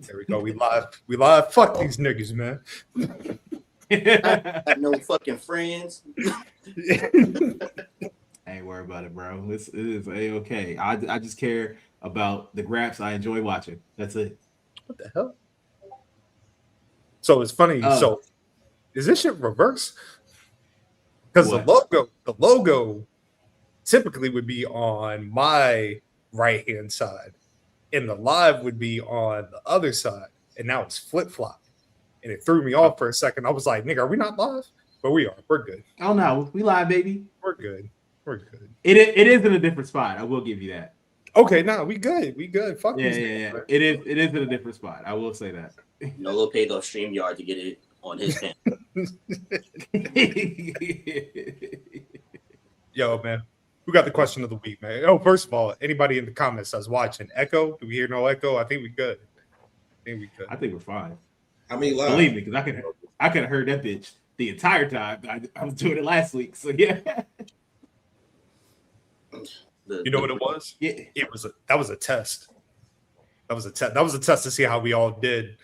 There we go. We live. We live. Fuck these niggas, man. I have no fucking friends. I ain't worried about it, bro. It is A-okay. I just care about the graps I enjoy watching. That's it. What the hell? So it's funny. So is this shit reverse? Because the logo typically would be on my right hand side, and the live would be on the other side, and now it's flip flop, and it threw me off for a second. I was like, "Nigga, are we not live?" But we are. We're good. Oh no, we live, baby. We're good. We're good. It is in a different spot. I will give you that. Okay, no, we good. We good. Fuck yeah. Niggas, It is in a different spot. I will say that. Nolo paid off StreamYard to get it on his pen. Yo, man, who got the question of the week, man? Oh, first of all, anybody in the comments that's watching, echo? Do we hear no echo? I think we good. I think we're fine. I mean, believe me, because I could have heard that bitch the entire time. I was doing it last week, so yeah. You know what it was? Yeah. That was a test. That was a test to see how we all did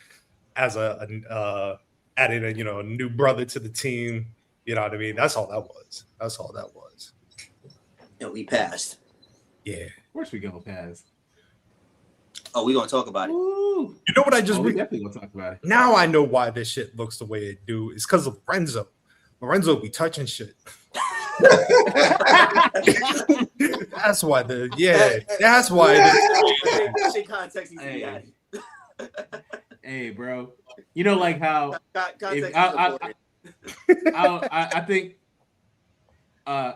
as adding a new brother to the team. You know what I mean? That's all that was. And we passed. Yeah. Of course we gonna pass. Oh, we gonna talk about it. Ooh. You know what I just we definitely gonna talk about it. Now I know why this shit looks the way it do. It's because of Lorenzo. Lorenzo be touching shit. That's why that's why context hey, bro. You know, like how I think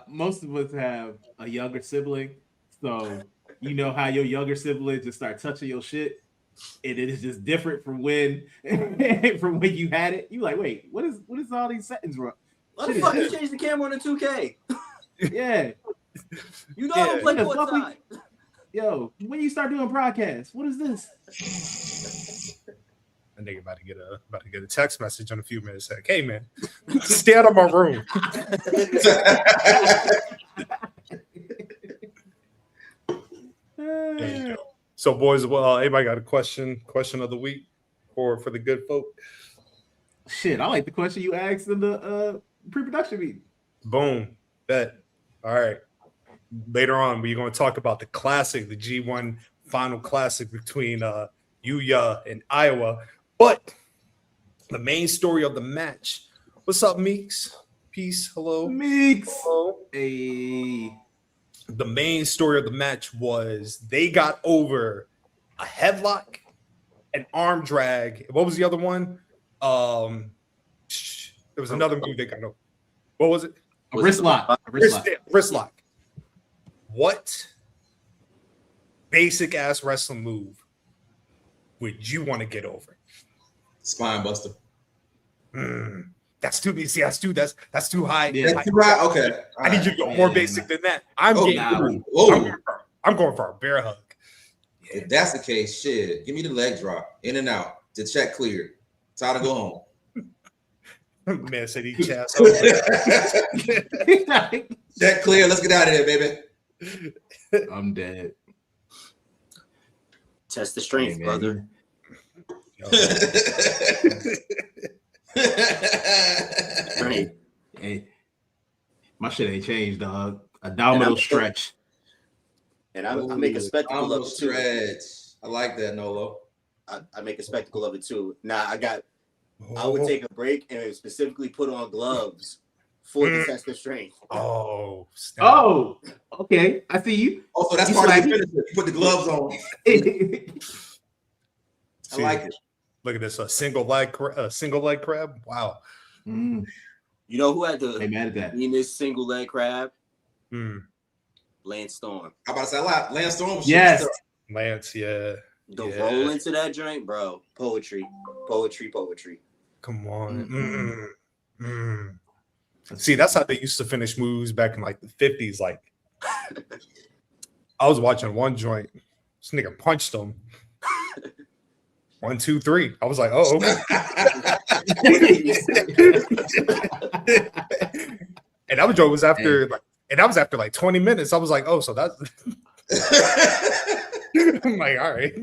most of us have a younger sibling, so you know how your younger sibling just start touching your shit, and it is just different from when you had it. You like, wait, what is all these settings wrong? Why the fuck you change the camera on the 2K? Yeah. You know I don't play outside. Yo, when you start doing broadcasts, what is this? I think about to get a text message in a few minutes. Like, hey man, stay out of my room. There you go. So boys, well, anybody got a question of the week for the good folk? Shit, I like the question you asked in the pre-production meeting. Boom. Bet. All right. Later on, we're going to talk about the classic, the G1 final classic between Yuya and Oiwa. But the main story of the match. What's up, Meeks? Peace. Hello. Meeks. Hello. Hey. The main story of the match was they got over a headlock, an arm drag. What was the other one? There was another move they got over. What was it? A wrist lock. Wrist lock. What basic ass wrestling move would you want to get over? Spine buster. That's too easy. That's too high. Yeah, that's too high. Okay. I need you to go more basic than that. I'm going for a bear hug. If that's the case, shit, give me the leg drop in and out. The check cleared. Time to go home. Man said he chest. Check clear. Let's get out of here, baby. I'm dead. Test the strength, hey, brother. Hey, my shit ain't changed, dog. Abdominal stretch. And I make a spectacle of it too. Stretch. I like that, Nolo. I make a spectacle of it too. Now I would take a break and specifically put on gloves for the test of strength. Oh, snap. Oh, okay. I see you. Also, that's part of the finish. You put the gloves on. I like it. Look at this, a single leg crab. Wow. You know who had the meanest single leg crab? Lance Storm. How about to say a lot? Lance Storm. Yes. Lance, yeah. Roll into that joint, bro. Poetry. Come on. See, that's how they used to finish moves back in like the 50s. Like, I was watching one joint. This nigga punched him. 1, 2, 3. I was like, oh, okay. And that joint was after like 20 minutes. I was like, oh, so that's I'm like, all right.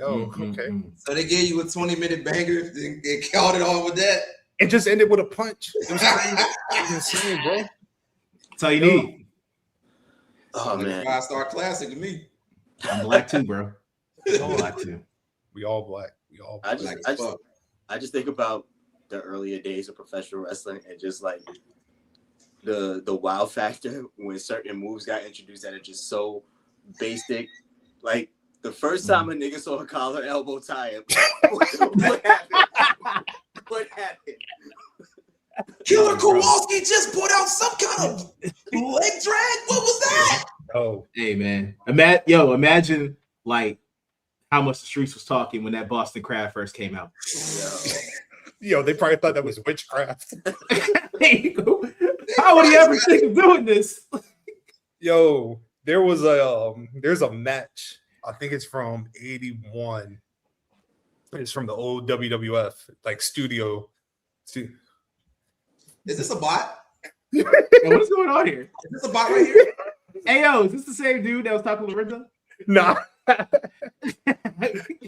Okay. So they gave you a 20-minute banger and called it off with that. It just ended with a punch. It was insane, bro. That's all you need. Oh man, 5-star classic to me. I'm black too, bro. I'm black too. We all black. We all black. I just think about the earlier days of professional wrestling and just like the wow factor when certain moves got introduced that are just so basic. Like the first time a nigga saw a collar elbow tie him, what happened? What happened? Killer Kowalski just put out some kind of leg drag. What was that? Oh, hey man, imagine like how much the streets was talking when that Boston Crab first came out. Yo, they probably thought that was witchcraft. How would he ever think of doing this? Yo, there's a match. I think it's from '81. It's from the old WWF like studio. Is this a bot? Yo, what's going on here? Is this a bot right here? Hey yo, is this the same dude that was talking to Lorenzo? Nah.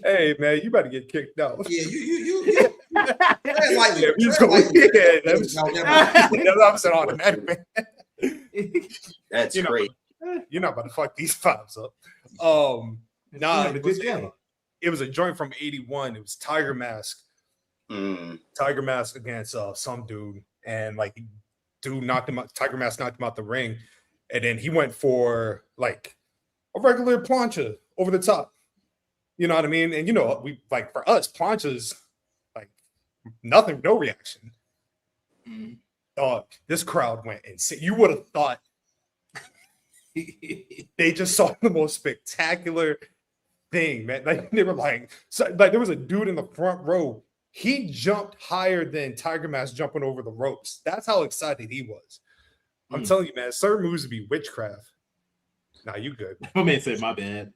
Hey man, you about to get kicked out. Yeah, you. Lightly. That's opposite automatic. That's great. You're not about to fuck these vibes up. It was a joint from '81. It was Tiger Mask. Tiger Mask against some dude, and like dude knocked him out. Tiger Mask knocked him out the ring, and then he went for like a regular plancha over the top. You know what I mean? And you know, we like for us, planchas like nothing, no reaction. This crowd went insane. You would have thought they just saw the most spectacular thing, man. Like they were like there was a dude in the front row. He jumped higher than Tiger Mask jumping over the ropes. That's how excited he was. I'm telling you, man, certain moves would be witchcraft. Nah, you good. My man said, my bad.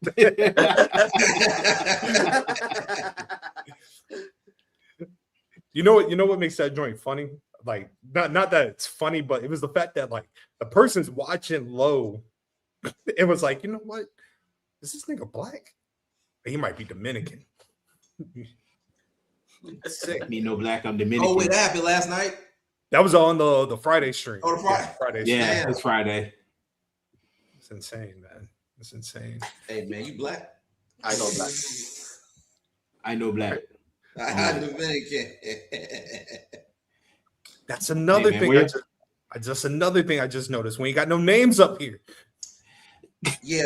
You know what makes that joint funny? Like, not that it's funny, but it was the fact that like the person's watching low. It was like, you know what? Is this nigga black? He might be Dominican. Sick. Me no black, I'm Dominican. Oh, it happened last night. That was on the Friday stream. Oh, the Friday. Friday stream. It's Friday. It's insane, man. It's insane. Hey, man, you black? I know black. I know black. I'm Dominican. That's another thing. Another thing I just noticed. We ain't got no names up here. Yeah,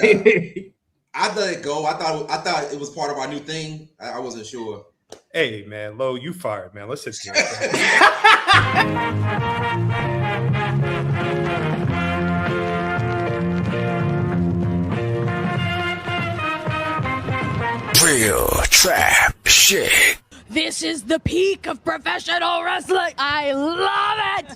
I let it go. I thought it was part of our new thing. I wasn't sure. Hey, man, Lo, you fired, man. Let's just get it. Real trap shit. This is the peak of professional wrestling. I love it.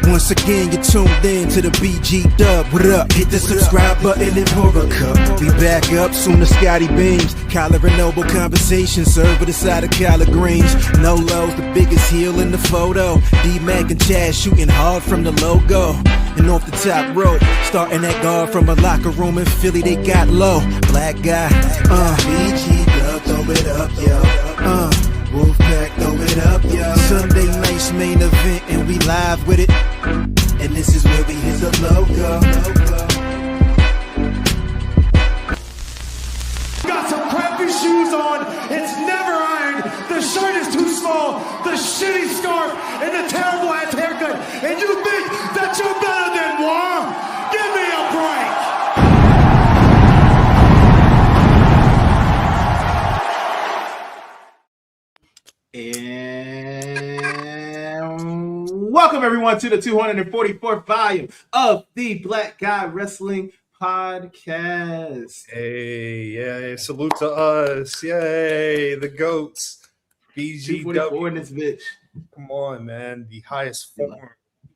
Once again, you're tuned in to the BG Dub. What up? Hit the subscribe button and pour a cup. We back up soon as Scotty beams. Collar and Noble conversation served with a side of collard greens. No lows, the biggest heel in the photo. D-Mac and Chad shooting hard from the logo. And off the top rope, starting that guard from a locker room in Philly, they got low. Black guy, BG Dub, throw it up, yo. Wolfpack, throw it up, yo. Sunday night's main event, and we live with it. And this is where we hit the logo. Got some crappy shoes on. It's never ironed. The shirt is too small. The shitty scarf and the terrible ass haircut. And you think that you're better than moi? Give me a break. And welcome everyone to the 244th volume of the Black Guy Wrestling Podcast. Hey, yay, salute to us. Yay, the GOATs. BGW in this bitch. Come on, man. The highest form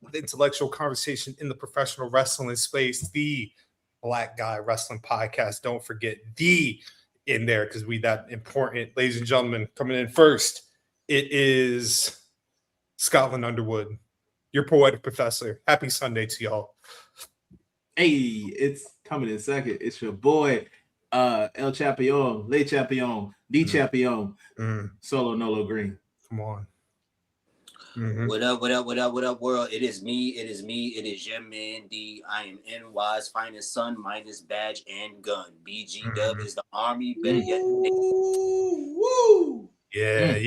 of intellectual conversation in the professional wrestling space, the Black Guy Wrestling Podcast. Don't forget the in there because we that important. Ladies and gentlemen, coming in first, it is Scotland Underwood, your poetic professor. Happy Sunday to y'all. Hey, it's coming in second. It's your boy, El Champion, Le Champion, D Champion, Solo Nolo Green. Come on. What up, world? It is me, it is your man D. I am NY's finest son, minus badge and gun. BGW is the army, better yet. Woo! Yeah.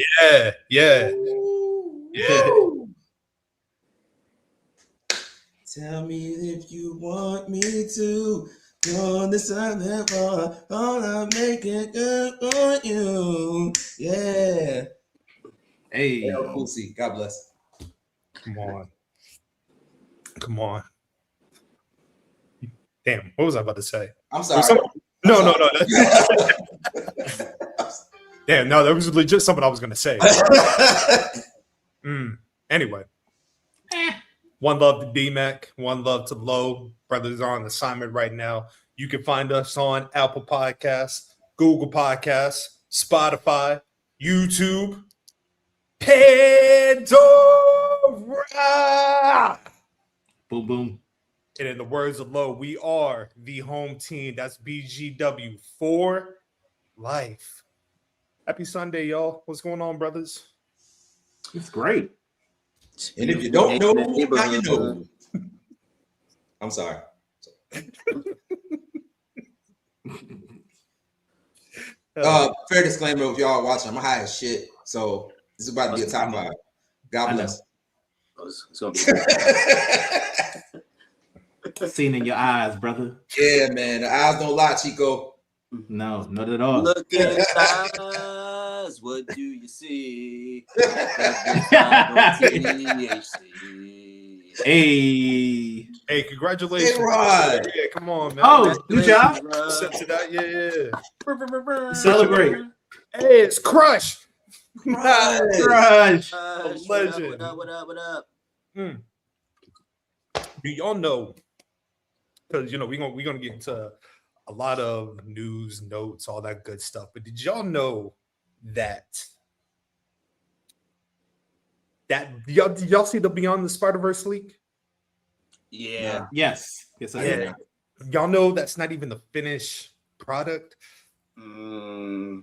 Tell me if you want me to go on the side that far. All I make it good for you. Yeah. Hey, Pussy. God bless. Come on. Damn, what was I about to say? I'm sorry. No. Damn, no, that was legit something I was going to say. Anyway. One love to D-Mac. One love to Low. Brothers are on assignment right now. You can find us on Apple Podcasts, Google Podcasts, Spotify, YouTube, Pandora. Boom, boom. And in the words of Low, we are the home team. That's BGW for life. Happy Sunday, y'all. What's going on, brothers? It's great. And if you don't know, now you know. I'm sorry. Fair disclaimer, if y'all watching, I'm high as shit. So this is about to be a top 5. God bless. It's gonna be Seen in your eyes, brother. Yeah, man. The eyes don't lie, Chico. No, not at all. Look in his eyes, what do you see? Hey, congratulations. Hey, Rod. Yeah, come on, man. Oh, good job. Set to that. Yeah. Celebrate. Hey, it's Crush. Crush. A legend. What up? Do y'all know? Because we're gonna get into a lot of news, notes, all that good stuff. But did y'all know that y'all see the Beyond the Spider-Verse leak? Yeah. Yes, I did. Y'all know that's not even the finished product. The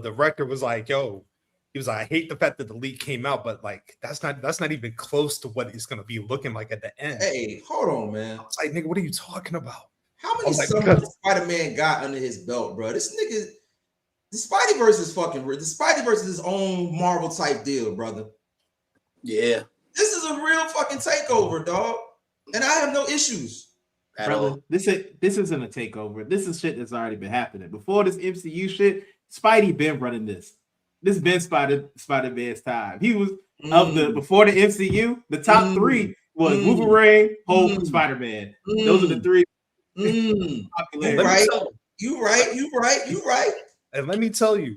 director was like, he was like, I hate the fact that the leak came out, but like that's not even close to what it's gonna be looking like at the end. Hey, hold on, man. It's like, nigga, what are you talking about? How many summers Spider-Man got under his belt, bro? This nigga, the Spideyverse is fucking real. The Spideyverse is his own Marvel type deal, brother. Yeah. This is a real fucking takeover, dog. And I have no issues. Brother, this isn't a takeover. This is shit that's already been happening. Before this MCU shit, Spidey been running this. This been Spider-Man's time. He was before the MCU, the top 3 was Wolverine, Hulk, Spider-Man. Those are the 3 popular. You right. And let me tell you,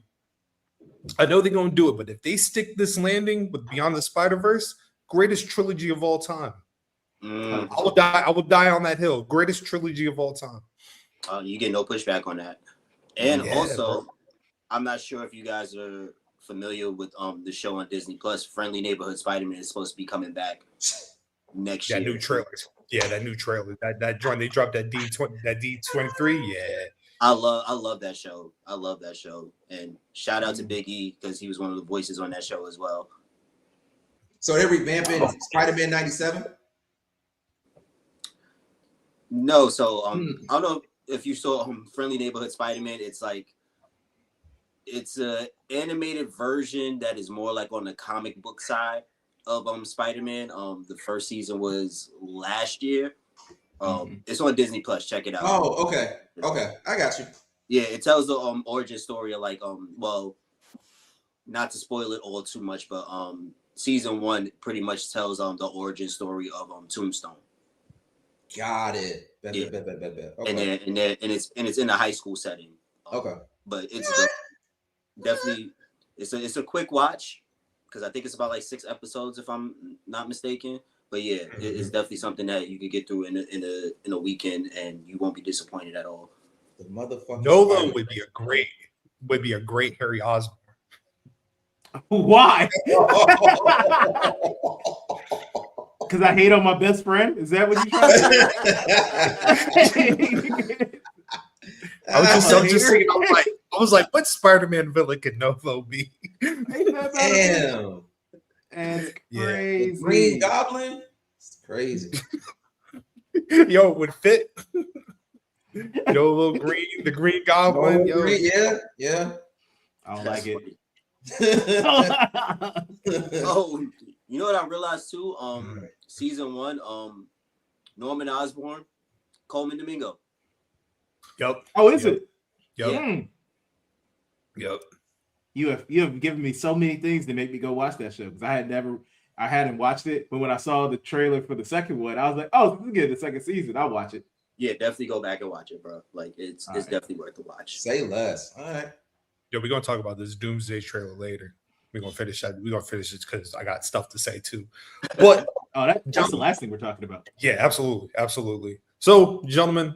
I know they're gonna do it, but if they stick this landing with Beyond the Spider-Verse, greatest trilogy of all time. I will die on that hill. Greatest trilogy of all time. You get no pushback on that. And also, I'm not sure if you guys are familiar with the show on Disney Plus. Friendly Neighborhood Spider-Man is supposed to be coming back next year. That new trailer. Yeah, that new trailer. That joint they dropped that D23. Yeah. I love that show. And shout out to Big E because he was one of the voices on that show as well. So they're revamping Spider-Man 97? No, so I don't know if you saw Friendly Neighborhood Spider-Man. It's a animated version that is more like on the comic book side of Spider-Man. The first season was last year. It's on Disney Plus. Check it out. Oh, okay. I got you. Yeah, it tells the origin story of well, not to spoil it all too much, but season 1 pretty much tells the origin story of Tombstone. Got it. Bet. Okay. And it's in a high school setting. Okay. But it's definitely it's a quick watch because I think it's about like 6 episodes if I'm not mistaken. But yeah, it's definitely something that you could get through in a weekend and you won't be disappointed at all. The motherfucker Nolan would be a great Harry Osborn. Why? because I hate on my best friend. Is that what you trying to say? I was like, what Spider-Man villain could Novo be? Damn. That's crazy. Green Goblin? It's crazy. Yo, it would fit. Little green, the Green Goblin. Yo. Green, yeah. I don't like it. Oh, you know what I realized too? Season 1, Norman Osborn, Coleman Domingo. Yep. Oh, is it? Yep. Yep. You have given me so many things to make me go watch that show because I hadn't watched it, but when I saw the trailer for the second one, I was like, oh, this is good. The second season, I'll watch it. Yeah, definitely go back and watch it, bro. Like it's definitely worth the watch. Say less. All right. Yo, we're gonna talk about this Doomsday trailer later. We're gonna finish that. We're gonna finish it because I got stuff to say too. But that's the last thing we're talking about. Yeah, absolutely. So, gentlemen,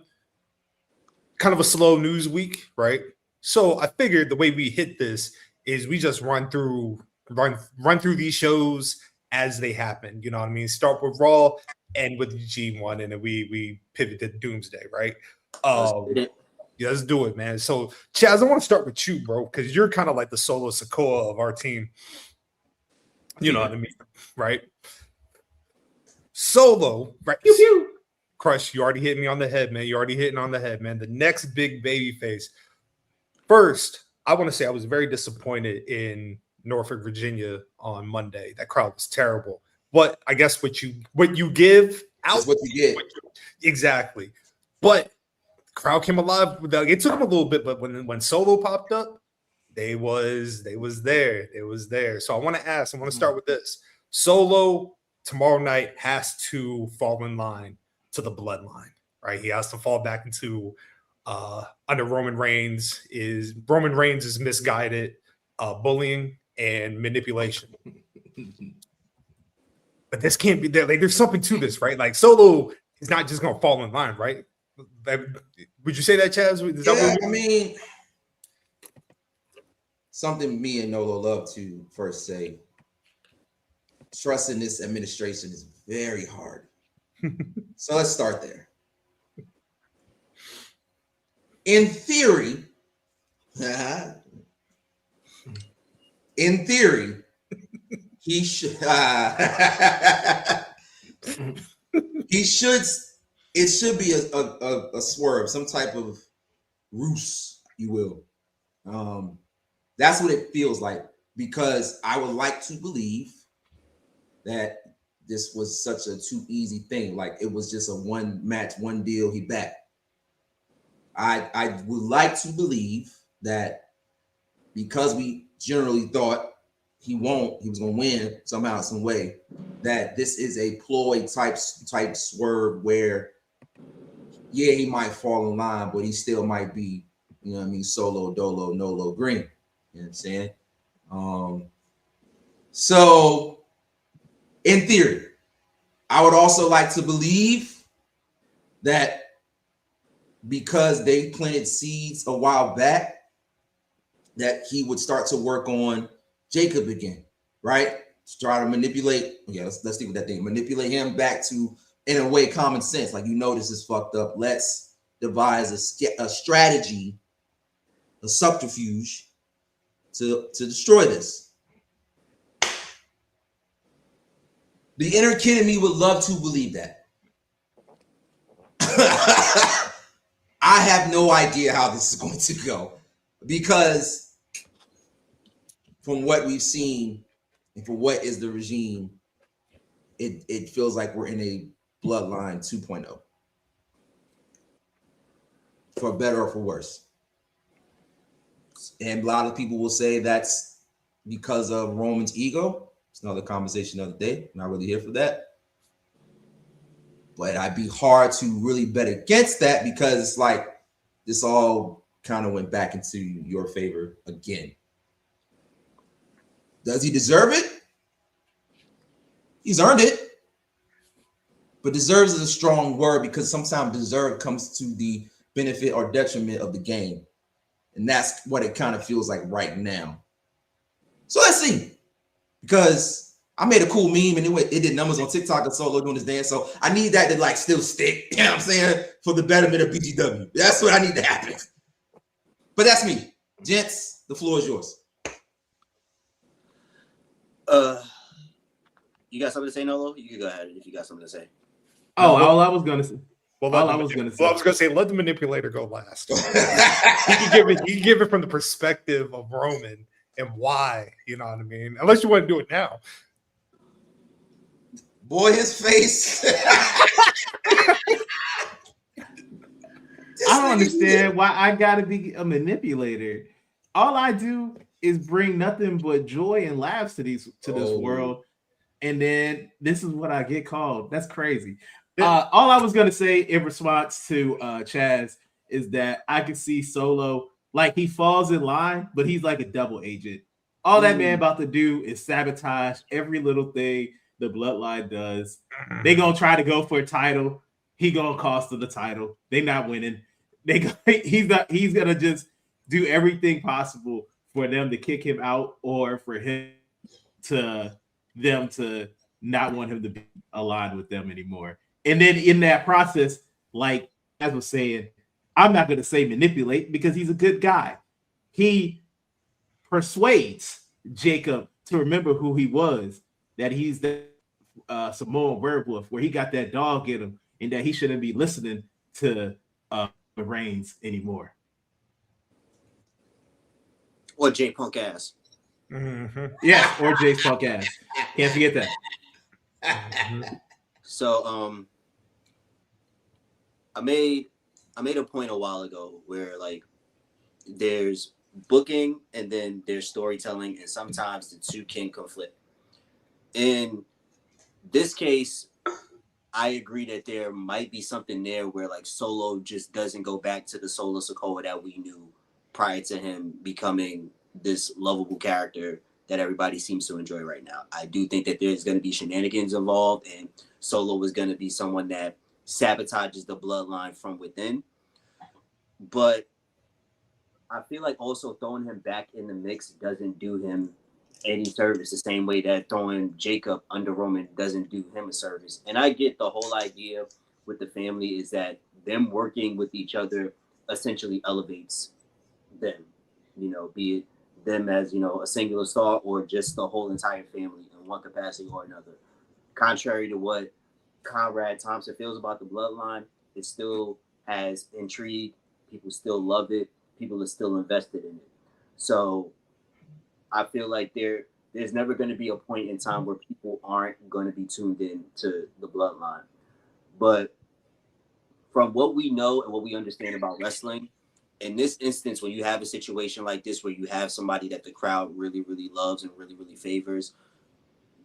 kind of a slow news week, right? So I figured the way we hit this is we just run through these shows as they happen. You know what I mean? Start with Raw, end with G1, and then we pivot to Doomsday, right? Yeah, let's do it, man. So, Chaz, I want to start with you, bro, because you're kind of like the solo Sikoa of our team. You know what I mean, right? Solo, right? Pew, pew. Crush, you already hit me on the head, man. You're already hitting on the head, man. The next big babyface. First, I want to say I was very disappointed in Norfolk, Virginia on Monday. That crowd was terrible. But I guess what you give out, is what you get. Exactly. But crowd came alive. It took them a little bit, but when Solo popped up, they was there. It was there. So I want to start with this. Solo tomorrow night has to fall in line to the bloodline, right? He has to fall back into under Roman Reigns is misguided bullying and manipulation. But this can't be there. Like, there's something to this, right? Like Solo is not just gonna fall in line, right? Would you say that, Chaz? I mean, something me and Nolo love to first say. Trust in this administration is very hard. So let's start there. In theory, he should. It should be a swerve, some type of ruse, you will. That's what it feels like, because I would like to believe that this was such a too easy thing. Like it was just a one match, one deal, he back. I would like to believe that because we generally thought he was gonna win somehow, some way, that this is a ploy type swerve where, yeah, he might fall in line, but he still might be, you know what I mean, solo, dolo, nolo, green. You know what I'm saying? So in theory, I would also like to believe that because they planted seeds a while back, that he would start to work on Jacob again, right? Try to manipulate. Yeah, let's stick with that thing. Manipulate him back to, in a way, common sense. Like, you know, this is fucked up. Let's devise a strategy, a subterfuge to destroy this. The inner kid in me would love to believe that. I have no idea how this is going to go, because from what we've seen and for what is the regime, it feels like we're in a bloodline 2.0, for better or for worse. And a lot of people will say that's because of Roman's ego. It's another conversation of the day. Not really here for that. But I'd be hard to really bet against that, because it's like this all kind of went back into your favor again. Does he deserve it? He's earned it. But deserves is a strong word, because sometimes deserve comes to the benefit or detriment of the game. And that's what it kind of feels like right now. So let's see. Because I made a cool meme and it did numbers on TikTok and Solo doing his dance. So I need that to like still stick, you know what I'm saying, for the betterment of BGW. That's what I need to happen. But that's me. Gents, the floor is yours. You got something to say, Nolo? You can go ahead if you got something to say. Oh, all I was gonna say. I was going to say, let the manipulator go last. he can give it from the perspective of Roman and why, you know what I mean? Unless you want to do it now. Boy, his face. I don't understand why I gotta be a manipulator. All I do is bring nothing but joy and laughs to this world, and then this is what I get called. That's crazy. All I was gonna say in response to Chaz is that I can see Solo like he falls in line, but he's like a double agent. All that man about to do is sabotage every little thing the bloodline does. They gonna try to go for a title. He gonna cost them the title. They not winning. He's gonna just do everything possible for them to kick him out or for them to not want him to be aligned with them anymore. And then in that process, like as I was saying, I'm not gonna say manipulate because he's a good guy. He persuades Jacob to remember who he was, that he's the Samoan werewolf, where he got that dog in him, and that he shouldn't be listening to the Reigns anymore. Or Jay Punk ass. Mm-hmm. Yeah, or Jay's punk ass. Can't forget that. Mm-hmm. So I made a point a while ago where like there's booking and then there's storytelling, and sometimes the two can conflict. In this case, I agree that there might be something there where like Solo just doesn't go back to the Solo Sikoa that we knew prior to him becoming this lovable character that everybody seems to enjoy right now. I do think that there's going to be shenanigans involved, and Solo is going to be someone that sabotages the bloodline from within. But I feel like also throwing him back in the mix doesn't do him any service, the same way that throwing Jacob under Roman doesn't do him a service. And I get the whole idea with the family is that them working with each other essentially elevates them, you know, be it them as, you know, a singular star or just the whole entire family in one capacity or another. Contrary to what Conrad Thompson feels about the bloodline, it still has intrigue. People still love it. People are still invested in it. So I feel like there's never going to be a point in time where people aren't going to be tuned in to the bloodline. But from what we know and what we understand about wrestling, in this instance, when you have a situation like this where you have somebody that the crowd really, really loves and really, really favors,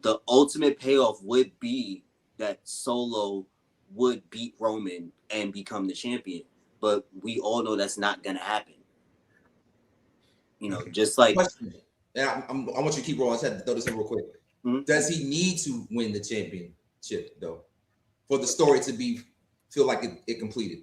the ultimate payoff would be that Solo would beat Roman and become the champion. But we all know that's not going to happen. You know, just like... And I want you to keep rolling. I just had to throw this in real quick. Mm-hmm. Does he need to win the championship, though, for the story to feel like it completed?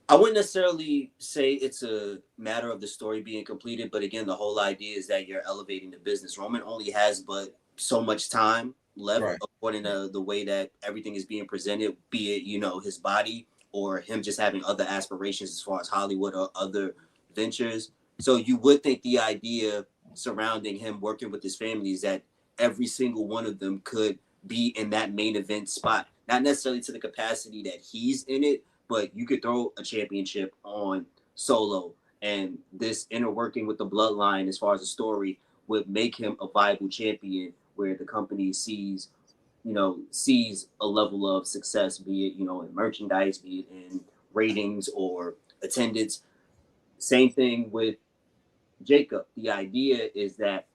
I wouldn't necessarily say it's a matter of the story being completed, but again, the whole idea is that you're elevating the business. Roman only has but so much time left, right, according to the way that everything is being presented, be it, you know, his body or him just having other aspirations as far as Hollywood or other ventures. So you would think the idea surrounding him working with his family is that every single one of them could be in that main event spot. Not necessarily to the capacity that he's in it, but you could throw a championship on Solo, and this inner working with the bloodline as far as the story would make him a viable champion where the company sees a level of success, be it, you know, in merchandise, be it in ratings or attendance. Same thing with Jacob. The idea is that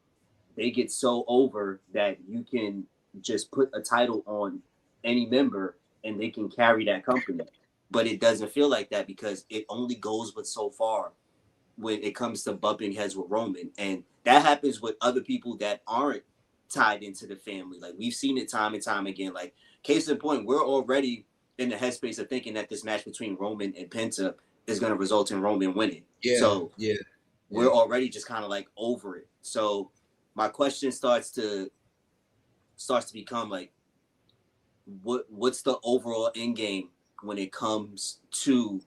they get so over that you can just put a title on any member and they can carry that company. But it doesn't feel like that because it only goes but so far when it comes to bumping heads with Roman. And that happens with other people that aren't tied into the family. Like, we've seen it time and time again. Like, case in point, we're already in the headspace of thinking that this match between Roman and Penta is going to result in Roman winning. Yeah. So we're already just kind of like over it. So my question starts to starts to become like, what's the overall end game when it comes to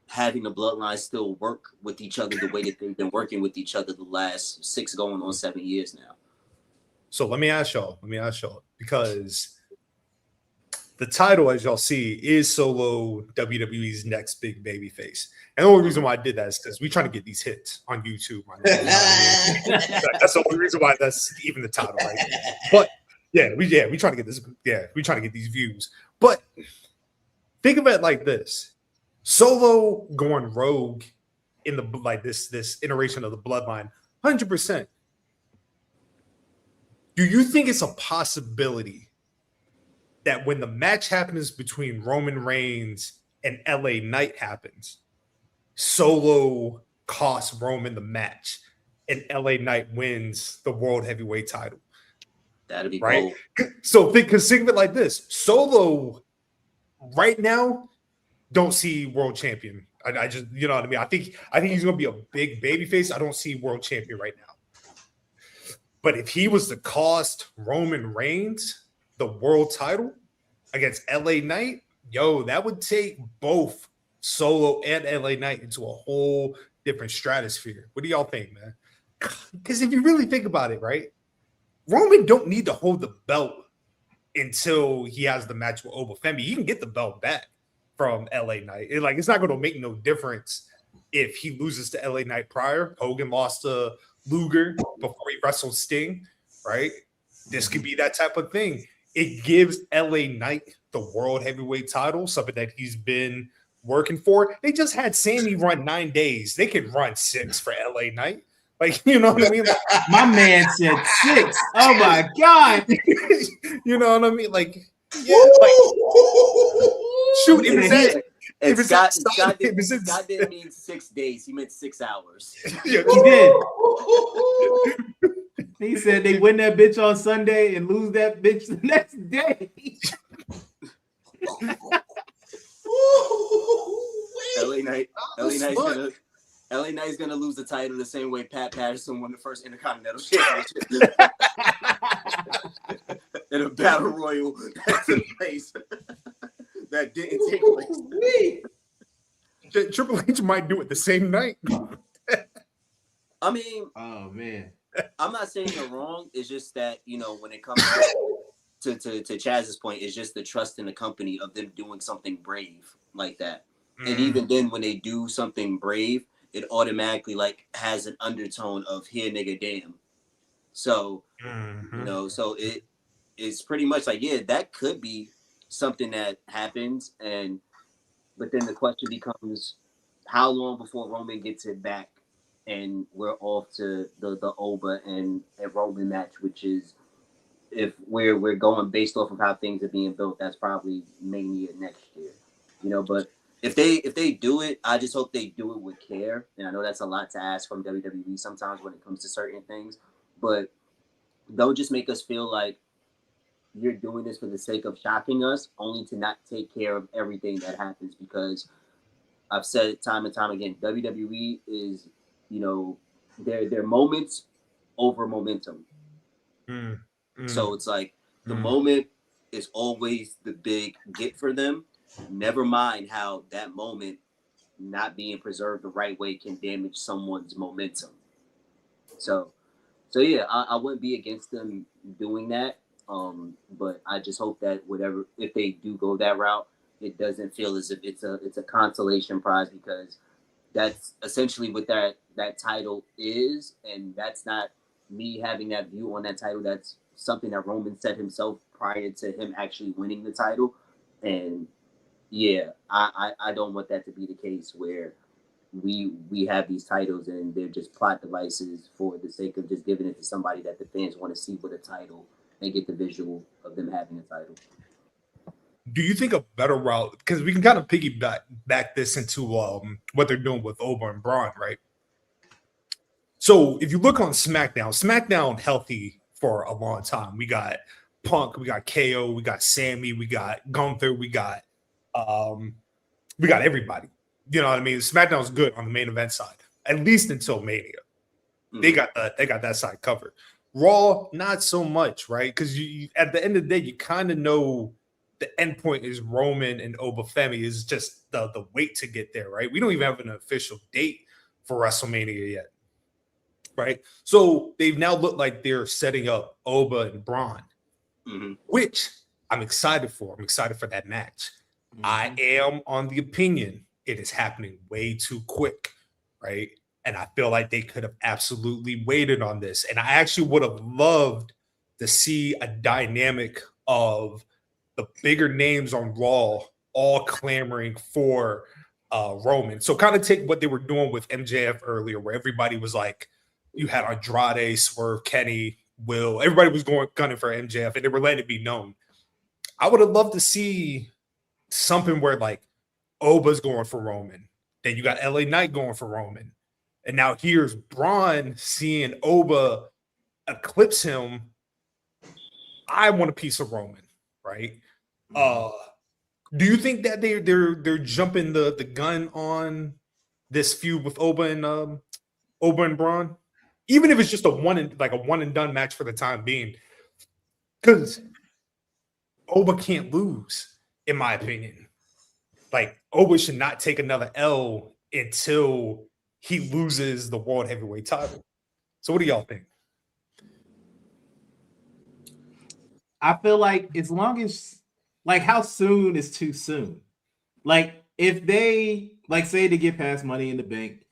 having the bloodline still work with each other the way that they've been working with each other the last 6 going on 7 years now. So let me ask y'all, because the title, as y'all see, is Solo WWE's next big baby face. And the only reason why I did that is because we're trying to get these hits on YouTube. That's the only reason why that's even the title, right? But we trying to get this. Yeah, we trying to get these views. But think of it like this: Solo going rogue in the this iteration of the bloodline, 100%. Do you think it's a possibility that when the match happens between Roman Reigns and LA Knight happens, Solo costs Roman the match and LA Knight wins the World Heavyweight title? That'd be right. Cool. So think of it like this: Solo right now don't see world champion. I just, you know what I mean? I think he's gonna be a big baby face. I don't see world champion right now. But if he was to cost Roman Reigns the world title against LA Knight, that would take both Solo and LA Knight into a whole different stratosphere. What do y'all think, man? Because if you really think about it, right? Roman don't need to hold the belt until he has the match with Oba Femi. He can get the belt back from LA Knight. It's not going to make no difference if he loses to LA Knight prior. Hogan lost to Luger before he wrestled Sting, right? This could be that type of thing. It gives LA Knight the world heavyweight title, something that he's been working for. They just had Sammy run 9 days. They could run 6 for LA Knight. You know what I mean? My man said 6. Oh my God. You know what I mean? Shoot, Scott didn't mean 6 days. He meant 6 hours. Yeah, he did. He said they win that bitch on Sunday and lose that bitch the next day. LA Knight's gonna lose the title the same way Pat Patterson won the first Intercontinental Championship in a battle royal that took place that didn't take place. Triple H might do it the same night. I mean, oh man, I'm not saying you're wrong. It's just that, when it comes to Chaz's point, it's just the trust in the company of them doing something brave like that. And even then, when they do something brave, it automatically has an undertone of here, nigga, damn. So, so it's pretty much that could be something that happens. But then the question becomes, how long before Roman gets it back and we're off to the Oba and Roman match, which is, if we're going based off of how things are being built, that's probably Mania next year, but if they do it, I just hope they do it with care. And I know that's a lot to ask from WWE sometimes when it comes to certain things, but don't just make us feel like you're doing this for the sake of shocking us, only to not take care of everything that happens. Because I've said it time and time again, WWE is, their moments over momentum. So it's the moment is always the big get for them. Never mind how that moment not being preserved the right way can damage someone's momentum. So yeah, I wouldn't be against them doing that. But I just hope that if they do go that route, it doesn't feel as if it's a consolation prize, because that's essentially what that title is, and that's not me having that view on that title. That's something that Roman said himself prior to him actually winning the title. And yeah, I don't want that to be the case where we have these titles and they're just plot devices for the sake of just giving it to somebody that the fans want to see with a title and get the visual of them having a title. Do you think a better route, because we can kind of piggyback this into what they're doing with Oba and Bron, right? So if you look on SmackDown healthy for a long time. We got Punk, we got KO, we got Sammy, we got Gunther, we got everybody. You know what I mean? SmackDown's good on the main event side, at least until Mania. They got that side covered. Raw, not so much, right? Because you at the end of the day, you kind of know the end point is Roman and Oba Femi is just the wait to get there, right? We don't even have an official date for WrestleMania yet, right? So they've now looked like they're setting up Oba and Bron, which I'm excited for. I'm excited for that match. I am on the opinion it is happening way too quick, right? And I feel like they could have absolutely waited on this. And I actually would have loved to see a dynamic of the bigger names on Raw all clamoring for Roman. So kind of take what they were doing with MJF earlier, where everybody was like, you had Andrade, Swerve, Kenny, Will. Everybody was gunning for MJF, and they were letting it be known. I would have loved to see something where like Oba's going for Roman. Then you got LA Knight going for Roman. And now here's Bron seeing Oba eclipse him. I want a piece of Roman, right? Do you think that they're jumping the gun on this feud with Oba and Bron? Even if it's just a one and done match for the time being. Because Oba can't lose, in my opinion. Like, Oba should not take another L until he loses the World Heavyweight title. So what do y'all think? I feel like as long as, like, how soon is too soon? Like, if they, like, say to get past Money in the Bank,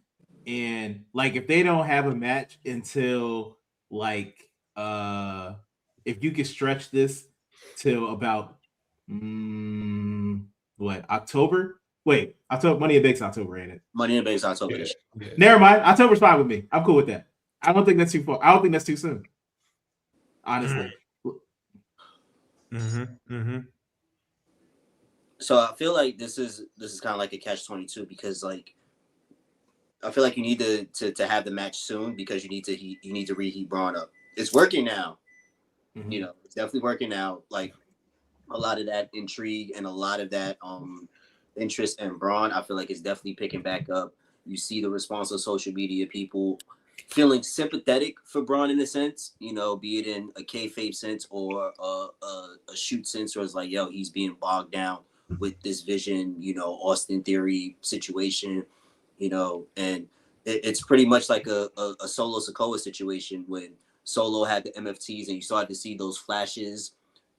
and, like, if they don't have a match until, like, if you could stretch this till about, October? Wait, October. Money in the Bank's October, ain't it? Money in the Bank's October. Yeah. Never mind. October's fine with me. I'm cool with that. I don't think that's too far. I don't think that's too soon. Honestly. So I feel like this is kind of like a catch-22 because like I feel like you need to have the match soon because you need to reheat Braun up. It's working now. You know, it's definitely working now. Like a lot of that intrigue and a lot of that interest in Braun, I feel like it's definitely picking back up. You see the response of social media, people feeling sympathetic for Braun in a sense, you know, be it in a kayfabe sense or a shoot sense, or it's like, yo, he's being bogged down with this Vision, you know, Austin Theory situation, you know, and it's pretty much like a Solo Sikoa situation when Solo had the MFTs and you started to see those flashes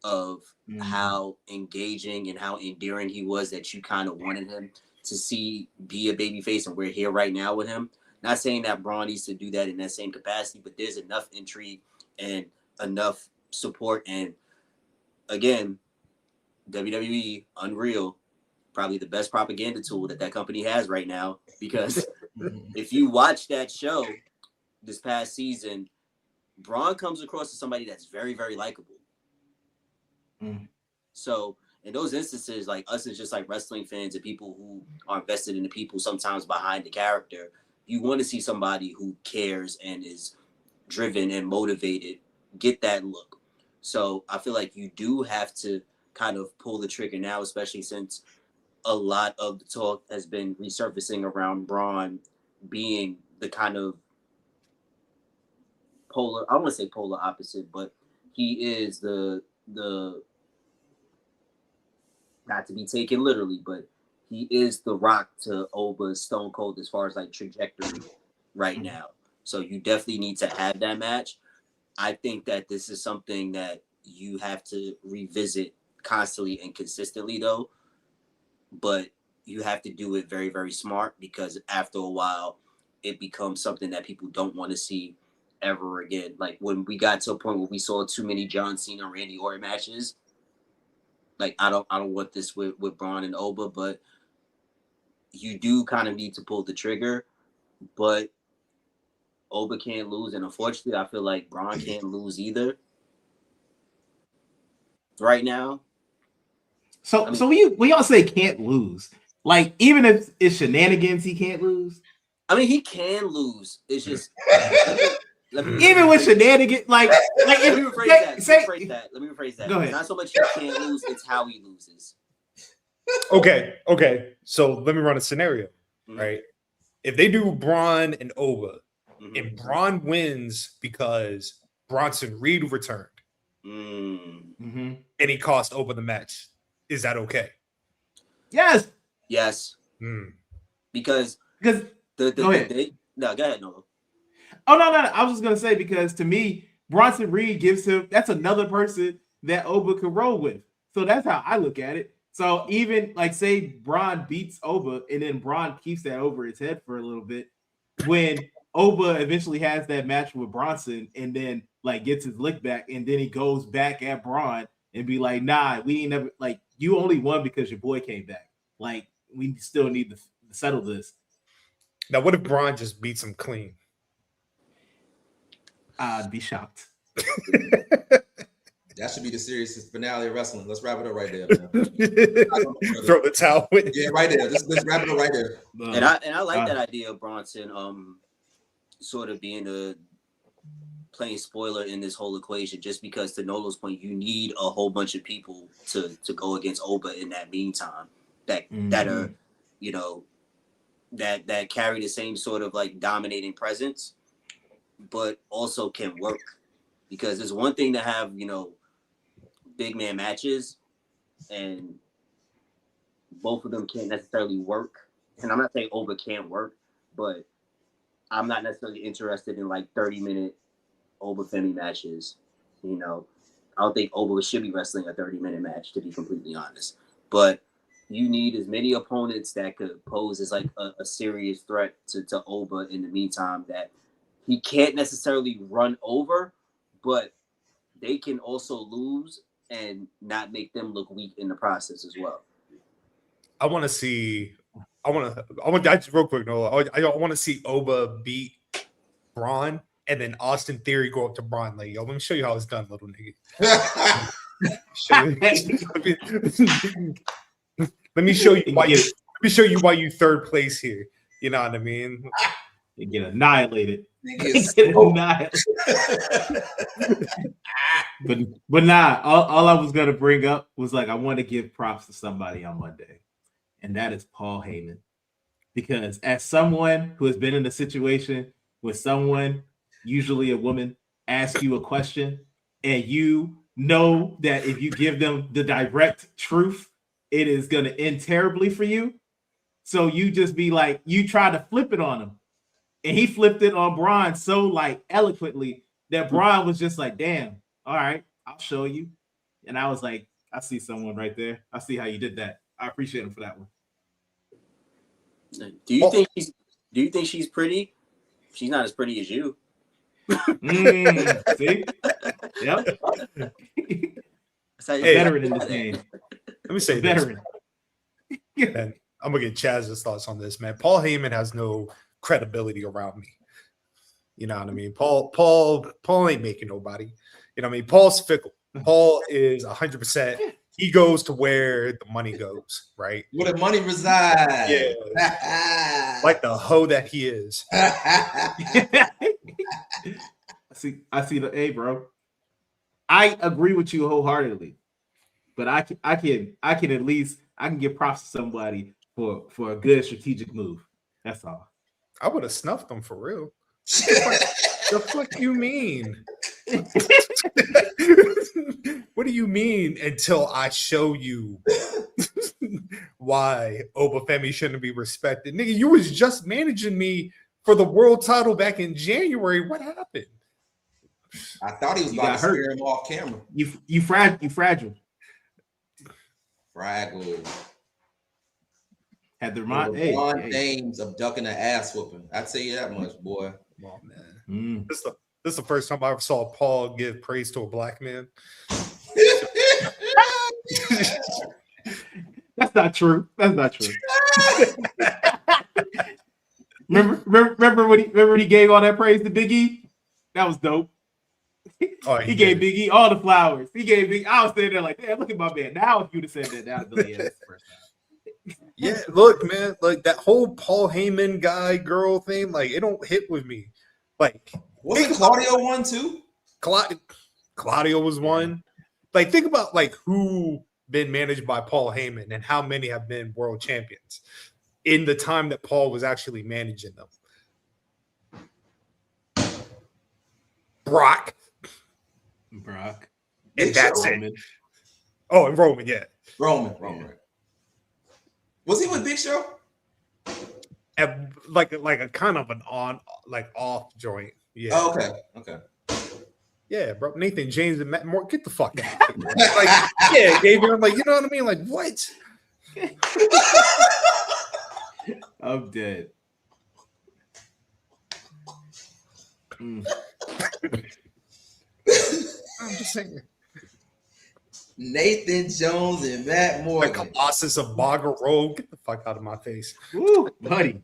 of how engaging and how endearing he was that you kind of wanted him to see be a babyface, and we're here right now with him. Not saying that Braun needs to do that in that same capacity, but there's enough intrigue and enough support. And again, WWE, unreal, probably the best propaganda tool that company has right now. Because if you watch that show this past season, Braun comes across as somebody that's very, very likable. So in those instances, like us as just like wrestling fans and people who are invested in the people sometimes behind the character, you want to see somebody who cares and is driven and motivated get that look. So I feel like you do have to kind of pull the trigger now, especially since a lot of the talk has been resurfacing around Braun being the kind of polar, I don't want to say polar opposite, but he is the not to be taken literally, but he is the Rock to Oba's Stone Cold as far as like trajectory right now. So you definitely need to have that match. I think that this is something that you have to revisit constantly and consistently though, but you have to do it very, very smart because after a while it becomes something that people don't want to see ever again. Like when we got to a point where we saw too many John Cena and Randy Orton matches, like I don't want this with Braun and Oba, but you do kind of need to pull the trigger, but Oba can't lose, and unfortunately I feel like Braun can't lose either right now. So when y'all say can't lose, like even if it's shenanigans, he can't lose. I mean, he can lose. It's just even with shenanigans, like let me rephrase that. Let me rephrase that. Go ahead. It's not so much he can't lose; it's how he loses. Okay. So let me run a scenario, right? If they do Braun and Oba, and Braun wins because Bronson Reed returned Mm-hmm. and he cost Oba the match, is that okay? Yes. Because go ahead. No, go ahead, Nolo. Oh no. I was just gonna say, because to me, Bronson Reed gives him, that's another person that Oba could roll with. So that's how I look at it. So even like, say Bron beats Oba and then Bron keeps that over his head for a little bit. When Oba eventually has that match with Bronson and then like gets his lick back, and then he goes back at Bron and be like, nah, we ain't never, like, you only won because your boy came back. Like, we still need to settle this. Now, what if Bron just beats him clean? I'd be shocked. That should be the series finale of wrestling. Let's wrap it up right there, man. Throw the towel in. Yeah, right there. Let's wrap it up right there. And I like that idea of Bronson sort of being a playing spoiler in this whole equation, just because, to Nolo's point, you need a whole bunch of people to go against Oba in that meantime that are, you know, that carry the same sort of like dominating presence, but also can work. Because there's one thing to have, you know, big man matches, and both of them can't necessarily work. And I'm not saying Oba can't work, but I'm not necessarily interested in like 30-minute Oba Femi matches. You know, I don't think Oba should be wrestling a 30-minute match, to be completely honest. But you need as many opponents that could pose as like a serious threat to Oba in the meantime, that he can't necessarily run over, but they can also lose and not make them look weak in the process as well. I want to just real quick, Nola. I want to see Oba beat Bron, and then Austin Theory go up to Bron like, yo, let me show you how it's done, little nigga. Let me show you why you third place here. You know what I mean? You get annihilated. But nah, all I was gonna bring up was like, I want to give props to somebody on Monday, and that is Paul Heyman. Because as someone who has been in a situation where someone, usually a woman, asks you a question, and you know that if you give them the direct truth, it is gonna end terribly for you. So you just be like, you try to flip it on him. And he flipped it on Bron so like eloquently that Bron was just like, damn, all right, I'll show you. And I was like, I see someone right there. I see how you did that. I appreciate him for that one. Do you think she's pretty? She's not as pretty as you. See? Yep. Veteran in this game. Let me say veteran. This. Man, I'm gonna get Chaz's thoughts on this, man. Paul Heyman has no credibility around me. You know what I mean? Paul ain't making nobody. You know what I mean? Paul's fickle. Paul is 100%. He goes to where the money goes, right? Where the money resides. Yeah. Like the hoe that he is. I see the bro. I agree with you wholeheartedly, but I can at least give props to somebody for a good strategic move. That's all. I would have snuffed them for real. The fuck you mean? What do you mean until I show you why Oba Femi shouldn't be respected? Nigga, you was just managing me for the world title back in January. What happened? I thought he was about to scare him off camera. You fragile. Fragile. Had the names of ducking an ass whooping. I'd say you that much, boy. Come on, man. This is the first time I ever saw Paul give praise to a black man. That's not true. Remember when he gave all that praise to Big E? That was dope. Oh, he gave Big E all the flowers. I was sitting there like, damn, look at my man. Now if you'd have said that, that would be the first time. Yeah, look, man, like that whole Paul Heyman guy girl thing, like it don't hit with me. Like, wasn't Claudio one too? Claudio was one. Like, think about like who been managed by Paul Heyman and how many have been world champions in the time that Paul was actually managing them. Brock. Brock. And that's Roman. it. Oh, and Roman, yeah. Roman. Was he with Big Show? And like a kind of an off joint. Yeah. Oh, okay. Yeah, bro. Nathan James and Matt Moore, get the fuck out. Like, yeah, Gabriel. I'm like, you know what I mean? Like, what? I'm dead. I'm just saying. Nathan Jones and Matt Moore. The Colossus of Baga Road. Get the fuck out of my face. Woo, buddy.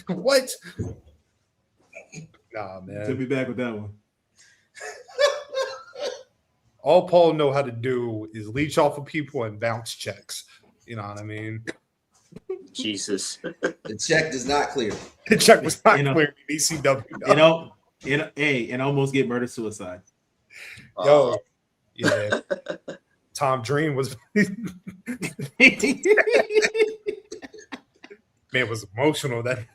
What? Nah, man. Took me back with that one. All Paul know how to do is leech off of people and bounce checks. You know what I mean? Jesus. The check does not clear. The check was not clear in ECW. And almost get murder suicide. Yo, yeah. Tom Dream was man was emotional that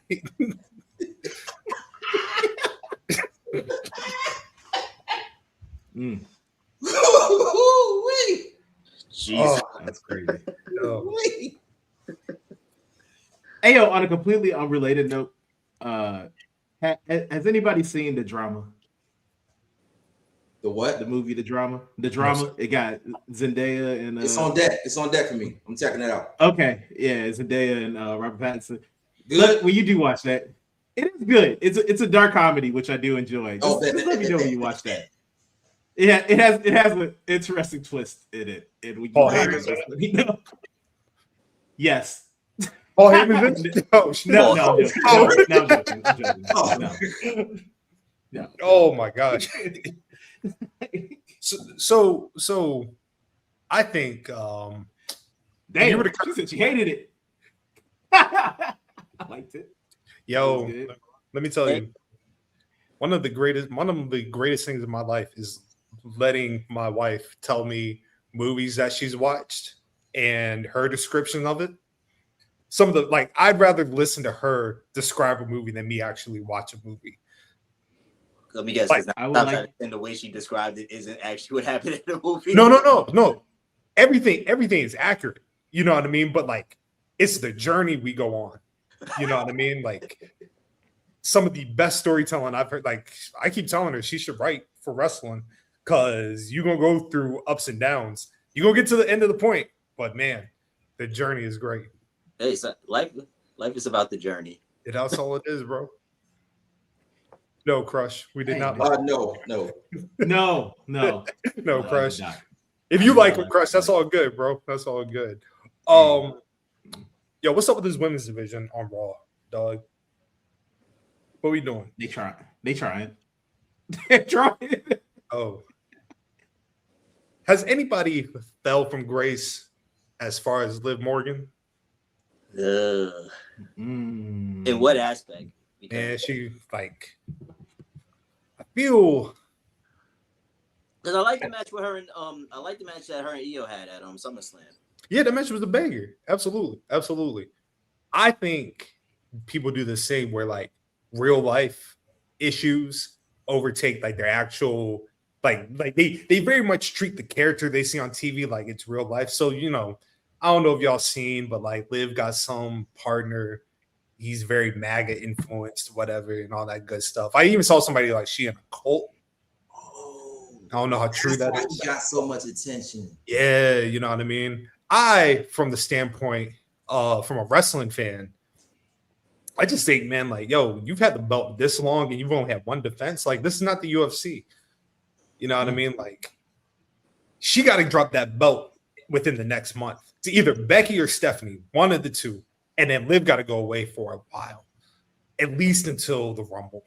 Jesus. That's crazy. Yo. Hey, yo, on a completely unrelated note, has anybody seen The Drama? The what? The movie The Drama? The Drama. It got Zendaya and it's on deck. It's on deck for me. I'm checking that out. Okay, yeah, Zendaya and Robert Pattinson. Good. Look, when you do watch that, it is good. It's a dark comedy, which I do enjoy. Just let me know when you watch that. Yeah, it has an interesting twist in it. And when you Paul watch it, Heyman's just let me know. Yes. Paul Heyman's in it? Oh, No. Oh my gosh. So I think Damn, you she said she hated it. I liked it. Yo, let me tell you, one of the greatest things in my life is letting my wife tell me movies that she's watched and her description of it. Some of the I'd rather listen to her describe a movie than me actually watch a movie. Let me guess. And the way she described it isn't actually what happened in the movie. No. Everything is accurate. You know what I mean? But it's the journey we go on. You know what I mean? Some of the best storytelling I've heard. I keep telling her she should write for wrestling because you're gonna go through ups and downs. You're gonna get to the end of the point, but man, the journey is great. Hey, so life is about the journey. That's all it is, bro. No, Crush. We did not. No, Crush. If you like with Crush, that's all good, bro. That's all good. Yo, what's up with this women's division on Raw, dog? What we doing? They trying. They're trying. Oh. Has anybody fell from grace as far as Liv Morgan? In what aspect? And she I feel because I like the match with her and I like the match that her and Io had at SummerSlam. Yeah, the match was a banger. Absolutely. I think people do the same where real life issues overtake their actual they very much treat the character they see on TV like it's real life. So I don't know if y'all seen, but Liv got some partner. He's very MAGA influenced, whatever, and all that good stuff. I even saw somebody she in a cult. Oh, I don't know how true that is. He got so much attention. Yeah, you know what I mean? From the standpoint from a wrestling fan, I just think, man, yo, you've had the belt this long and you've only had one defense. This is not the UFC. You know what I mean? She got to drop that belt within the next month. It's either Becky or Stephanie, one of the two. And then Liv got to go away for a while, at least until the Rumble.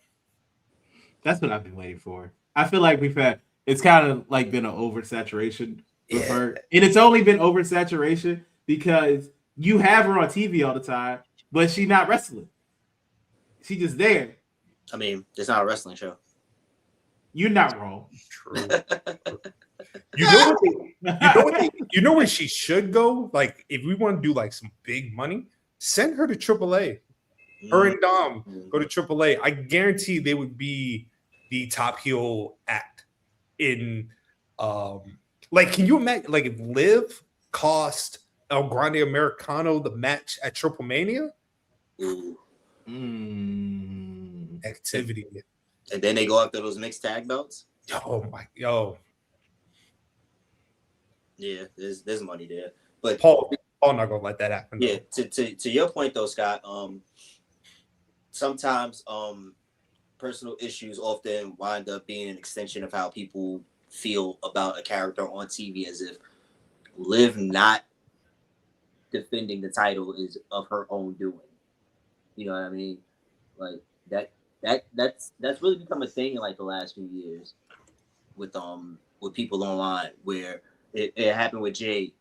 That's what I've been waiting for. I feel like it's kind of been an oversaturation with her. And it's only been oversaturation because you have her on TV all the time, but she's not wrestling. She's just there. I mean, it's not a wrestling show. You're not wrong. True. You know where she should go? If we want to do some big money, send her to AAA. Her and Dom go to AAA. I guarantee they would be the top heel act in Like, can you imagine, like, if Liv cost El Grande Americano the match at Triple Mania? Activity. And then they go after those mixed tag belts. Yo. Yeah, there's money there. But Paul not gonna let that happen. Yeah, to your point though, Scott. Sometimes personal issues often wind up being an extension of how people feel about a character on TV, as if Liv not defending the title is of her own doing. You know what I mean? Like that's really become a thing in like the last few years with people online, where it happened with Jay,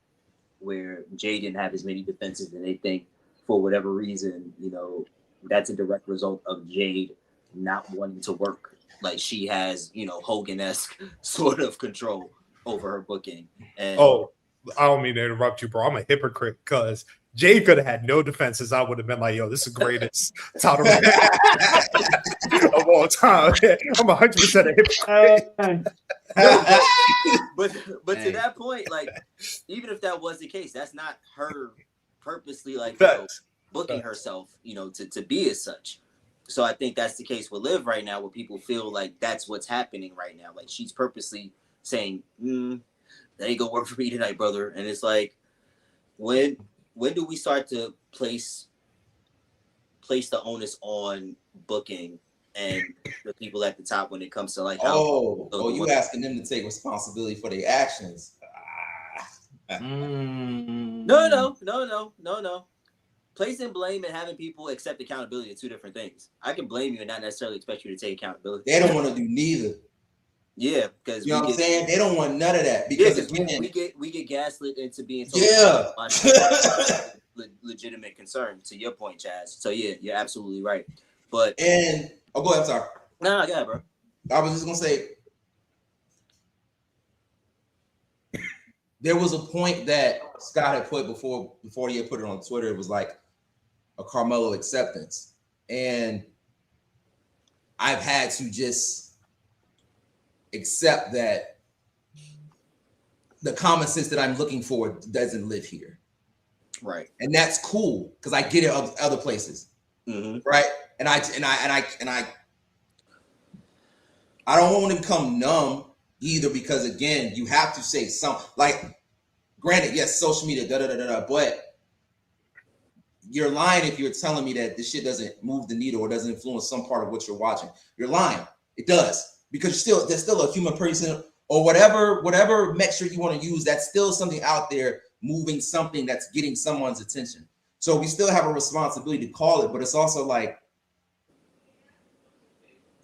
where Jay didn't have as many defenses, and they think for whatever reason, you know, that's a direct result of Jade not wanting to work. Like she has, you know, Hogan-esque sort of control over her booking. And I don't mean to interrupt you, bro. I'm a hypocrite because Jade could have had no defenses. I would have been like, yo, this is the greatest title match of all time. I'm 100% a hypocrite. but to that point, like, even if that was the case, that's not her purposely like booking herself, you know, to be as such. So I think that's the case with Liv right now, where people feel like that's what's happening right now. Like she's purposely saying, that ain't gonna work for me tonight, brother. And it's like, when do we start to place the onus on booking and the people at the top when it comes to like how you asking them to take responsibility for their actions? No. Placing blame and having people accept accountability are two different things. I can blame you and not necessarily expect you to take accountability. They don't want to do neither. Yeah, because you know what I'm saying? They don't want none of that because we get gaslit into being told legitimate concern. To your point, Chaz. So yeah, you're absolutely right. But go ahead. I'm sorry. No, go ahead, bro. I was just gonna say there was a point that Scott had put before he had put it on Twitter. It was like a Carmelo acceptance, and I've had to just accept that the common sense that I'm looking for doesn't live here. Right. And that's cool because I get it other places. Mm-hmm. Right. And I don't want to become numb either, because again, you have to say something. Like, granted, yes, social media, but you're lying if you're telling me that this shit doesn't move the needle or doesn't influence some part of what you're watching. You're lying. It does. Because there's still a human person or whatever metric you want to use. That's still something out there moving something that's getting someone's attention. So we still have a responsibility to call it, but it's also like,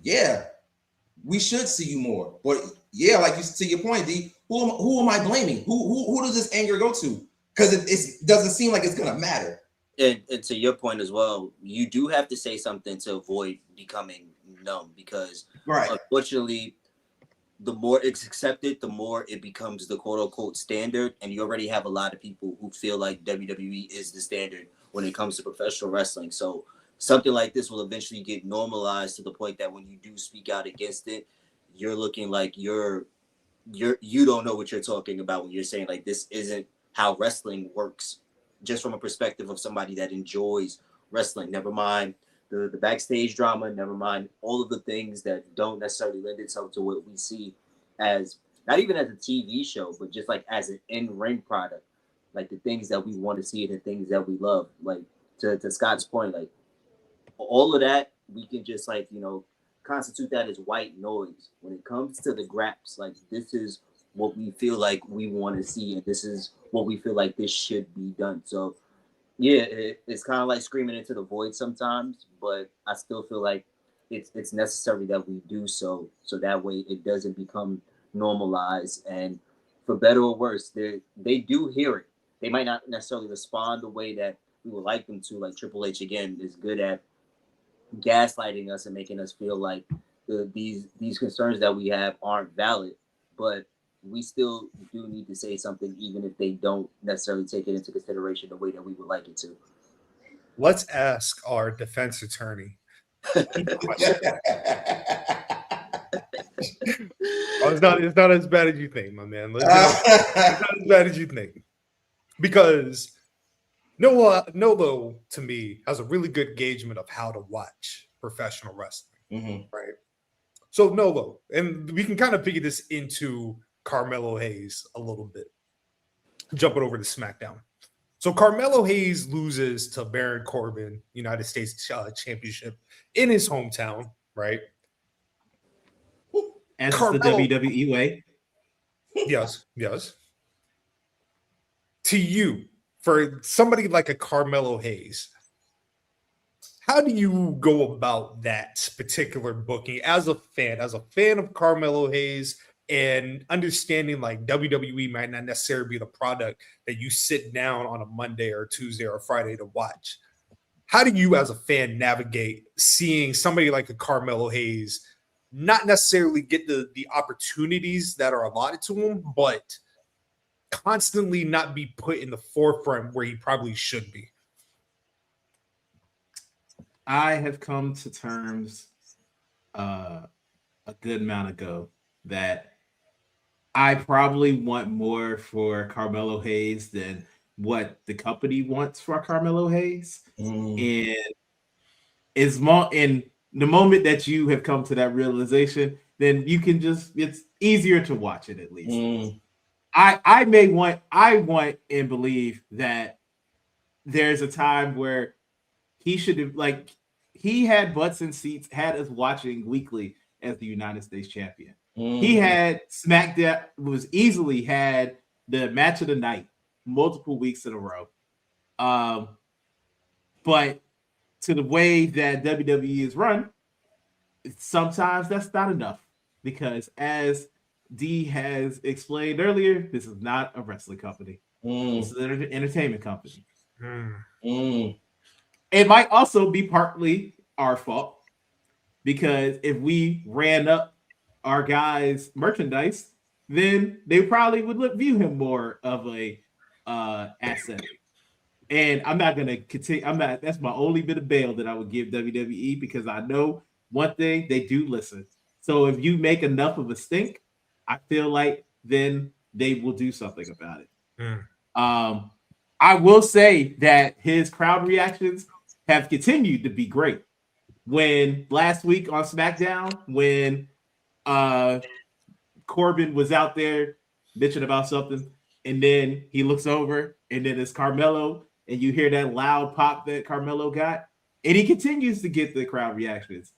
yeah, we should see you more. But yeah, like to your point, D, who am I blaming? Who does this anger go to? Because it doesn't seem like it's gonna matter. And to your point as well, you do have to say something to avoid becoming numb, because unfortunately, the more it's accepted, the more it becomes the quote unquote standard. And you already have a lot of people who feel like WWE is the standard when it comes to professional wrestling. So something like this will eventually get normalized to the point that when you do speak out against it, you're looking like you don't know what you're talking about when you're saying like this isn't how wrestling works, just from a perspective of somebody that enjoys wrestling. Never mind the backstage drama, never mind all of the things that don't necessarily lend itself to what we see as, not even as a TV show, but just like as an in-ring product, like the things that we want to see and the things that we love. Like to Scott's point, like all of that, we can just like, you know, constitute that as white noise. When it comes to the graps, like this is what we feel like we want to see, and this is what we feel like this should be done. So yeah, it's kind of like screaming into the void sometimes, but I still feel like it's necessary that we do so that way it doesn't become normalized. And for better or worse, they do hear it. They might not necessarily respond the way that we would like them to. Like Triple H, again, is good at gaslighting us and making us feel like these concerns that we have aren't valid, but we still do need to say something, even if they don't necessarily take it into consideration the way that we would like it to. Let's ask our defense attorney. It's not as bad as you think, my man. It's not as bad as you think. Because Nolo, to me, has a really good gaugement of how to watch professional wrestling, right? So Nolo, and we can kind of figure this into Carmelo Hayes a little bit. Jumping over to SmackDown. So Carmelo Hayes loses to Baron Corbin, United States Championship in his hometown, right? As the WWE way. Yes. To you, for somebody like a Carmelo Hayes, how do you go about that particular booking as a fan of Carmelo Hayes, and understanding like WWE might not necessarily be the product that you sit down on a Monday or Tuesday or Friday to watch? How do you as a fan navigate seeing somebody like a Carmelo Hayes not necessarily get the opportunities that are allotted to him, but constantly not be put in the forefront where he probably should be? I have come to terms a good amount ago that I probably want more for Carmelo Hayes than what the company wants for Carmelo Hayes. And it's more in the moment that you have come to that realization, then you can it's easier to watch it at least. I want and believe that there's a time where he should have, like, he had butts and seats, had us watching weekly as the United States champion. He had SmackDown, easily had the match of the night multiple weeks in a row. But to the way that WWE is run, sometimes that's not enough, because as D has explained earlier, this is not a wrestling company. This is an entertainment company. It might also be partly our fault, because if we ran up our guys' merchandise, then they probably would view him more of a asset. And I'm not gonna continue. That's my only bit of bail that I would give WWE, because I know one thing, they do listen. So if you make enough of a stink, I feel like then they will do something about it. I will say that his crowd reactions have continued to be great. When last week on SmackDown, when Corbin was out there bitching about something, and then he looks over, and then it's Carmelo, and you hear that loud pop that Carmelo got, and he continues to get the crowd reactions.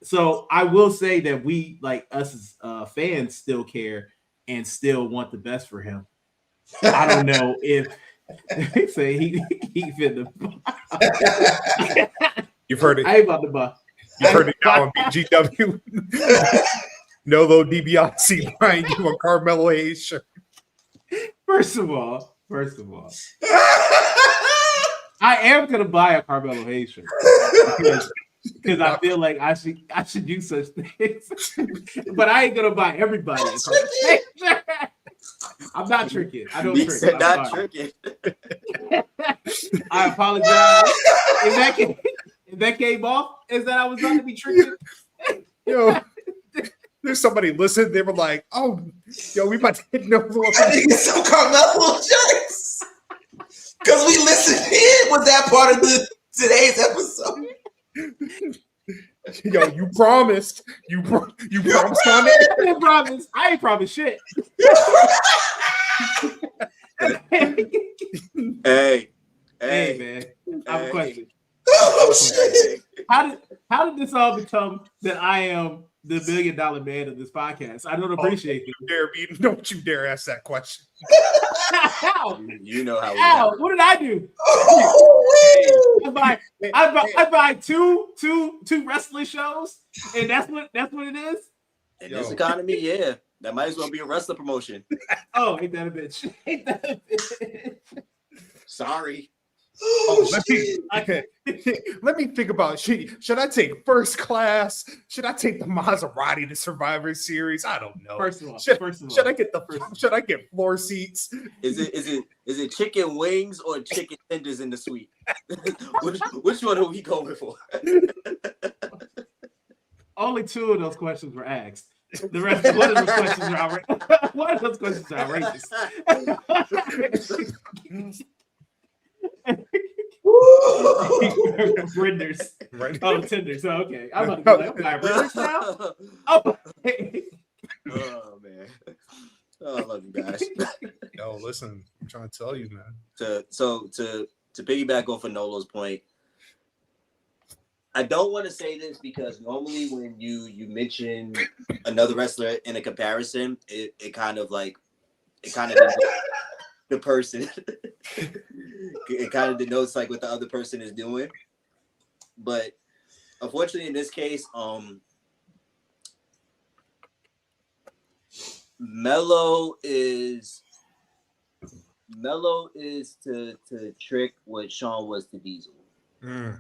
So I will say that we, like us as fans, still care and still want the best for him. I don't know if they say he fit the. You've heard it. I ain't about to buy. You've heard it now on BGW. Nolo DiBiase buying you a Carmelo Hayes shirt. First of all, I am gonna buy a Carmelo Hayes shirt because I feel like I should do such things. But I ain't gonna buy everybody a Carmelo Hayes shirt. I'm not tricking. I don't trick. I'm not tricking. I apologize. If that came off, is that I was about to be tricking? Yo, there's somebody listening. They were like, "Oh, yo, we about to hit no more." I think it's some Carmelo jokes because we listened in with that part of today's episode. Yo, you promised. You promised on it. I didn't promise. I ain't promised shit. Hey, man. I have a question. Oh shit! How did this all become that I am the $1 billion man of this podcast? I don't appreciate it. Don't you dare ask that question. How? You know how. How? What did I do? I buy two wrestling shows, and that's what it is. In this economy, yeah, that might as well be a wrestler promotion. Oh, ain't that a bitch? Ain't that a bitch? Sorry. Let me think about should I take first class? Should I take the Maserati to Survivor Series? I don't know. First of all, should I get floor seats? Is it chicken wings or chicken tenders in the suite? which one are we going for? Only 2 of those questions were asked. The rest of one of those questions are outrageous. One of those questions are outrageous. Renders. Right. Oh, Tinder. So okay. I'm about to be like, I'm renders now. Oh, Oh man. Oh, I love you guys. Yo, listen, I'm trying to tell you, man. To piggyback off of Nolo's point, I don't want to say this because normally when you mention another wrestler in a comparison, it kind of denotes the person. It kind of denotes like what the other person is doing. But unfortunately, in this case, Melo is to Trick what Sean was to Diesel. Mm.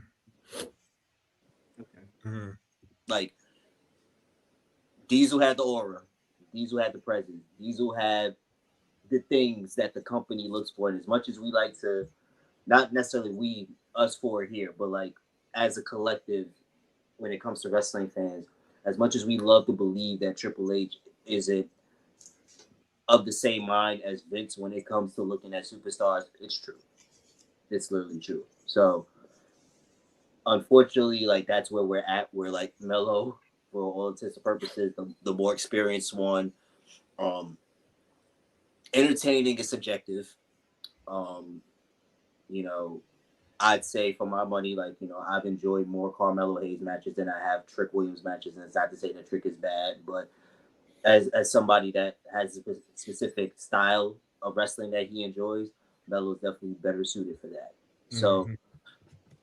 okay. Mm. Like Diesel had the aura, Diesel had the presence, Diesel had the things that the company looks for. And as much as we like to, not necessarily us four here, but like as a collective, when it comes to wrestling fans, as much as we love to believe that Triple H isn't of the same mind as Vince when it comes to looking at superstars, it's true. It's literally true. So unfortunately, like that's where we're at. We're like Melo, for all intents and purposes, the more experienced one. Entertaining is subjective. You know, I'd say for my money, like, you know, I've enjoyed more Carmelo Hayes matches than I have Trick Williams matches. And it's not to say that Trick is bad, but as somebody that has a specific style of wrestling that he enjoys, Melo is definitely better suited for that. So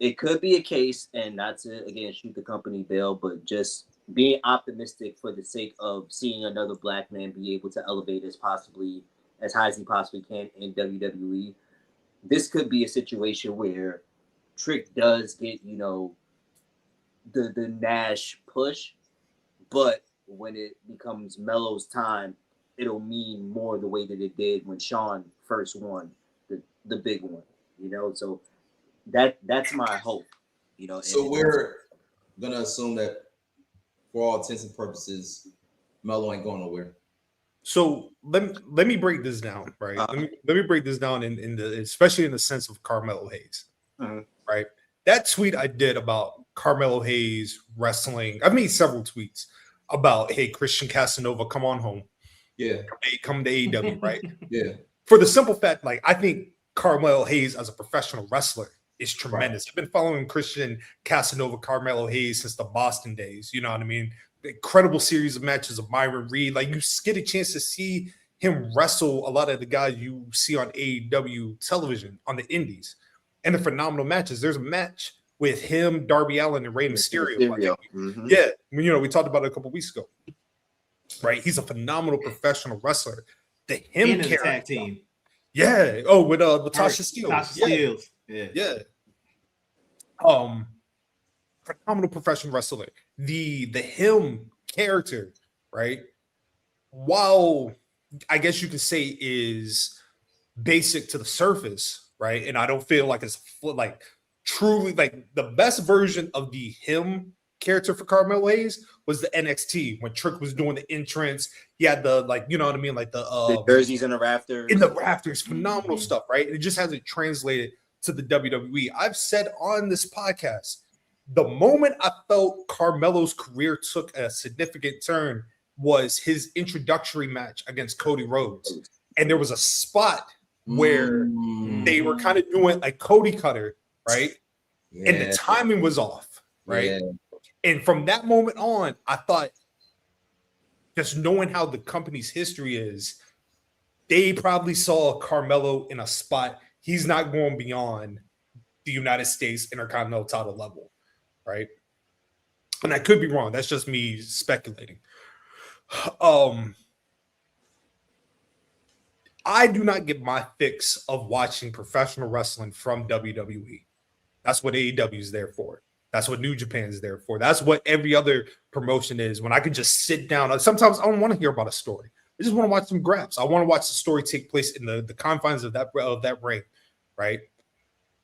it could be a case, and not to, again, shoot the company bill, but just being optimistic for the sake of seeing another black man be able to elevate as high as he possibly can in WWE. This could be a situation where Trick does get, you know, the Nash push, but when it becomes Melo's time, it'll mean more the way that it did when Sean first won the big one, you know. So that's my hope, you know. So we're gonna assume that for all intents and purposes, Melo ain't going nowhere. So let me break this down, right? Let me break this down in the, especially in the sense of Carmelo Hayes, right? That tweet I did about Carmelo Hayes wrestling, I've made several tweets about, hey, Christian Casanova, come on home. Yeah. Come to AEW, right? Yeah. For the simple fact, like, I think Carmelo Hayes as a professional wrestler is tremendous. I've been following Christian Casanova, Carmelo Hayes since the Boston days. You know what I mean? Incredible series of matches of Myron Reed. Like, you get a chance to see him wrestle a lot of the guys you see on AEW television on the indies, and the phenomenal matches. There's a match with him, Darby Allin, and Rey Mysterio. Yeah, you know, we talked about it a couple weeks ago. Right, he's a phenomenal professional wrestler. The him character, tag team. Yeah. Oh, with Tasha Steelz. Tasha Steelz. Yeah. Phenomenal professional wrestler. The him character, right? While I guess you could say is basic to the surface, right? And I don't feel like it's like truly like the best version of the him character for Carmelo Hayes was the NXT when Trick was doing the entrance. He had the, like, you know what I mean, like the jerseys in the rafters. Phenomenal stuff, right? And it just hasn't translated to the WWE. I've said on this podcast, the moment I felt Carmelo's career took a significant turn was his introductory match against Cody Rhodes. And there was a spot where they were kind of doing like Cody Cutter, right? Yeah. And the timing was off, right? Yeah. And from that moment on, I thought, just knowing how the company's history is, they probably saw Carmelo in a spot he's not going beyond the United States Intercontinental title level, right? And I could be wrong. That's just me speculating. I do not get my fix of watching professional wrestling from WWE. That's what AEW is there for. That's what New Japan is there for. That's what every other promotion is. When I can just sit down. Sometimes I don't want to hear about a story. I just want to watch some graphs. I want to watch the story take place in the confines of that ring, right?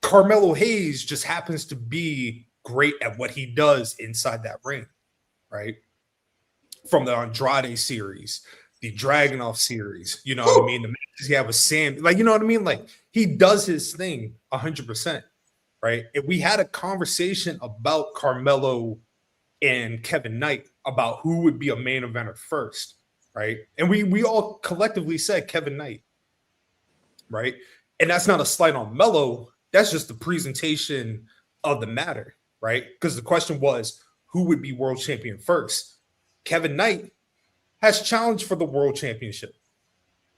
Carmelo Hayes just happens to be great at what he does inside that ring, right? from the Andrade series, the Dragunov series. You know what I mean? The matches he had with Sam, like, you know what I mean? Like, he does his thing 100%, right? And we had a conversation about Carmelo and Kevin Knight about who would be a main eventer first, right? And we all collectively said Kevin Knight, right? And that's not a slight on Melo. That's just the presentation of the matter, right? Because the question was, who would be world champion first? Kevin Knight has challenged for the world championship.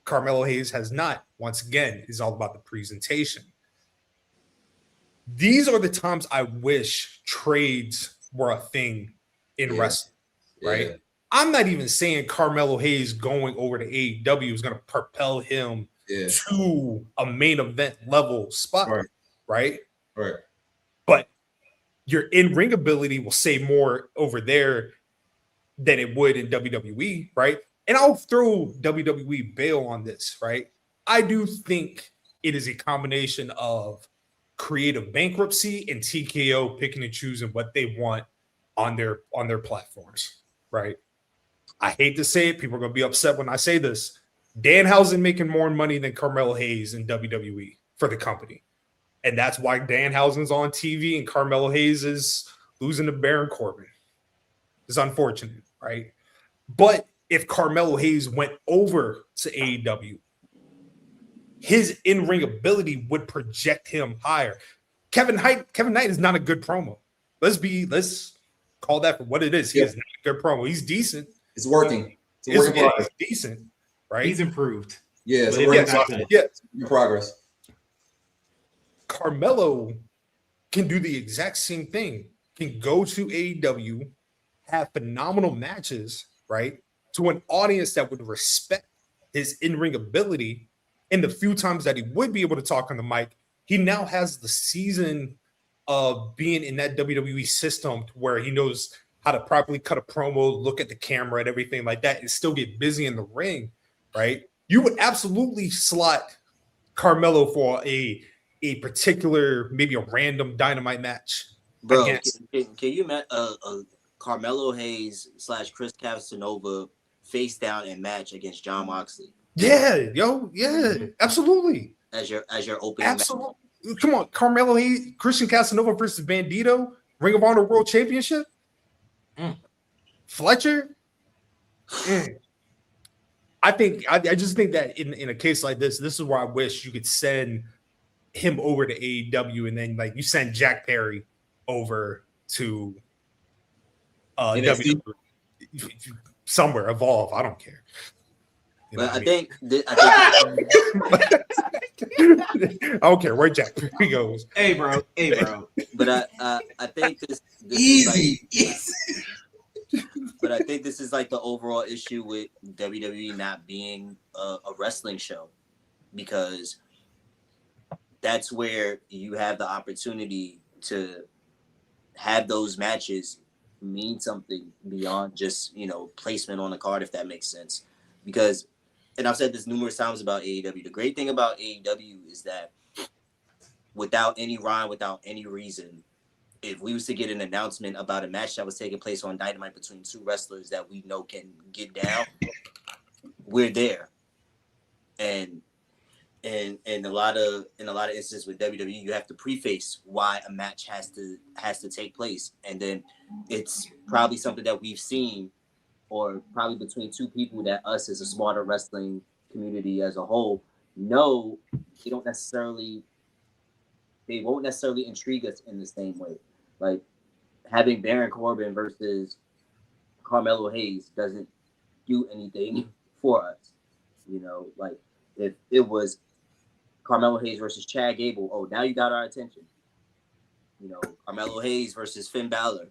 Carmelo Hayes has not. Once again, it's all about the presentation. These are the times I wish trades were a thing in wrestling, right? Yeah. I'm not even saying Carmelo Hayes going over to AEW is going to propel him to a main event level spot, right? Right. But your in-ring ability will say more over there than it would in WWE, right? And I'll throw WWE bail on this, right? I do think it is a combination of creative bankruptcy and TKO picking and choosing what they want on their platforms, right? I hate to say it. People are going to be upset when I say this. Danhausen making more money than Carmelo Hayes in WWE for the company. And that's why Danhausen's on TV and Carmelo Hayes is losing to Baron Corbin. It's unfortunate, right? But if Carmelo Hayes went over to AEW, his in-ring ability would project him higher. Kevin Knight is not a good promo. Let's call that for what it is. He is not a good promo. He's decent. It's working. It's decent, right? He's improved. Yeah, it's working progress. Carmelo can do the exact same thing. Can go to AEW, have phenomenal matches, right? To an audience that would respect his in-ring ability. And the few times that he would be able to talk on the mic, he now has the season of being in that WWE system where he knows how to properly cut a promo, look at the camera and everything like that, and still get busy in the ring, right? You would absolutely slot Carmelo for a particular, maybe a random Dynamite match. Bro, can you imagine Carmelo Hayes / Chris Casanova face down and match against Jon Moxley? Yeah, absolutely. As your opening absolutely match. Come on, Carmelo Hayes, Christian Casanova versus Bandito, Ring of Honor World Championship. Fletcher. I just think that in a case like this is where I wish you could send him over to AEW and then like you send Jack Perry over to WWE somewhere, Evolve. I don't care. But I think I don't care where Jack Perry goes. Hey, bro. But I think this easy. But I think this is like the overall issue with WWE not being a wrestling show, because that's where you have the opportunity to have those matches mean something beyond just, placement on the card, if that makes sense. Because, and I've said this numerous times about AEW, the great thing about AEW is that without any rhyme, without any reason, if we was to get an announcement about a match that was taking place on Dynamite between two wrestlers that we know can get down, we're there. And in a lot of instances with WWE, you have to preface why a match has to take place, and then it's probably something that we've seen, or probably between two people that us as a smarter wrestling community as a whole know they won't necessarily intrigue us in the same way. Like having Baron Corbin versus Carmelo Hayes doesn't do anything for us. Like if it was Carmelo Hayes versus Chad Gable, oh, now you got our attention. Carmelo Hayes versus Finn Balor,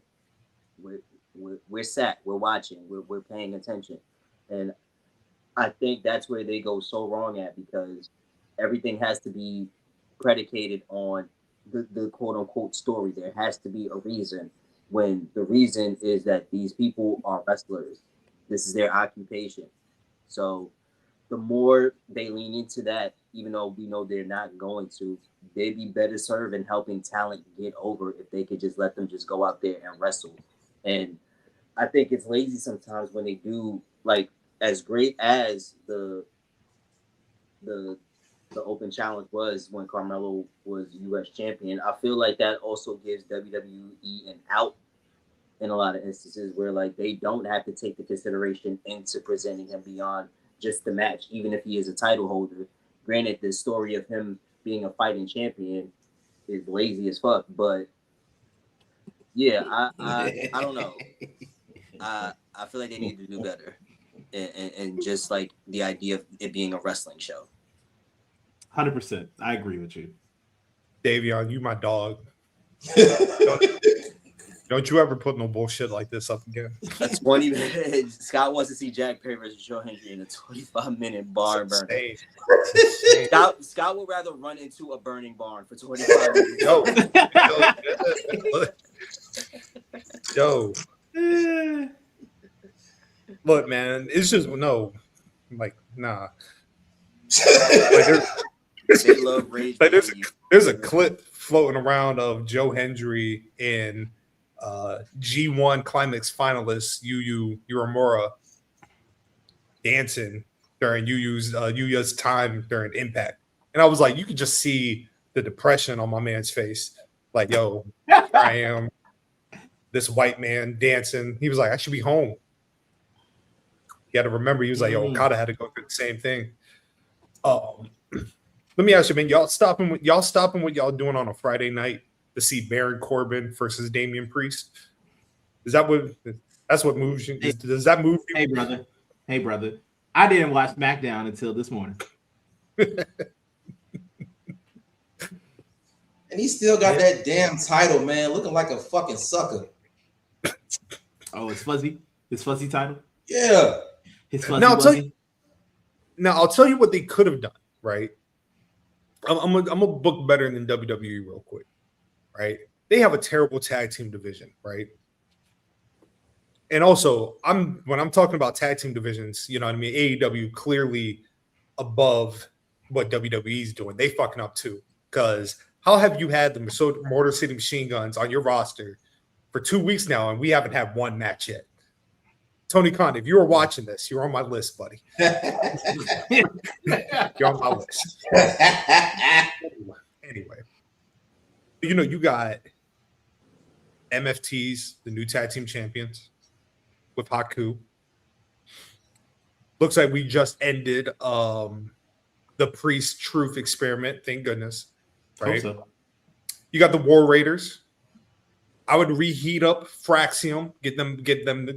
we're sat, we're watching, we're paying attention. And I think that's where they go so wrong at, because everything has to be predicated on the quote unquote story. There has to be a reason, when the reason is that these people are wrestlers. This is their occupation. So the more they lean into that, even though we know they're not going to, they'd be better served in helping talent get over if they could just let them just go out there and wrestle. And I think it's lazy sometimes when they do, like, as great as the Open Challenge was when Carmelo was U.S. champion. I feel like that also gives WWE an out in a lot of instances where, like, they don't have to take the consideration into presenting him beyond just the match, even if he is a title holder. Granted, the story of him being a fighting champion is lazy as fuck, but yeah, I don't know. I feel like they need to do better, and just like the idea of it being a wrestling show. 100%. I agree with you. Davion, you my dog. Don't you ever put no bullshit like this up again. A 20 minute. Scott wants to see Jack Perry versus Joe Hendry in a 25-minute barn burner. Scott would rather run into a burning barn for 25 minutes. Yo. Look, man, it's just no, like, nah. They love rage. Like, there's a clip floating around of Joe Hendry and G1 Climax finalist Uemura dancing during Yuya's time during Impact, and I was like, you could just see the depression on my man's face. Like, yo, here I am, this white man dancing. He was like, I should be home. You got to remember, he was like, yo, Okada had to go through the same thing. Let me ask you, man, y'all stopping what y'all doing on a Friday night to see Baron Corbin versus Damian Priest? That's what moves you? Does that move you? Hey, brother. I didn't watch SmackDown until this morning. And he still got that damn title, man, looking like a fucking sucker. Oh, it's fuzzy? His fuzzy title? Yeah. His fuzzy Now, I'll tell you what they could have done, right? I'm a book better than WWE real quick, right? They have a terrible tag team division, right? And also, when I'm talking about tag team divisions, you know what I mean? AEW clearly above what WWE's doing. They fucking up too. Because how have you had the Motor City Machine Guns on your roster for 2 weeks now, and we haven't had one match yet? Tony Khan, if you were watching this, you're on my list, buddy. You're on my list. Anyway, you know, you got MFTs, the new tag team champions, with Haku. Looks like we just ended the Priest Truth experiment. Thank goodness. Right? So. You got the War Raiders. I would reheat up Fraxium, get them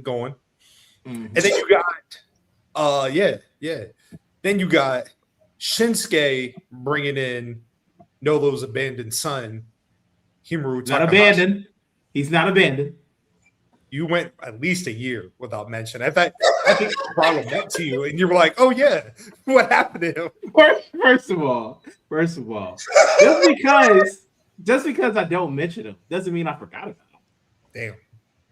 going. And then you got, Then you got Shinsuke bringing in Nolo's abandoned son, Himoru Not Takahashi. abandoned. He's not abandoned. You went at least a year without mention. I think I brought him up to you, and you were like, "Oh yeah, what happened to him?" First of all, just because I don't mention him doesn't mean I forgot about him. Damn.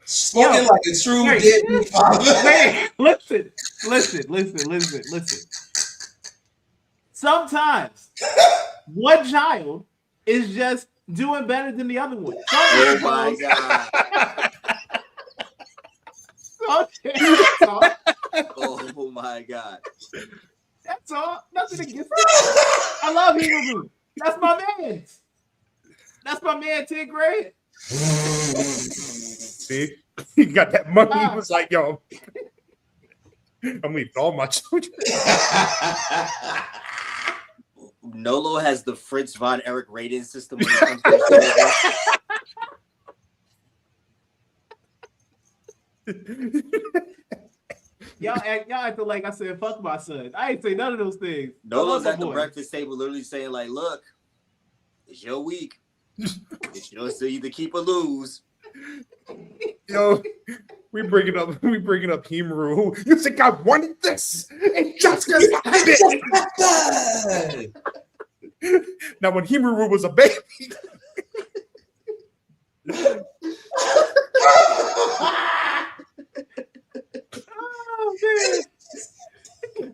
Spoken like a true deadbeat father. Hey, listen. Sometimes one child is just doing better than the other one. Oh my god. Oh my god. That's all. Nothing against it. I love Himoru. That's my man. That's my man, 10 grand. See, he got that money. He was like, "Yo, I'm leaving all my children." Nolo has the Fritz von Erich rating system. When it comes to y'all acting like I said, "Fuck my son." I ain't say none of those things. Nolo's at the breakfast table, literally saying, "Like, look, it's your week. It's yours to either keep or lose." Yo, we bringing up Himoru. You think I wanted this? And just because now, when Himoru was a baby. Oh man!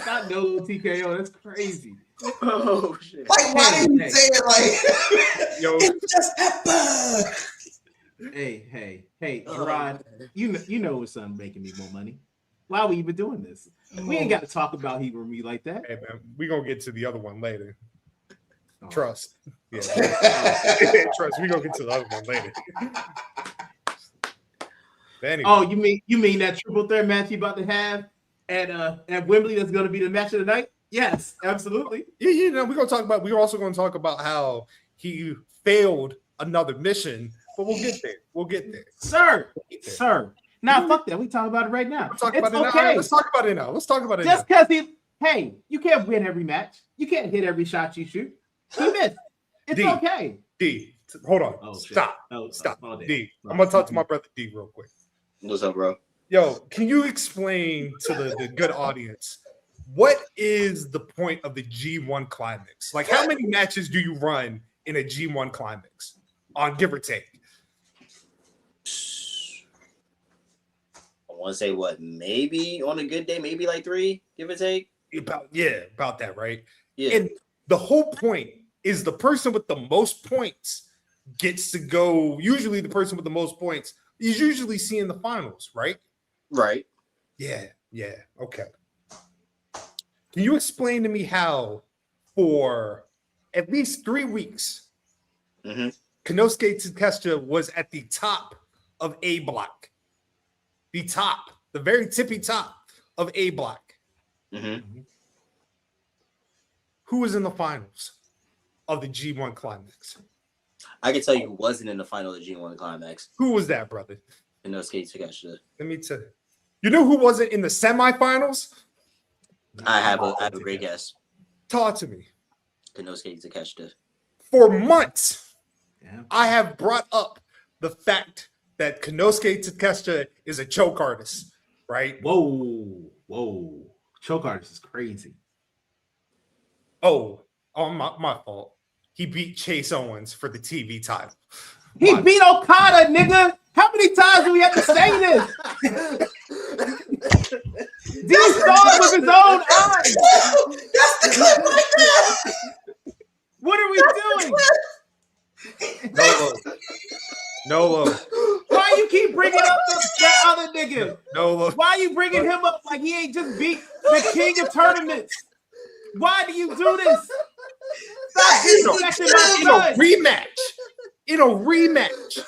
Not no TKO. That's crazy. Oh shit! Like, why didn't you say it like? Yo, it just happened. Hey, Gerard, you know what's making me more money. Why are we even doing this? We ain't got to talk about he or me like that. Hey man, we're gonna get to the other one later. Oh. Trust. Yeah. Trust. We're gonna get to the other one later. Anyway. Oh, you mean that triple threat match you about to have at Wembley that's gonna be the match of the night? Yes, absolutely. Yeah, no, we're also gonna talk about how he failed another mission, but we'll get there. Sir. Now fuck that. We talk about it right now. Let's talk about it now. Just because you can't win every match. You can't hit every shot you shoot. He missed. It's okay. D, hold on. Oh, Stop. Oh, D, I'm gonna talk to my brother D real quick. What's up, bro? Yo, can you explain to the good audience what is the point of the G1 Climax? Like, how many matches do you run in a G1 Climax, on give or take? I want to say maybe on a good day, maybe like 3, give or take. About that, right? Yeah. And the whole point is the person with the most points gets to go. Usually, the person with the most points is usually seeing the finals, right? Right. Yeah. Okay. Can you explain to me how, for at least 3 weeks, Konosuke Takeshita was at the top of A block? The very tippy top of A block. Who was in the finals of the G1 Climax? I can tell you who wasn't in the final of the G1 Climax. Who was that, brother? Konosuke Takeshita. Let me tell you. You know who wasn't in the semifinals? I have a great guess. Talk to me. Konosuke Takeshita. For months, I have brought up the fact that Konosuke Takeshita is a choke artist, right? Whoa. Choke artist is crazy. Oh, my fault. He beat Chase Owens for the TV title. He beat Okada, nigga. How many times do we have to say this? D saw with his own eyes. What are we doing? Nolo. Why you keep bringing up that other nigga? Nolo. Why you bringing him up like he ain't just beat the king of tournaments? Why do you do this? Stop disrespecting my son. In a rematch.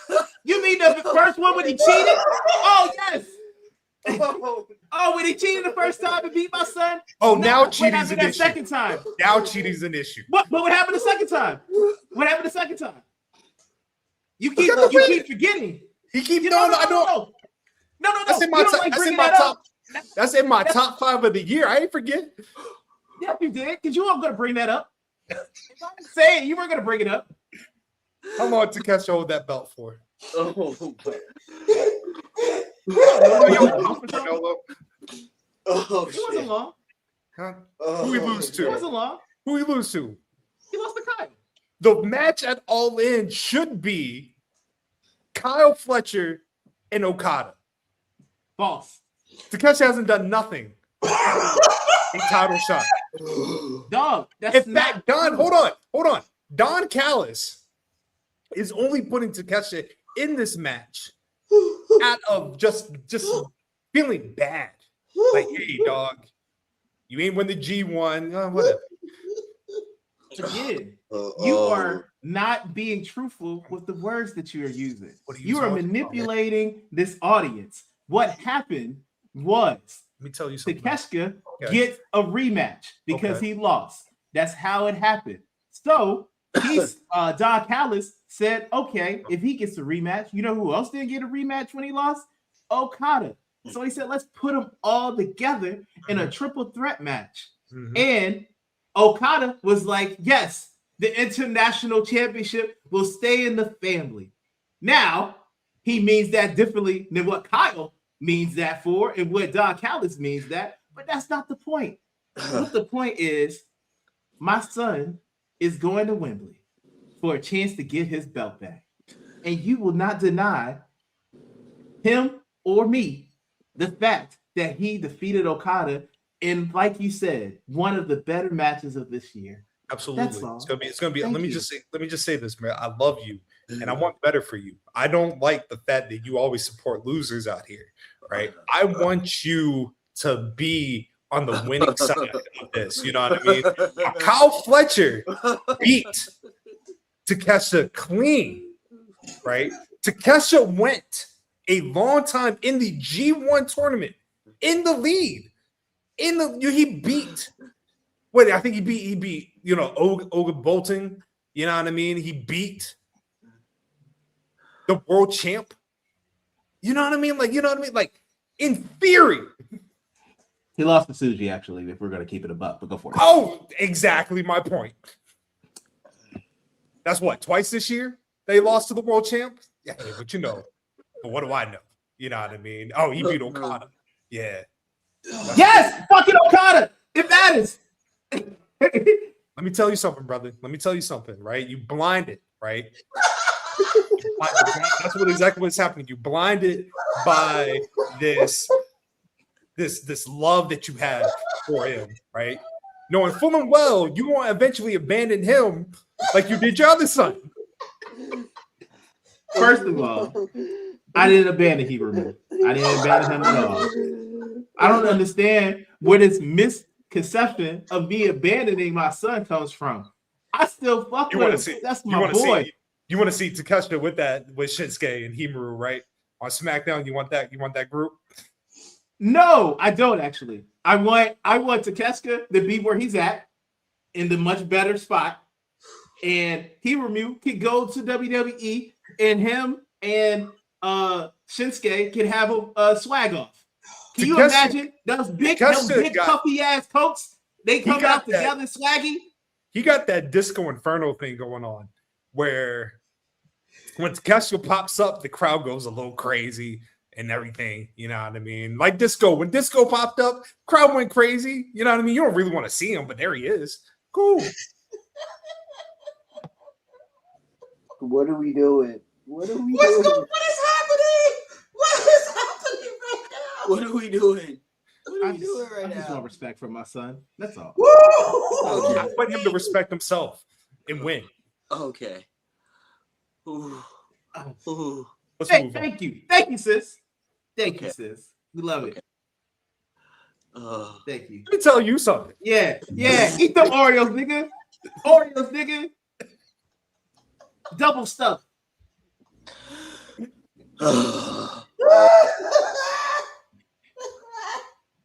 You mean the first one when he cheated? Oh, yes. Oh, when he cheated the first time and beat my son? Oh, now cheating's an issue. Second time. Now cheating's an issue. But what happened the second time? You keep forgetting. He keeps No. That's in my top 5 of the year. I ain't forget. Yeah, you did. Because you weren't going to bring that up. If I say it, you weren't going to bring it up. How long did Takeshita hold that belt for? Oh, it wasn't long. Huh? Who he lose to? It wasn't long. Who he lose to? He lost to Kyle. The match at All In should be Kyle Fletcher and Okada. False. Takeshita hasn't done nothing. A title shot. Dog. In fact, hold on. Don Callis is only putting Takeshita in this match out of just feeling bad. Like, hey, dog, you ain't win the G1. Whatever. Again, you are not being truthful with the words that you are using. You are manipulating this audience. What happened was, let me tell you something. Takeshita gets a rematch because he lost. That's how it happened. So Don Callis said, okay, if he gets a rematch, you know who else didn't get a rematch when he lost? Okada. So he said, let's put them all together in a triple threat match. And Okada was like, yes, the international championship will stay in the family. Now, he means that differently than what Kyle means that for and what Don Callis means that, but that's not the point. What the point is, my son is going to Wembley for a chance to get his belt back. And you will not deny him or me the fact that he defeated Okada in, like you said, one of the better matches of this year. Absolutely. That's all. It's gonna be. Thank Let me you. just say this, man. I love you, and I want better for you. I don't like the fact that you always support losers out here, right? I want you to be on the winning side of this. You know what I mean? Kyle Fletcher beat Takeshita clean, right? Takeshita went a long time in the G1 tournament in the lead. He beat. Wait, I think he beat Oga Bolton. You know what I mean? He beat the world champ. You know what I mean? Like in theory. He lost to Suji, actually, if we're gonna keep it a buck, but go for it. Oh, exactly my point. That's what, twice this year they lost to the world champ? Yeah, but but what do I know? You know what I mean? Oh, he beat Okada. Yeah. Yes, fucking Okada. It matters. Let me tell you something, brother. Let me tell you something, right? You blinded, right? That's exactly what's happening. You blinded by this love that you have for him, right? Knowing full and well you won't eventually abandon him like you did your other son. First of all, I didn't abandon Himoru. I didn't abandon him at all. I don't understand where this misconception of me abandoning my son comes from. I still fuck with him. That's my boy. You want to see Takeshita with Shinsuke and Himoru, right? On SmackDown, you want that group? No, I don't actually. I want Takeshita to be where he's at in the much better spot. And Himoru can go to WWE and him and Shinsuke can have a swag off. Can you imagine those big puffy ass coats? They come out together swaggy. He got that Disco Inferno thing going on where when Takeshita pops up, the crowd goes a little crazy and everything. You know what I mean? Like Disco. When Disco popped up, crowd went crazy. You know what I mean? You don't really want to see him, but there he is. Cool. What are we doing? What is happening? What is happening right now? What are we doing? I just want respect from my son. That's all. I want him to respect himself and win. Okay. Ooh. Ooh. Thank you, sis. Thank you, sis. We love it. Thank you. Let me tell you something. Yeah. Eat the Oreos, nigga. Oreos, nigga. Double stuff.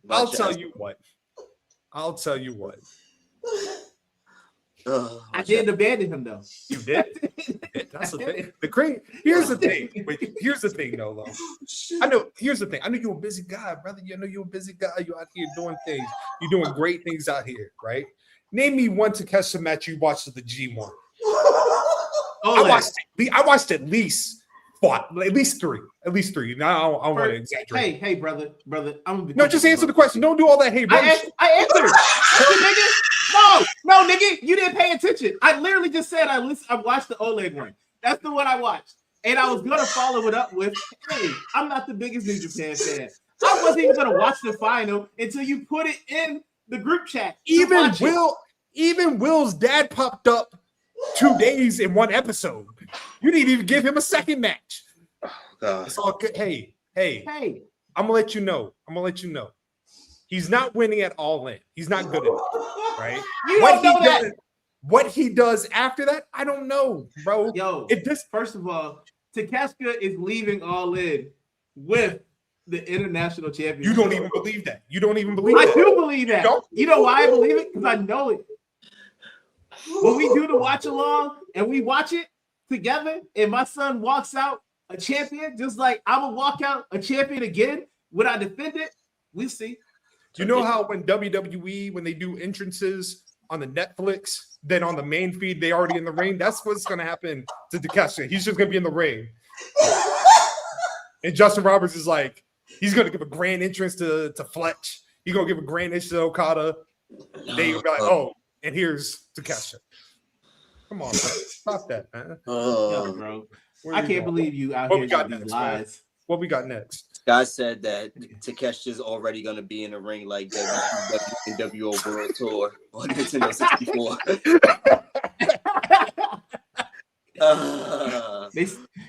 I'll tell you what. I didn't abandon him though. You did. That's the thing. Here's the thing. Here's the thing, though. I know. Here's the thing. I know you're a busy guy, brother. You know you're a busy guy. You're out here doing things. You're doing great things out here, right? Name me one Takeshita match you watched at the G1. I watched at least three. At least three. Now I don't want to exaggerate. Hey, brother. Just answer the question. Don't do all that. Hey, brother. I answered. Nigga. No, nigga. You didn't pay attention. I literally just said I watched the Oleg one. That's the one I watched. And I was gonna follow it up with, hey, I'm not the biggest New Japan fan. I wasn't even gonna watch the final until you put it in the group chat. Even Will's dad popped up 2 days in one episode. You didn't even give him a second match. Oh, God. It's all good. Hey. I'm gonna let you know. He's not winning at All In. He's not good at it, right? You don't know that. What he does after that, I don't know, bro. Yo, first of all, Takeshita is leaving All In with the international championship. You don't even believe that. I do believe that. You know why I believe it? Because I know it. When we do the watch along and we watch it together, and my son walks out a champion, just like I will walk out a champion again when I defend it, we see. You know how when WWE, when they do entrances on the Netflix, then on the main feed, they already in the ring? That's what's going to happen to Takeshita. He's just going to be in the ring. And Justin Roberts is like, he's going to give a grand entrance to Fletch. He's going to give a grand entrance to Okada. They be like, oh, and here's Takeshita. Come on, bro. Stop that, man. Yo, bro. I can't believe you out here with these lies. Man? What we got next? Guy said that Takeshi's already gonna be in the ring like WCW NWO World Tour on Nintendo 64.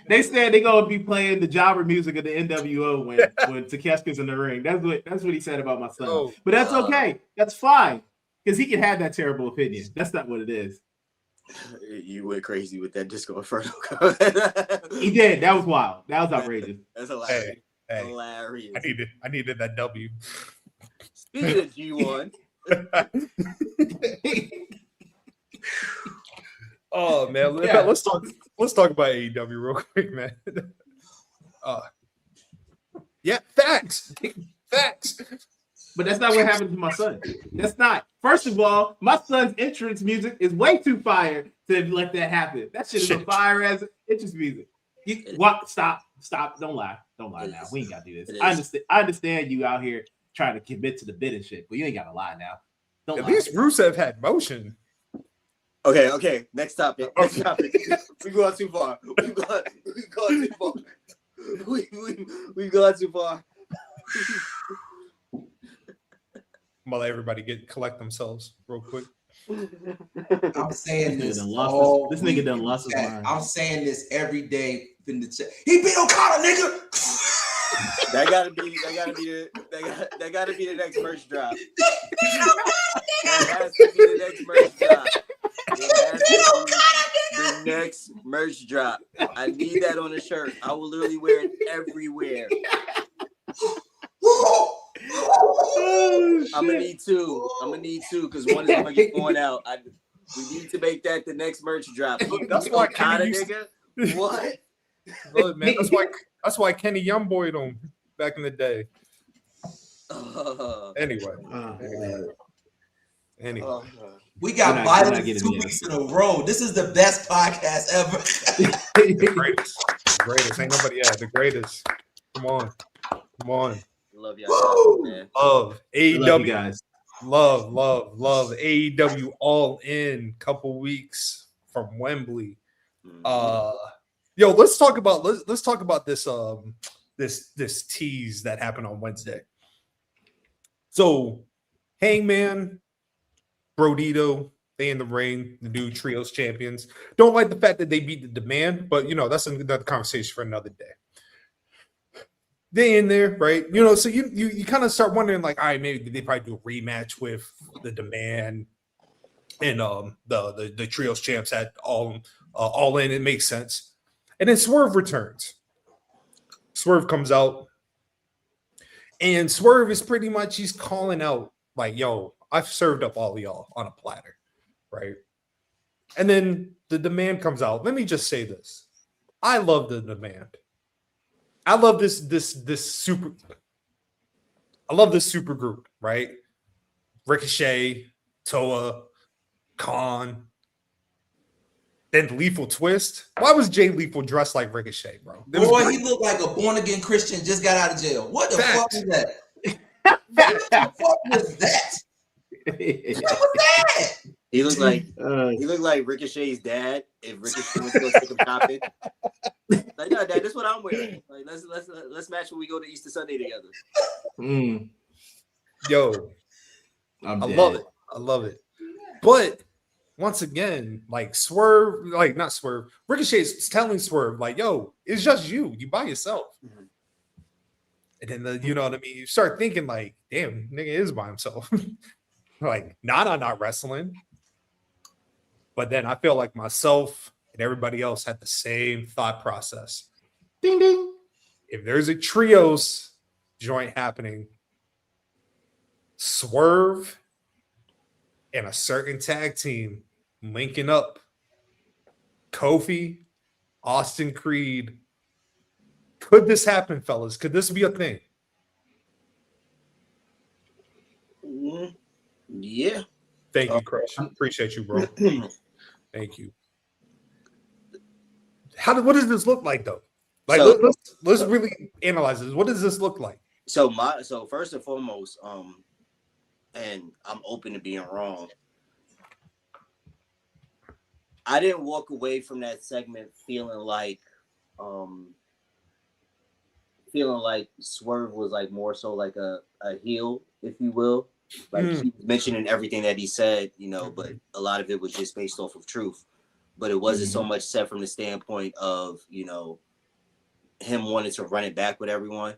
They said they're gonna be playing the jobber music of the NWO when Takeshi's in the ring. That's what he said about my son. Oh, but that's okay. That's fine because he can have that terrible opinion. That's not what it is. You went crazy with that Disco Inferno. He did. That was wild. That was outrageous. That's hilarious. Hey, hilarious. I needed that W. Speaking of G1. Oh man, yeah. let's talk about AEW real quick, man. Yeah, facts. But that's not what happened to my son. That's not. First of all, my son's entrance music is way too fire to let that happen. That shit is a fire as entrance music. Stop. Don't lie now. We ain't gotta do this. I understand you out here trying to commit to the bid and shit, but you ain't gotta lie now. Don't lie. Least Rusev had motion. Okay. Next topic. We going too far. We've gone too far. I'm gonna let everybody collect themselves real quick. I'm saying this. This nigga done lost his mind. I'm saying this every day in the chat. He beat Okada, nigga. That gotta be the next merch drop. That has to be the next merch drop. The next merch drop. I need that on a shirt. I will literally wear it everywhere. I'm gonna need two because one is gonna get going out. We need to make that the next merch drop. That's why Kenny nigga. What? Look, man, that's why Kenny Youngboyed him back in the day. Anyway. We got violence 2 weeks in a row. This is the best podcast ever. The greatest. Ain't nobody the greatest. Come on. Love y'all, man. Love AEW, love you guys. Love AEW All In. Couple weeks from Wembley. Yo, let's talk about this this tease that happened on Wednesday. So Hangman, Brodito, they in the ring, the new trios champions. Don't like the fact that they beat the Demand, but that's another conversation for another day. They in there, right? So you kind of start wondering, like, all right, maybe they probably do a rematch with the Demand and the trios champs at all in. It makes sense. And then Swerve returns. Swerve comes out, and Swerve is pretty much, he's calling out like, yo, I've served up all of y'all on a platter, right? And then the Demand comes out. Let me just say this. I love the Demand. I love this super group, right? Ricochet, Toa, Khan, then Lethal Twist. Why was Jay Lethal dressed like Ricochet, bro? Boy, he looked like a born-again Christian just got out of jail. What the fuck was that? What the fuck was that? What was that? He looked like Ricochet's dad if Ricochet was going to take him shopping. Like, no, Dad, this is what I'm wearing. Like, let's match when we go to Easter Sunday together. Yo, I love it. But once again, like Swerve, like not Swerve, Ricochet's telling Swerve, like, yo, it's just you by yourself. Mm-hmm. And then you know what I mean? You start thinking like, damn, nigga is by himself. Like, not wrestling. But then I feel like myself and everybody else had the same thought process. Ding ding. If there's a trios joint happening, Swerve and a certain tag team linking up, Kofi, Austin Creed. Could this happen, fellas? Could this be a thing? Yeah. Thank you, Crush. Appreciate you, bro. Thank you. What does this look like, though? Like, let's really analyze this. What does this look like? So first and foremost, and I'm open to being wrong. I didn't walk away from that segment feeling like feeling like Swerve was like more so like a heel, if you will. Like he was mentioning everything that he said, you know, but a lot of it was just based off of truth. But it wasn't so much said from the standpoint of, you know, him wanting to run it back with everyone.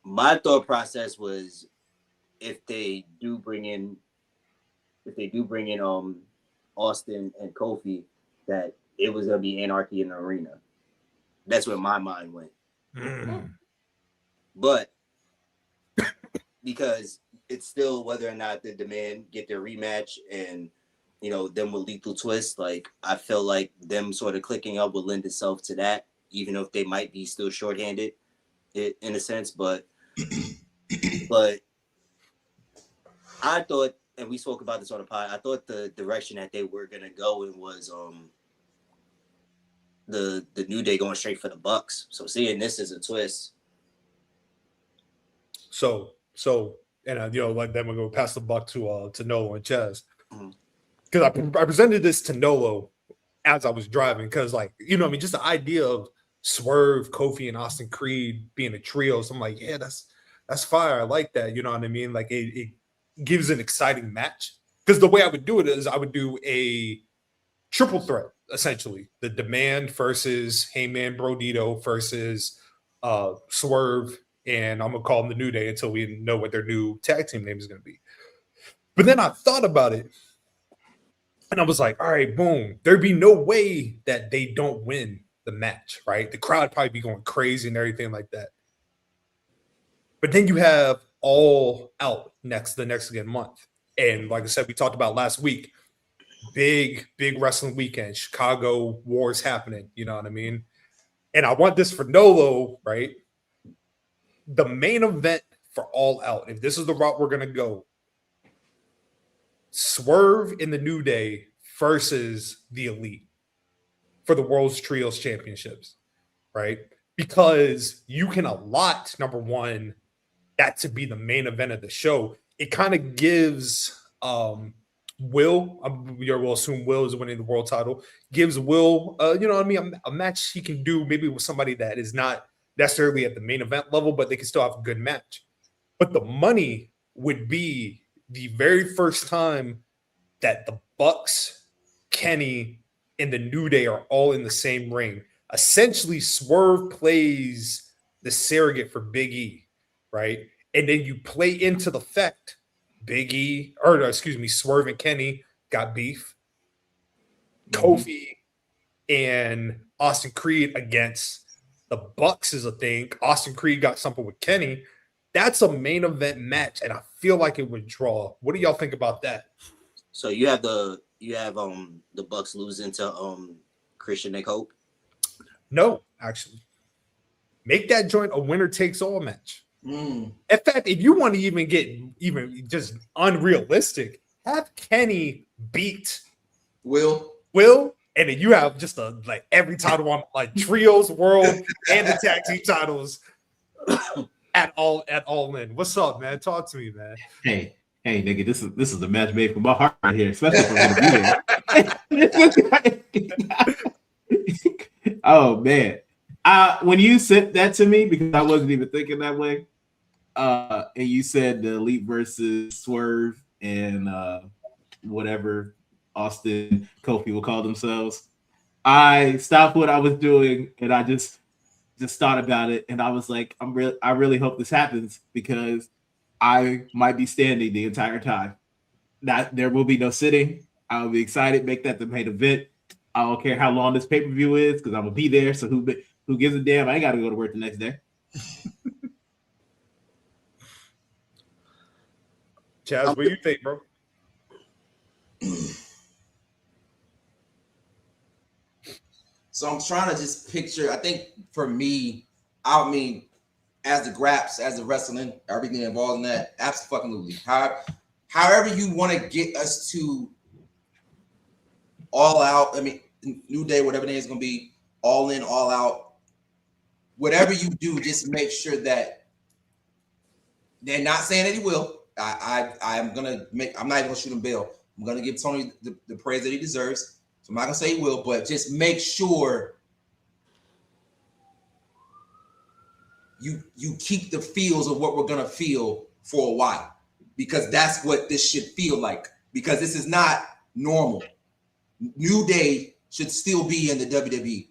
My thought process was if they do bring in Austin and Kofi, that it was gonna be anarchy in the arena. That's where my mind went. But because it's still whether or not the Demand get their rematch and, you know, them with Lethal Twist, like I feel like them sort of clicking up would lend itself to that, even if they might be still shorthanded in a sense. But I thought, and we spoke about this on the pod, I thought the direction that they were gonna go in was the New Day going straight for the Bucks. So seeing this as a twist. So and you know, like then we'll go pass the buck to Nolo and Chaz. Because I presented this to Nolo as I was driving, because like, you know, I mean, just the idea of Swerve, Kofi, and Austin Creed being a trio. So I'm like, yeah, that's fire. I like that. You know what I mean? Like it gives an exciting match. Because the way I would do it is I would do a triple threat, essentially. The Demand versus Heyman Brodito versus Swerve, and I'm gonna call them the New Day until we know what their new tag team name is gonna be. But then I thought about it, and I was like, all right, boom. There'd be no way that they don't win the match, right? The crowd probably be going crazy and everything like that. But then you have All Out the next again month. And like I said, we talked about last week, big wrestling weekend, Chicago Wars happening, you know what I mean? And I want this for Nolo, right? The main event for All Out, if this is the route we're going to go, Swerve in the New Day versus the Elite for the World's Trios Championships, right? Because you can allot, number one, that to be the main event of the show. It kind of gives Will, we'll assume Will is winning the world title, gives Will, you know what I mean, a match he can do maybe with somebody that is not necessarily at the main event level, but they can still have a good match. But the money would be the very first time that the Bucks, Kenny, and the New Day are all in the same ring. Essentially, Swerve plays the surrogate for Big E, right? And then you play into the fact Swerve and Kenny got beef. Kofi and Austin Creed against the Bucks is a thing. Austin Creed got something with Kenny. That's a main event match, and I feel like it would draw. What do y'all think about that? So you have the Bucks losing to Christian and Hope? No, actually. Make that joint a winner takes all match. In fact, if you want to even get even just unrealistic, have Kenny beat Will, and then you have just like every title on like trios, world, and the tag team titles at all in. What's up, man? Talk to me, man. Hey, nigga, this is the match made from my heart right here, especially if I'm gonna be there. Oh man. When you sent that to me, because I wasn't even thinking that way, and you said the Elite versus Swerve and whatever Austin Kofi will call themselves, I stopped what I was doing and I just thought about it, and I was like, I really hope this happens, because I might be standing the entire time. There will be no sitting. I will be excited. Make that the main event. I don't care how long this pay-per-view is, because I'm gonna be there. So who gives a damn? I ain't got to go to work the next day. Chaz, what do you think, bro? So I'm trying to just picture. I think for me, I mean, as the graps, as the wrestling, everything involved in that, absolutely. However you want to get us to All Out. I mean, New Day, whatever name is going to be, All In, All Out. Whatever you do, just make sure that they're not saying that he will. I'm not even gonna shoot him bail. I'm gonna give Tony the praise that he deserves. So I'm not gonna say he will, but just make sure you keep the feels of what we're gonna feel for a while, because that's what this should feel like. Because this is not normal. New Day should still be in the WWE.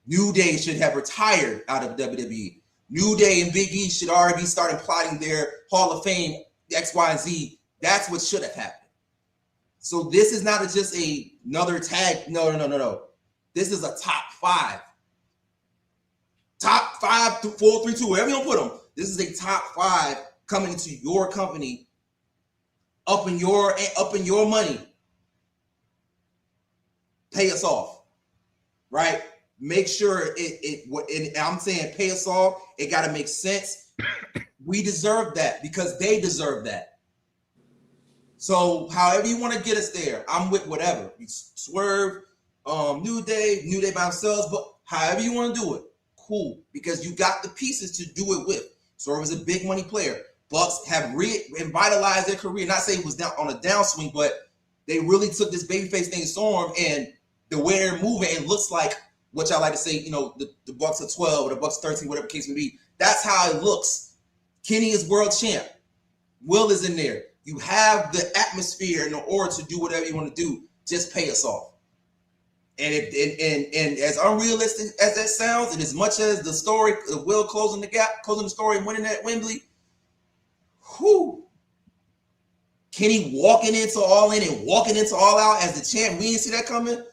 New Day should have retired out of WWE. New Day and Big E should already be starting plotting their Hall of Fame X, Y, and Z. That's what should have happened. So this is not just another tag. No. This is a top 5. Top 5, 4, 3, 2, wherever you put them. This is a top 5 coming into your company, up in your money. Pay us off, right? Make sure and I'm saying pay us off. It got to make sense. We deserve that because they deserve that. So however you want to get us there, I'm with whatever. You Swerve, New Day by themselves, but however you want to do it, cool. Because you got the pieces to do it with. Swerve is a big money player. Bucks have revitalized their career. Not saying it was down on a downswing, but they really took this babyface thing storm, and the way they're moving, it looks like what y'all like to say, the Bucks are 12 or the Bucks 13, whatever the case may be. That's how it looks. Kenny is world champ. Will is in there. You have the atmosphere and the aura to do whatever you want to do. Just pay us off. And and as unrealistic as that sounds, and as much as the story of Will closing the story and winning at Wembley, Kenny walking into All In and walking into All Out as the champ, we didn't see that coming.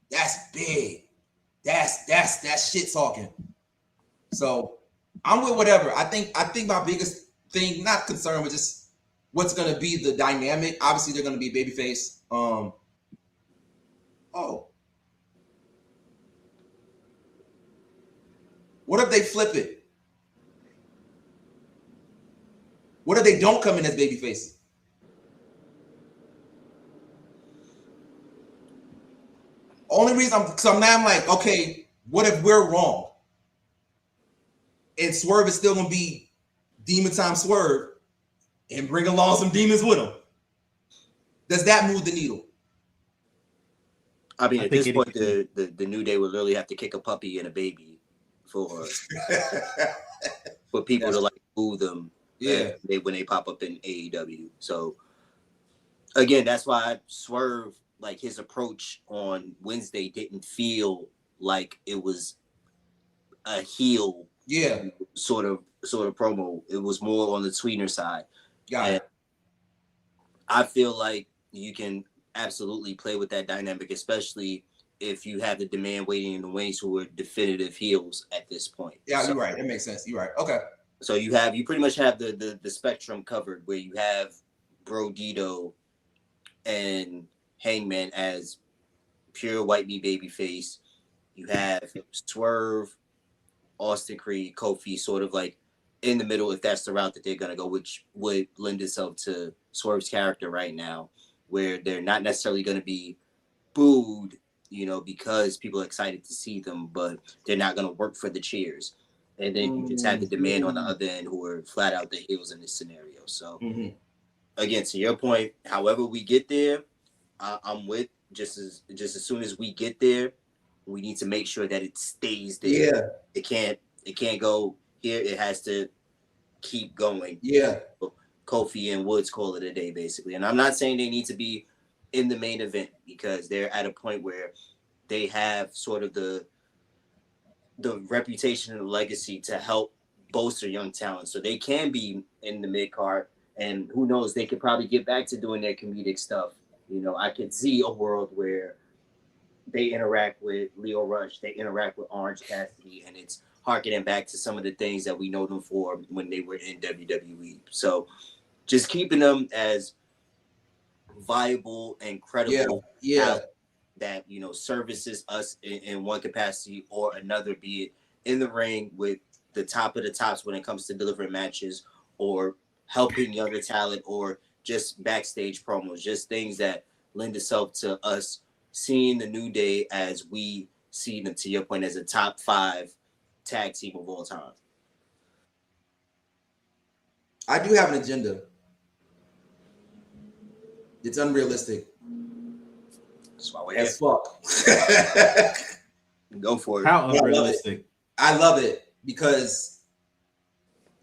That's big. That's shit talking. So I'm with whatever. I think my biggest thing, not concerned with just what's gonna be the dynamic. Obviously, they're gonna be babyface. What if they flip it? What if they don't come in as babyfaces? Only reason I'm like, okay, what if we're wrong? And Swerve is still gonna be Demon Time Swerve and bring along some demons with him. Does that move the needle? I mean, at this point, the New Day would literally have to kick a puppy and a baby for people to like boo them. Yeah, when they pop up in AEW. So again, that's why Swerve, like his approach on Wednesday, didn't feel like it was a heel, sort of promo. It was more on the tweener side. And I feel like you can absolutely play with that dynamic, especially if you have the demand waiting in the wings who are definitive heels at this point. Yeah, so, you're right. That makes sense. You're right. Okay. So you pretty much have the spectrum covered, where you have Brodito and Hangman as pure white meat babyface. You have Swerve, Austin Creed, Kofi, sort of like in the middle, if that's the route that they're gonna go, which would lend itself to Swerve's character right now, where they're not necessarily gonna be booed, because people are excited to see them, but they're not gonna work for the cheers. And then you just have the demand on the other end who are flat out the heels in this scenario. So again, to your point, however we get there, I'm with just as soon as we get there, we need to make sure that it stays there. Yeah. It can't go here. It has to keep going. Yeah. Kofi and Woods call it a day, basically. And I'm not saying they need to be in the main event, because they're at a point where they have sort of the reputation and the legacy to help bolster young talent, so they can be in the mid card, and who knows, they could probably get back to doing their comedic stuff. I could see a world where they interact with Leo Rush, they interact with Orange Cassidy, and it's harkening back to some of the things that we know them for when they were in WWE. So just keeping them as viable and credible that services us in one capacity or another, be it in the ring with the top of the tops when it comes to delivering matches, or helping younger talent, or just backstage promos, just things that lend itself to us seeing the New Day as we see them, to your point, as a top 5 tag team of all time. I do have an agenda. It's unrealistic. That's why we're as fuck. Go for it. How unrealistic? I love it because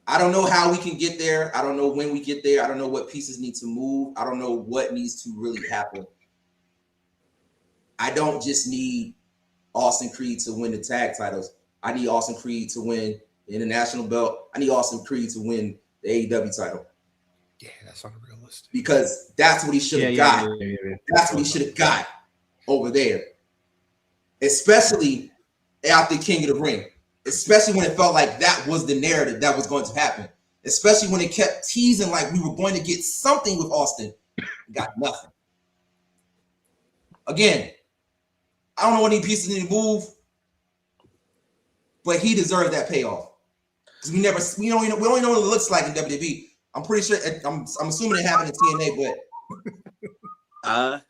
I don't know how we can get there. I don't know when we get there. I don't know what pieces need to move. I don't know what needs to really happen. I don't just need Austin Creed to win the tag titles. I need Austin Creed to win the international belt. I need Austin Creed to win the AEW title. Yeah, that's unrealistic. Because that's what he should have got. That's what he should have got over there. Especially after King of the Ring. Especially when it felt like that was the narrative that was going to happen. Especially when it kept teasing like we were going to get something with Austin. We got nothing. Again, I don't know what any pieces need to move, but he deserved that payoff. Because we don't know what it looks like in WWE. I'm pretty sure. I'm assuming it happened in TNA, but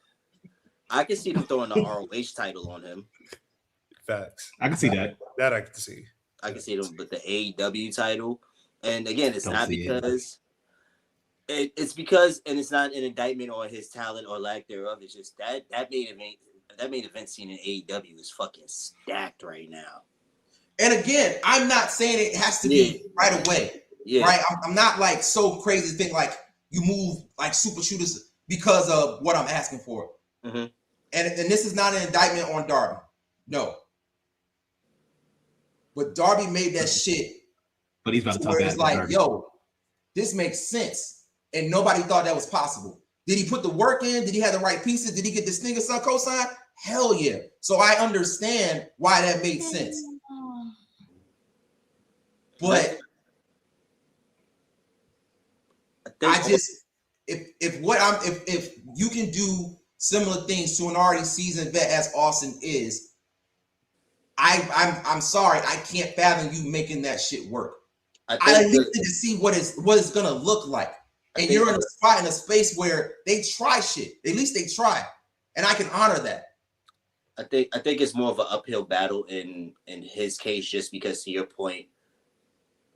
I can see them throwing the ROH title on him. Facts. I can see that. That I can see. I can see them with the AEW title, and again, it's not because it's because, and it's not an indictment on his talent or lack thereof. It's just that main event scene in AEW is fucking stacked right now. And again, I'm not saying it has to be right away. Yeah. Right. I'm not like so crazy to think like you move like super shooters because of what I'm asking for. Mm-hmm. And this is not an indictment on Darby. No. But Darby made that shit. But he's about to talk about it's like, Darby. Yo, this makes sense. And nobody thought that was possible. Did he put the work in? Did he have the right pieces? Did he get the Stinger Son cosign? Hell yeah. So I understand why that made sense. But I just if you can do similar things to an already seasoned vet as Austin is, I'm sorry, I can't fathom you making that shit work. I need to see what it's gonna look like. And you're in a spot in a space where they try shit. At least they try, and I can honor that. I think it's more of an uphill battle in his case, just because to your point,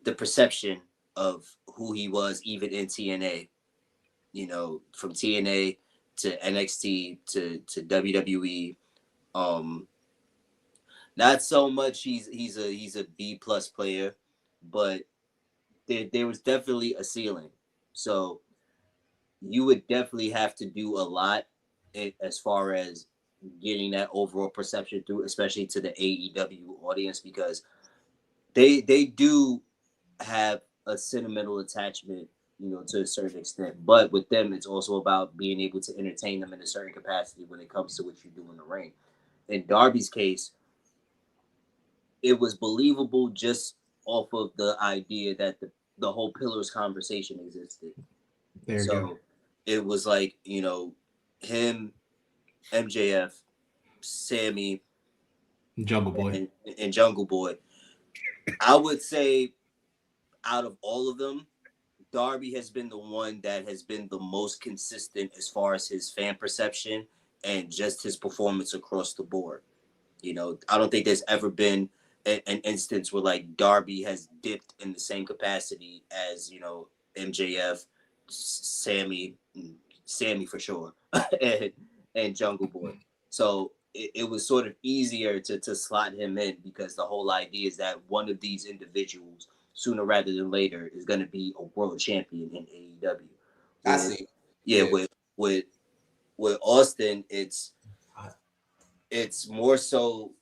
the perception of who he was even in TNA, you know, from TNA to NXT to WWE, not so much he's a B+ player, but there was definitely a ceiling. So you would definitely have to do a lot as far as getting that overall perception through, especially to the AEW audience, because they do have a sentimental attachment, you know, to a certain extent. But with them, it's also about being able to entertain them in a certain capacity when it comes to what you do in the ring. In Darby's case, it was believable just off of the idea that the whole Pillars conversation existed. There you go. It was like, you know, him, MJF, Sammy, Jungle Boy, and Jungle Boy. I would say out of all of them, Darby has been the one that has been the most consistent as far as his fan perception and just his performance across the board. You know, I don't think there's ever been an instance where like Darby has dipped in the same capacity as, you know, MJF, Sammy for sure, and Jungle Boy. So it was sort of easier to slot him in, because the whole idea is that one of these individuals, sooner rather than later, is going to be a world champion in AEW. I see. Yeah, with Austin, it's more so.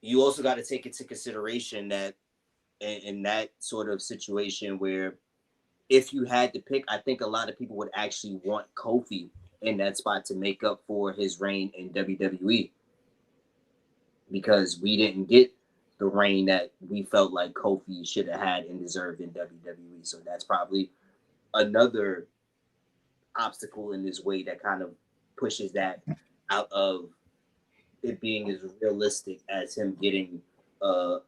You also got to take into consideration that in that sort of situation where if you had to pick, I think a lot of people would actually want Kofi in that spot to make up for his reign in WWE, because we didn't get the reign that we felt like Kofi should have had and deserved in WWE. So that's probably another obstacle in this way that kind of pushes that out of it being as realistic as him getting an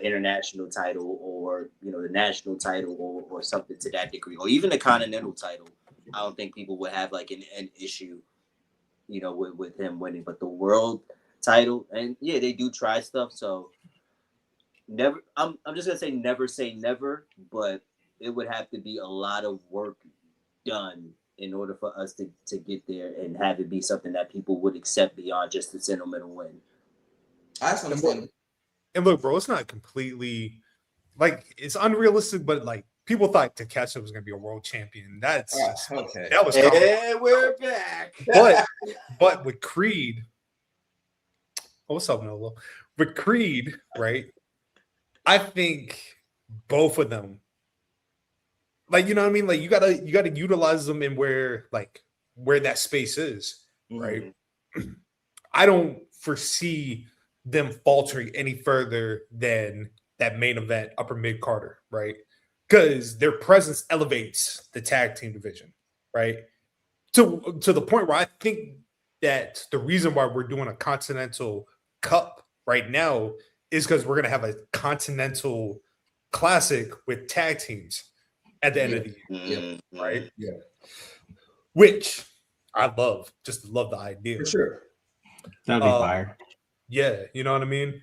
international title, or, you know, the national title, or something to that degree, or even the Continental title. I don't think people would have like an issue, you know, with him winning. But the world title, and yeah, they do try stuff. So never, I'm just gonna say never, but it would have to be a lot of work done in order for us to get there and have it be something that people would accept beyond just the sentimental win. I just understand. And look, bro, it's not completely like it's unrealistic, but like people thought Takeshi was gonna be a world champion. That's just okay. That was And we're back. but with Creed, what's up, Nolo? With Creed, right? I think both of them, like, you know what I mean? Like you gotta utilize them in where that space is, right? Mm-hmm. I don't foresee them faltering any further than that main event upper mid Carter, right? Because their presence elevates the tag team division, right? To the point where I think that the reason why we're doing a Continental Cup right now is because we're gonna have a Continental Classic with tag teams at the end of the year, right? Yeah. Which I love, just love the idea. For sure. That'd be fire. Yeah, you know what I mean?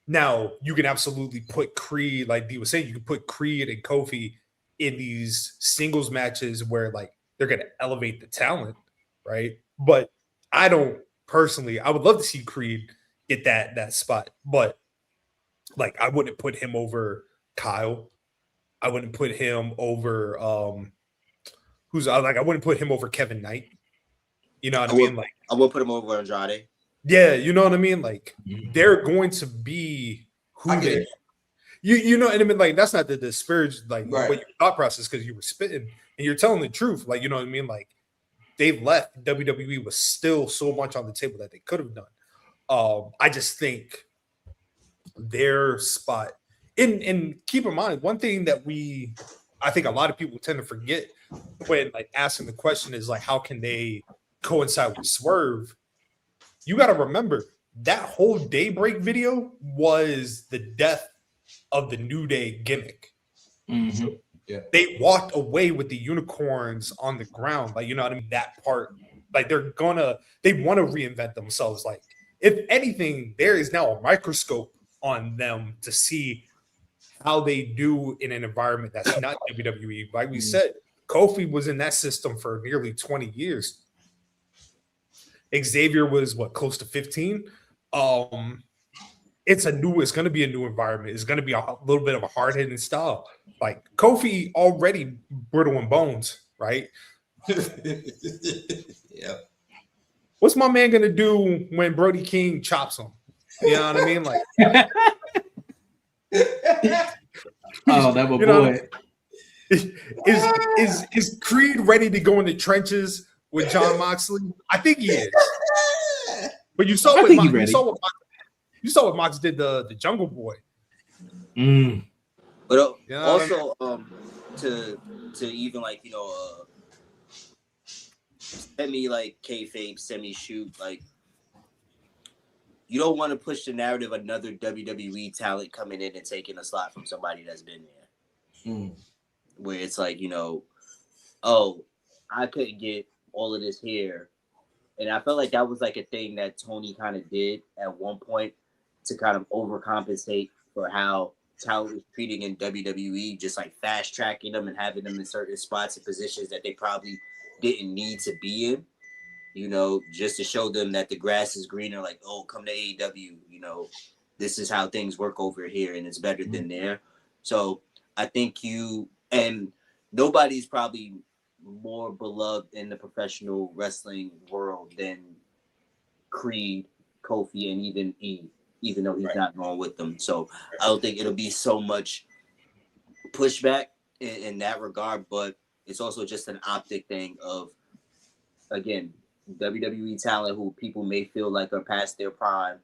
Now, you can absolutely put Creed, like D was saying, you can put Creed and Kofi in these singles matches where like they're going to elevate the talent, right? But I don't personally, I would love to see Creed get that spot, but like I wouldn't put him over Kyle. I wouldn't put him over I wouldn't put him over Kevin Knight. You know what I mean? Like I would put him over Andrade. Yeah, you know what I mean? Like they're going to be who they you know what I mean? Like that's not to disparage like what your thought process because you were spitting and you're telling the truth. Like, you know what I mean? Like they left WWE was still so much on the table that they could have done. I just think their spot and keep in mind one thing that I think a lot of people tend to forget when like asking the question is like how can they coincide with Swerve? You got to remember that whole Daybreak video was the death of the New Day gimmick. Mm-hmm. Yeah. They walked away with the unicorns on the ground. Like, you know what I mean? That part, like they want to reinvent themselves. Like, if anything, there is now a microscope on them to see how they do in an environment that's not WWE. Like we said, Kofi was in that system for nearly 20 years. Xavier was close to 15. It's going to be a new environment. It's going to be a little bit of a hard-hitting style. Like Kofi already brittle and bones, right? Yeah. What's my man going to do when Brody King chops him? You know what I mean? Like, oh, that my boy. Is Creed ready to go in the trenches with John Moxley? I think he is. But you saw what Mox did the Jungle Boy. But also to even like semi like kayfabe, semi shoot, like you don't want to push the narrative another WWE talent coming in and taking a slot from somebody that's been there. Where it's like, oh, I couldn't get all of this here. And I felt like that was like a thing that Tony kind of did at one point to kind of overcompensate for how talent was treating in WWE, just like fast tracking them and having them in certain spots and positions that they probably didn't need to be in, just to show them that the grass is greener, like, oh, come to AEW, this is how things work over here and it's better than there. So I think and nobody's probably more beloved in the professional wrestling world than Creed, Kofi, and even E, even though he's not going with them. So I don't think it'll be so much pushback in that regard, but it's also just an optic thing of, again, WWE talent who people may feel like are past their prime,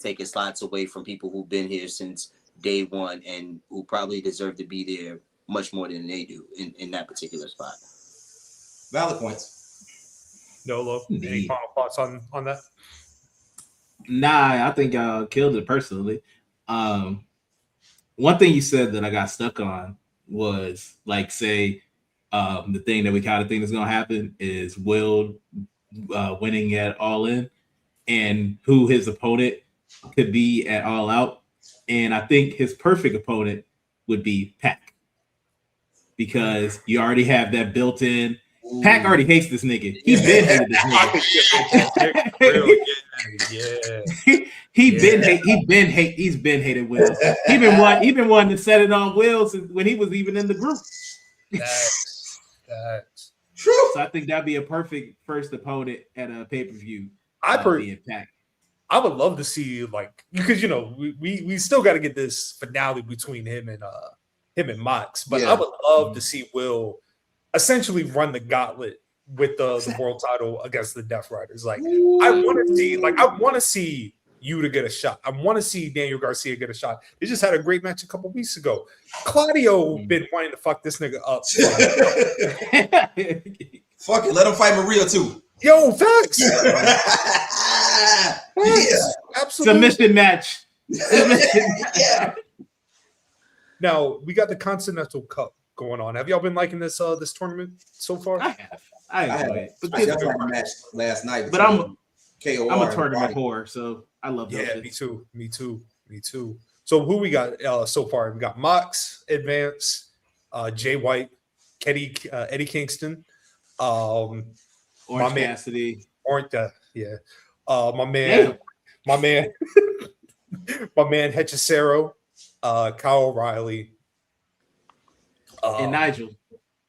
taking slots away from people who've been here since day one and who probably deserve to be there much more than they do in that particular spot. Valid points. Nolo, any final thoughts on that? Nah, I think y'all killed it personally. One thing you said that I got stuck on was like, say, the thing that we kind of think is going to happen is Will winning at All In and who his opponent could be at All Out. And I think his perfect opponent would be Pac. Because you already have that built in. Pac already hates this nigga. He's been hating this nigga. He's been hated Will. Even one to set it on Will when he was even in the group. That's True. So I think that'd be a perfect first opponent at a pay-per-view. I would love to see, like, because we still got to get this finale between him and Mox, but I would love to see Will essentially run the gauntlet with the world title against the Death Riders. Like, I want to see you to get a shot. I want to see Daniel Garcia get a shot. They just had a great match a couple weeks ago. Claudio been wanting to fuck this nigga up. Fuck it, let him fight Maria too. Yo, facts. Absolutely. Submission match. Yeah. Now we got the Continental Cup going on. Have y'all been liking this tournament so far? I enjoy it. But that's like a match last night. But I'm KOR a tournament whore, so I love those. Yeah, me too. So who we got so far? We got Mox, Advance, Jay White, Eddie Kingston, Orange Cassidy. My man Hechicero, Kyle O'Reilly, and Nigel.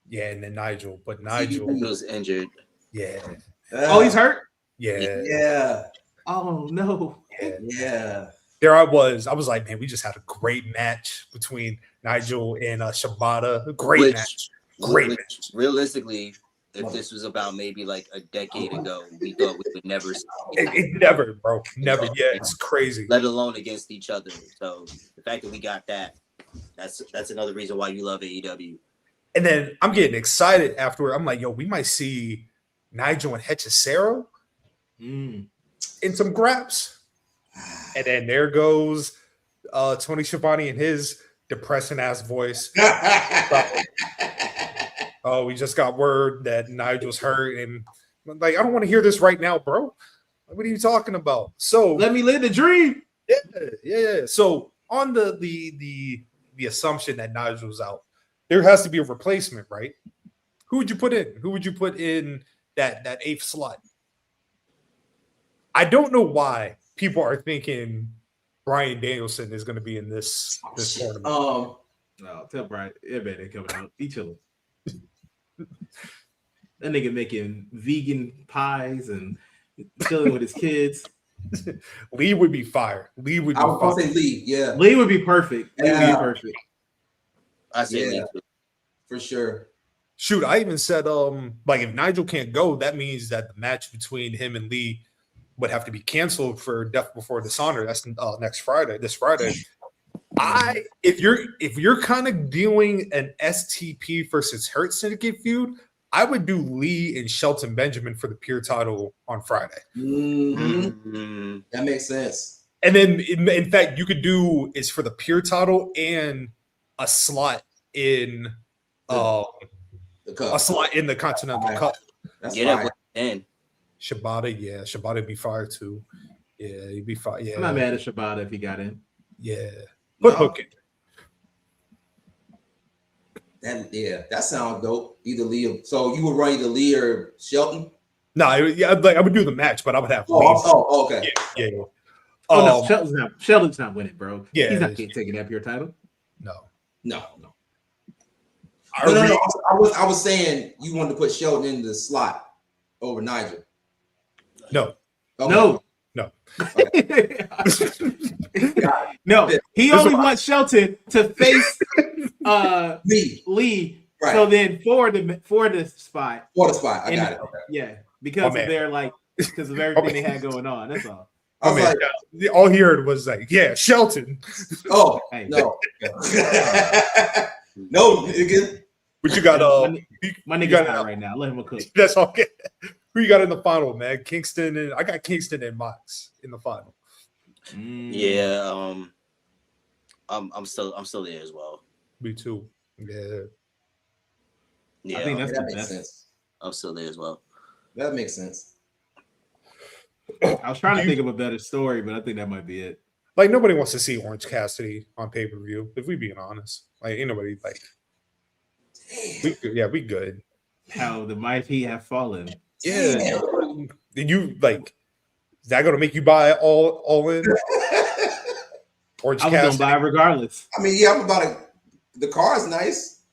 Yeah, and then Nigel. But Nigel was injured. Yeah. Oh, he's hurt? Yeah. Oh no. Yeah. There I was like, man, we just had a great match between Nigel and Shibata. Great match. Realistically, if this was about maybe like a decade ago, we thought we would never see it. Never, bro. Never. Yeah, it's crazy. Let alone against each other. So the fact that we got that's another reason why you love AEW. And then I'm getting excited afterward. I'm like, yo, we might see Nigel and Hechicero in some graps. And then there goes Tony Schiavone and his depressing ass voice. Oh, we just got word that Nigel's hurt, and I'm like, I don't want to hear this right now, bro. What are you talking about? So let me live the dream. Yeah. So on the assumption that Nigel's out, there has to be a replacement, right? Who would you put in? Who would you put in that eighth slot? I don't know why people are thinking Bryan Danielson is going to be in this tournament. No, tell Brian, man ain't coming out. He chilling. That nigga making vegan pies and chilling with his kids. Lee would be fire. Lee would be I would say Lee, yeah. Lee would be perfect. Lee would be perfect. I say Lee for sure. Shoot, I even said like if Nigel can't go, that means that the match between him and Lee would have to be canceled for Death Before Dishonor. That's this Friday. If you're kind of doing an STP versus Hurt Syndicate feud, I would do Lee and Shelton Benjamin for the pure title on Friday. Mm-hmm. That makes sense. And then, in fact, you could do is for the pure title and a slot in the Continental Cup. That's fire. Shibata would be fire too. Yeah, he'd be fire. Yeah, I'm not mad at Shibata if he got in. Yeah, put Hook in. That sounds dope. Either Lee or, so you would run either Lee or Shelton? No, I would do the match, but I would have. Okay. Yeah. No, Shelton's not winning, bro. Yeah, he's not taking that pure title. No. I was saying you wanted to put Shelton in the slot over Nigel. No. Okay. No. No, he only wants Shelton to face Lee. Right. So then for the spot. I got it. Okay. Yeah, because of everything they had going on. That's all. All he heard was like, yeah, Shelton. Oh, hey. No. No, nigga. But you got my nigga's out right now. Let him cook. That's okay. Who you got in the final, man? Kingston and I got Kingston and Mox in the final. Yeah, I'm still there as well. Me too. Yeah. I think that makes sense. I'm still there as well. That makes sense. I was trying to think of a better story, but I think that might be it. Like nobody wants to see Orange Cassidy on pay-per-view, if we being honest. Like ain't nobody like we good. How the mighty have fallen. Yeah. You like Is that going to make you buy all in? Orange I was going to buy it regardless. I mean, yeah, I'm about it. The car is nice.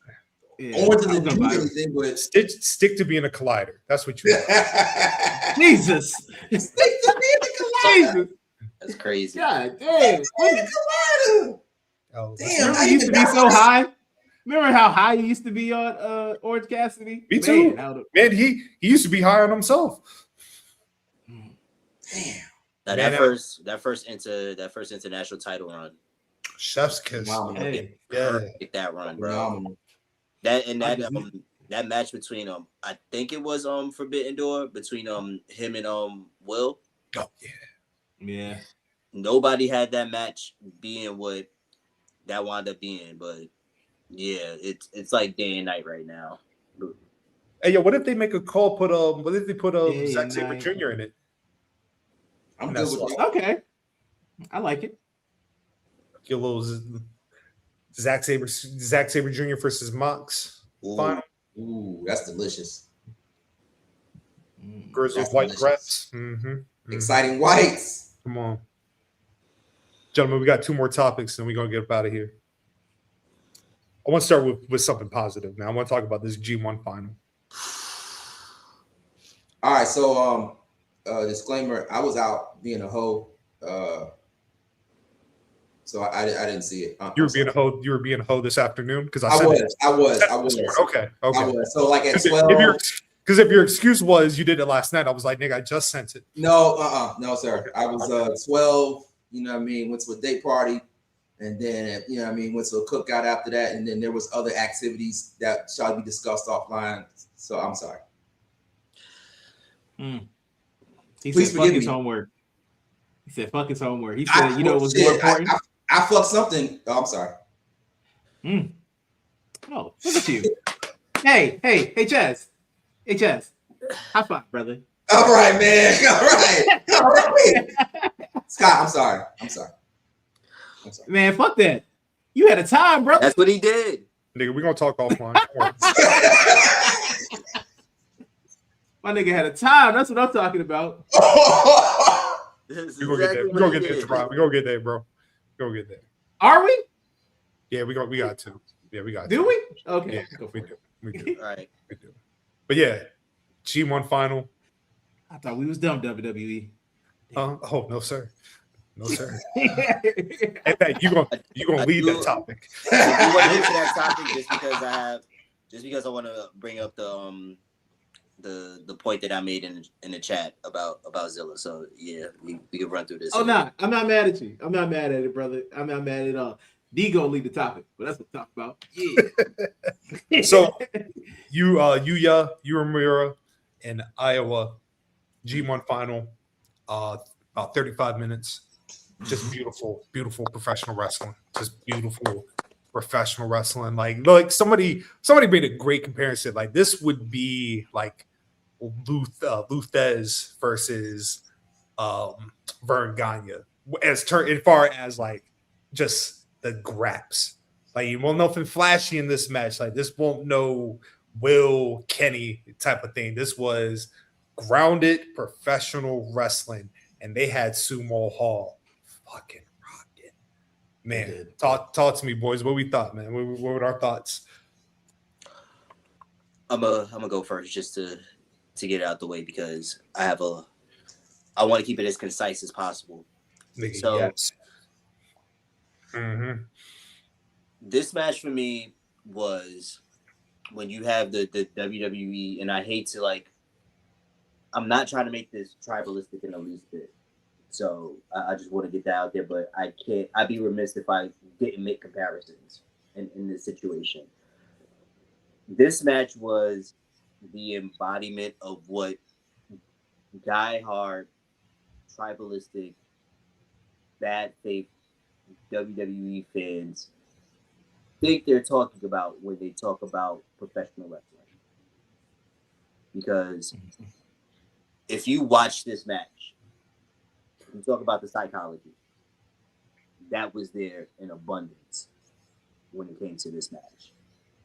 Yeah, Orange doesn't do anything, but stick to being a collider. That's what you want. Jesus. Stick to being a collider. Jesus. That's crazy. God damn. Oh, Damn, Remember he used to be so high? Remember how high he used to be on Orange Cassidy? Me too. Man, he used to be high on himself. Damn. Now, that first international title run. Chef's kiss. Hey. Yeah. That run, bro. That match between I think it was Forbidden Door between him and Will. Oh yeah. Yeah. Nobody had that match being what that wound up being, but yeah, it's like day and night right now. Hey, yo, what if they make a call? What if they put Zack and Sabre night. Jr. in it? I'm good with that. Okay. I like it. Get a little Zack Sabre Jr. versus Mox final. Ooh, that's delicious. Girls with white breasts. Mm-hmm. Exciting whites. Come on. Gentlemen, we got 2 more topics and we're going to get up out of here. I want to start with something positive now. I want to talk about this G1 final. All right, so disclaimer, I was out being a hoe. So I didn't see it. You were being a hoe this afternoon? Because I was. Okay. I was. So like at 12. Because if your excuse was you did it last night, I was like, nigga, I just sent it. No, no, sir. I was 12, you know what I mean, went to a date party, and then, you know what I mean, went to a cookout after that, and then there was other activities that shall be discussed offline. So I'm sorry. He said fuck his homework. He said fuck his homework. He said, you know what's more important? I fucked something. Oh, I'm sorry. Oh, look at you. Hey, Chaz. Hey, Chaz. High five, brother. All right, man. All right. Scott, I'm sorry. Man, fuck that. You had a time, brother. That's what he did. Nigga, we're going to talk offline. My nigga had a time. That's what I'm talking about. We're going to get there, bro. We're going to get there, bro. We're going to get there. Are we? Yeah, we got to. Yeah, we got to. Do we? Okay. Yeah, we do. All right. We do. But yeah, G1 final. I thought we was done, WWE. Oh, no, sir. No, sir. In fact, you're gonna lead that topic. I want to get to that topic just because I want to bring up the point that I made in the chat about Zilla. So yeah, we can run through this. Oh no, I'm not mad at you. I'm not mad at it, brother. I'm not mad at all. D gonna lead the topic, but that's what I'm talking about. Yeah. So Yuya, Uemura, and Oiwa G1 final, about 35 minutes. Just beautiful, beautiful professional wrestling. Just beautiful professional wrestling. Like somebody made a great comparison. Like this would be like Luthez versus Vern Gagne as far as like just the graps. Like you won't nothing flashy in this match. Like this won't no Will Kenny type of thing. This was grounded professional wrestling, and they had Sumo Hall fucking rocking. Man, talk to me, boys. What we thought, man? What were our thoughts? I'm gonna go first just to get it out the way because I want to keep it as concise as possible. So yes. This match for me was when you have the WWE, and I hate to I'm not trying to make this tribalistic in the least bit. So I just want to get that out there, but I'd be remiss if I didn't make comparisons in this situation. This match was the embodiment of what diehard, tribalistic, bad faith WWE fans think they're talking about when they talk about professional wrestling. Because if you watch this match, you talk about the psychology. That was there in abundance when it came to this match.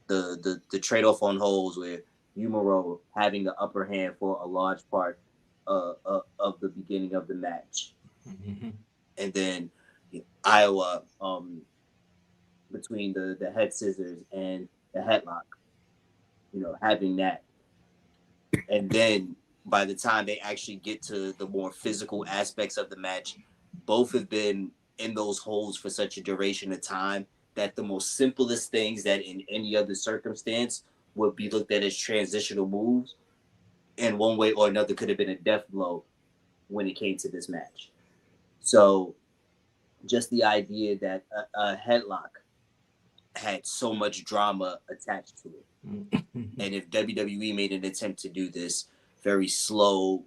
The trade-off on holds where Himoru having the upper hand for a large part of the beginning of the match. And then Iowa between the head scissors and the headlock, having that. And then by the time they actually get to the more physical aspects of the match, both have been in those holds for such a duration of time that the most simplest things that in any other circumstance would be looked at as transitional moves, in one way or another could have been a death blow when it came to this match. So just the idea that a headlock had so much drama attached to it. And if WWE made an attempt to do this very slow,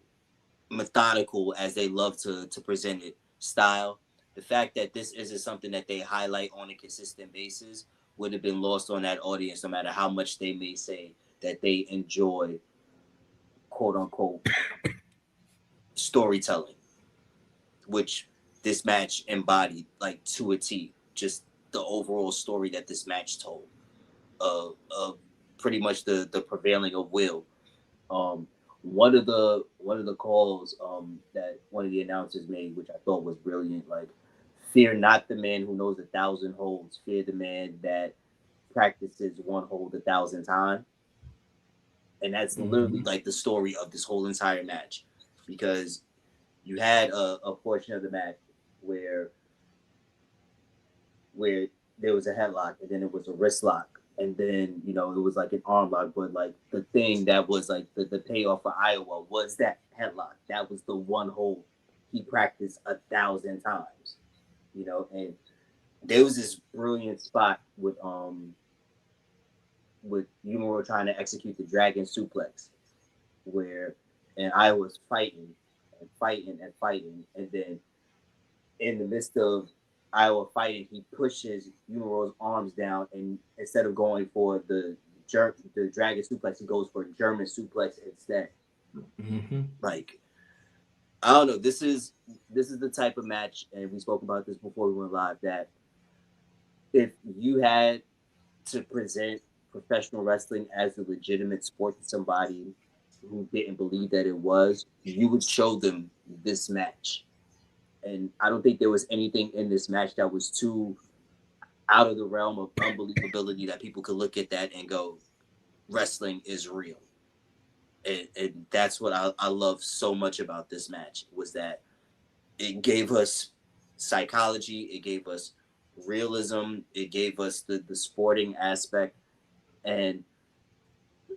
methodical, as they love to present it, style, the fact that this isn't something that they highlight on a consistent basis would have been lost on that audience, no matter how much they may say that they enjoy, quote unquote, storytelling, which this match embodied like to a T. Just the overall story that this match told of pretty much the prevailing of will. One of the calls that one of the announcers made, which I thought was brilliant, like, fear not the man who knows 1,000 holds, fear the man that practices one hold 1,000 times. And that's literally like the story of this whole entire match, because you had a portion of the match where there was a headlock, and then it was a wrist lock, and then it was like an arm lock. But like the thing that was like the payoff for Iowa was that headlock. That was the one hold he practiced 1,000 times, and there was this brilliant spot with Uemura trying to execute the dragon suplex, and Iowa's fighting, and then in the midst of Iowa fighting, he pushes Uemura's arms down, and instead of going for the dragon suplex, he goes for a German suplex instead. Like, I don't know. This is the type of match, and we spoke about this before we went live, that if you had to present professional wrestling as a legitimate sport to somebody who didn't believe that it was, you would show them this match. And I don't think there was anything in this match that was too out of the realm of unbelievability that people could look at that and go, wrestling is real. And that's what I love so much about this match, was that it gave us psychology, it gave us realism, it gave us the sporting aspect. And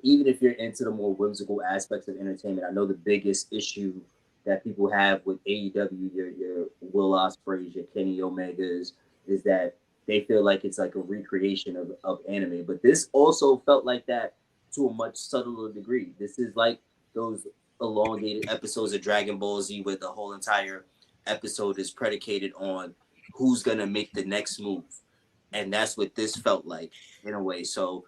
even if you're into the more whimsical aspects of entertainment, I know the biggest issue that people have with AEW, your Will Ospreays, your Kenny Omegas, is that they feel like it's like a recreation of anime. But this also felt like that to a much subtler degree. This is like those elongated episodes of Dragon Ball Z where the whole entire episode is predicated on who's going to make the next move. And that's what this felt like in a way. So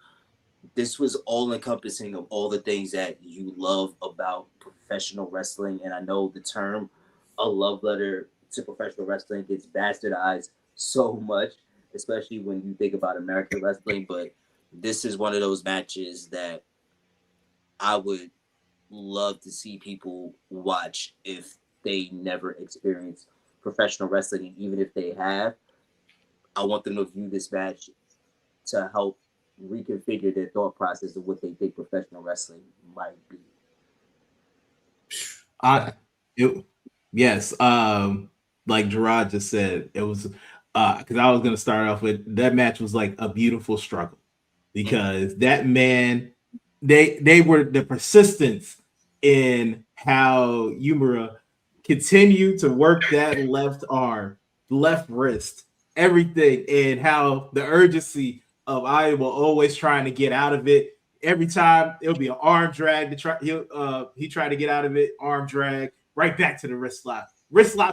this was all encompassing of all the things that you love about professional wrestling. And I know the term a love letter to professional wrestling gets bastardized so much, especially when you think about American wrestling. But this is one of those matches that I would love to see people watch if they never experienced professional wrestling. And even if they have, I want them to view this match to help reconfigure their thought process of what they think professional wrestling might be. Yes. Like Gerard just said, it was because I was gonna start off with that match was like a beautiful struggle, because that man, they were the persistence in how Uemura continued to work that left arm, left wrist, everything, and how the urgency of Iowa always trying to get out of it. Every time it'll be an arm drag to try. He tried to get out of it, arm drag, right back to the wrist lock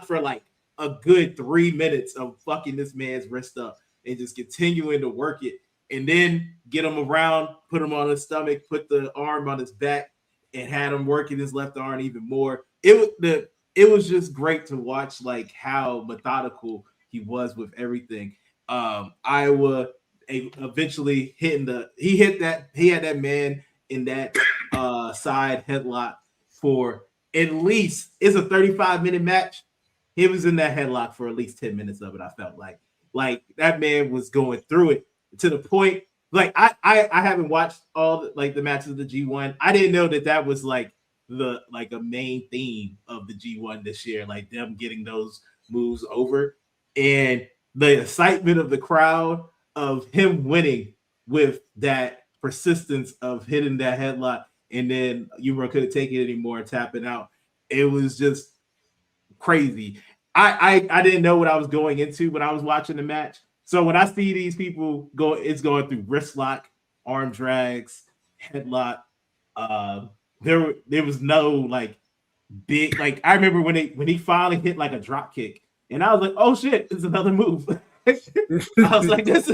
for like a good 3 minutes of fucking this man's wrist up and just continuing to work it, and then get him around, put him on his stomach, put the arm on his back, and had him working his left arm even more. It was just great to watch, like how methodical he was with everything. Iowa eventually he had that man in that side headlock for at least it's a 35-minute match. He was in that headlock for at least 10 minutes of it. I felt like that man was going through it to the point. Like I haven't watched all the matches of the G1. I didn't know that was like a main theme of the G1 this year, like them getting those moves over and the excitement of the crowd of him winning with that persistence of hitting that headlock, and then Uemura couldn't take it anymore and tapping out. It was just crazy. I didn't know what I was going into when I was watching the match. So when I see these people it's going through wrist lock, arm drags, headlock. There was no like big, like I remember when he finally hit like a drop kick, and I was like, oh shit, it's another move. I was like, this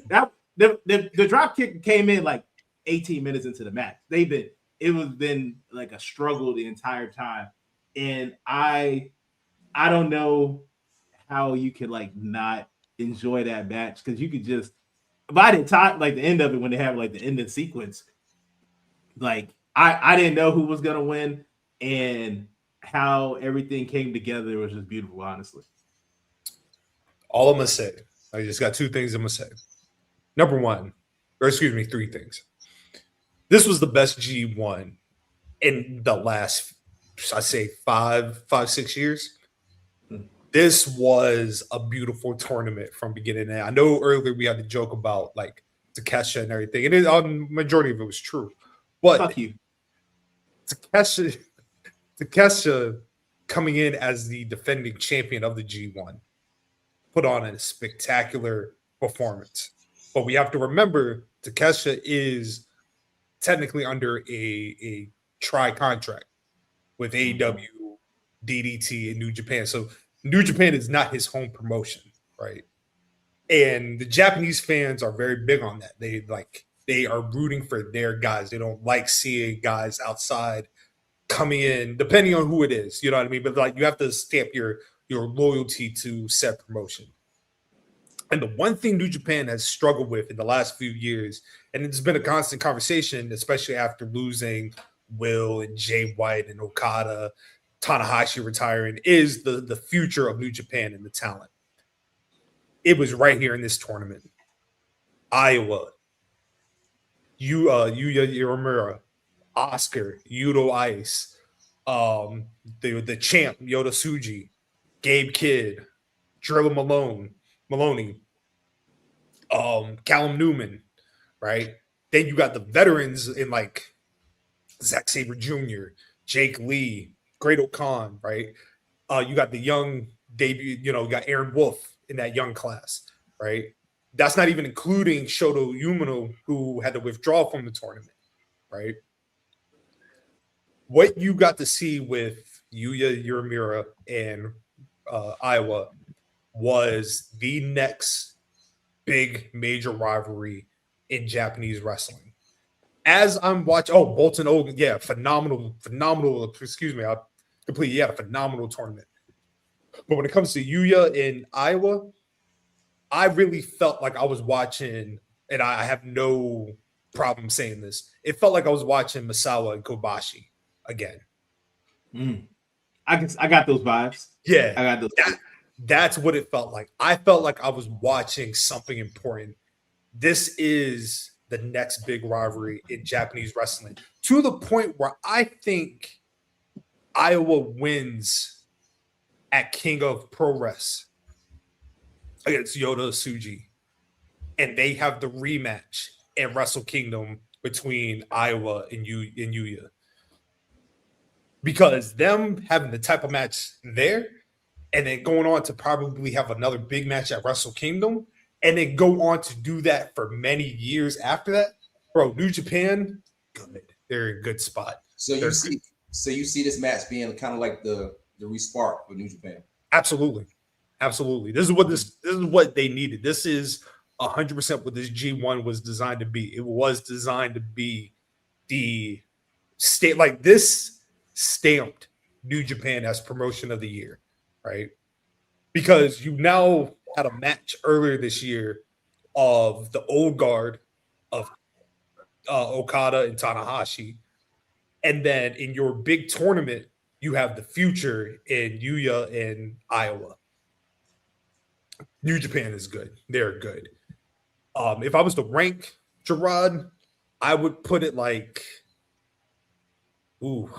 that the drop kick came in like 18 minutes into the match. It was been like a struggle the entire time. And I don't know how you could like not enjoy that match, because you could just by the time like the end of it, when they have like the ending sequence, like I didn't know who was gonna win, and how everything came together was just beautiful, honestly. All I'm gonna say, I just got two things I'm gonna say. Number one, or excuse me, three things. This was the best G1 in the last, I'd say 5-6 years. This was a beautiful tournament from beginning to end. I know earlier we had to joke about like Takesha and everything, and the majority of it was true. But fuck you, Takesha coming in as the defending champion of the G1 put on a spectacular performance. But we have to remember Takesha is technically under a tri-contract with AEW, DDT, and New Japan. So New Japan is not his home promotion, right? And the Japanese fans are very big on that. They are rooting for their guys. They don't like seeing guys outside coming in, depending on who it is. You know what I mean? But like you have to stamp your loyalty to said promotion. And the one thing New Japan has struggled with in the last few years, and it's been a constant conversation, especially after losing Will and Jay White and Okada, Tanahashi retiring, is the future of New Japan and the talent. It was right here in this tournament. Oiwa, Yuya Uemura, Oscar, Yudo Ice, the champ, Yota Tsuji, Gabe Kidd, Drilla Maloney, Callum Newman, right? Then you got the veterans in like Zack Sabre Jr., Jake Lee, Great O'Khan, right? You got the young debut, you got Aaron Wolf in that young class, right? That's not even including Shota Umino, who had to withdraw from the tournament, right? What you got to see with Yuya Uemura and Oiwa was the next big major rivalry in Japanese wrestling. As I'm watching, Bolton Hogan, yeah, phenomenal. Excuse me, a phenomenal tournament. But when it comes to Yuya and Oiwa, I really felt like I was watching, and I have no problem saying this, it felt like I was watching Misawa and Kobashi again. I got those vibes. Yeah, I got those. That's what it felt like. I felt like I was watching something important. This is the next big rivalry in Japanese wrestling, to the point where I think Oiwa wins at King of Pro Wrestling against Yota Tsuji, and they have the rematch at Wrestle Kingdom between Oiwa and Yuya. Because them having the type of match there, and then going on to probably have another big match at Wrestle Kingdom, and then go on to do that for many years after that, bro, New Japan, good. They're in a good spot. So you see this match being kind of like the respark for New Japan. Absolutely. This is what they needed. This is 100% what this G1 was designed to be. It was designed to be the state, like this stamped New Japan as promotion of the year, right? Because you now had a match earlier this year of the old guard of Okada and Tanahashi And then in your big tournament, you have the future in Yuya and Iowa. New Japan is good. They're good. If I was to rank Gerard, I would put it like, ooh,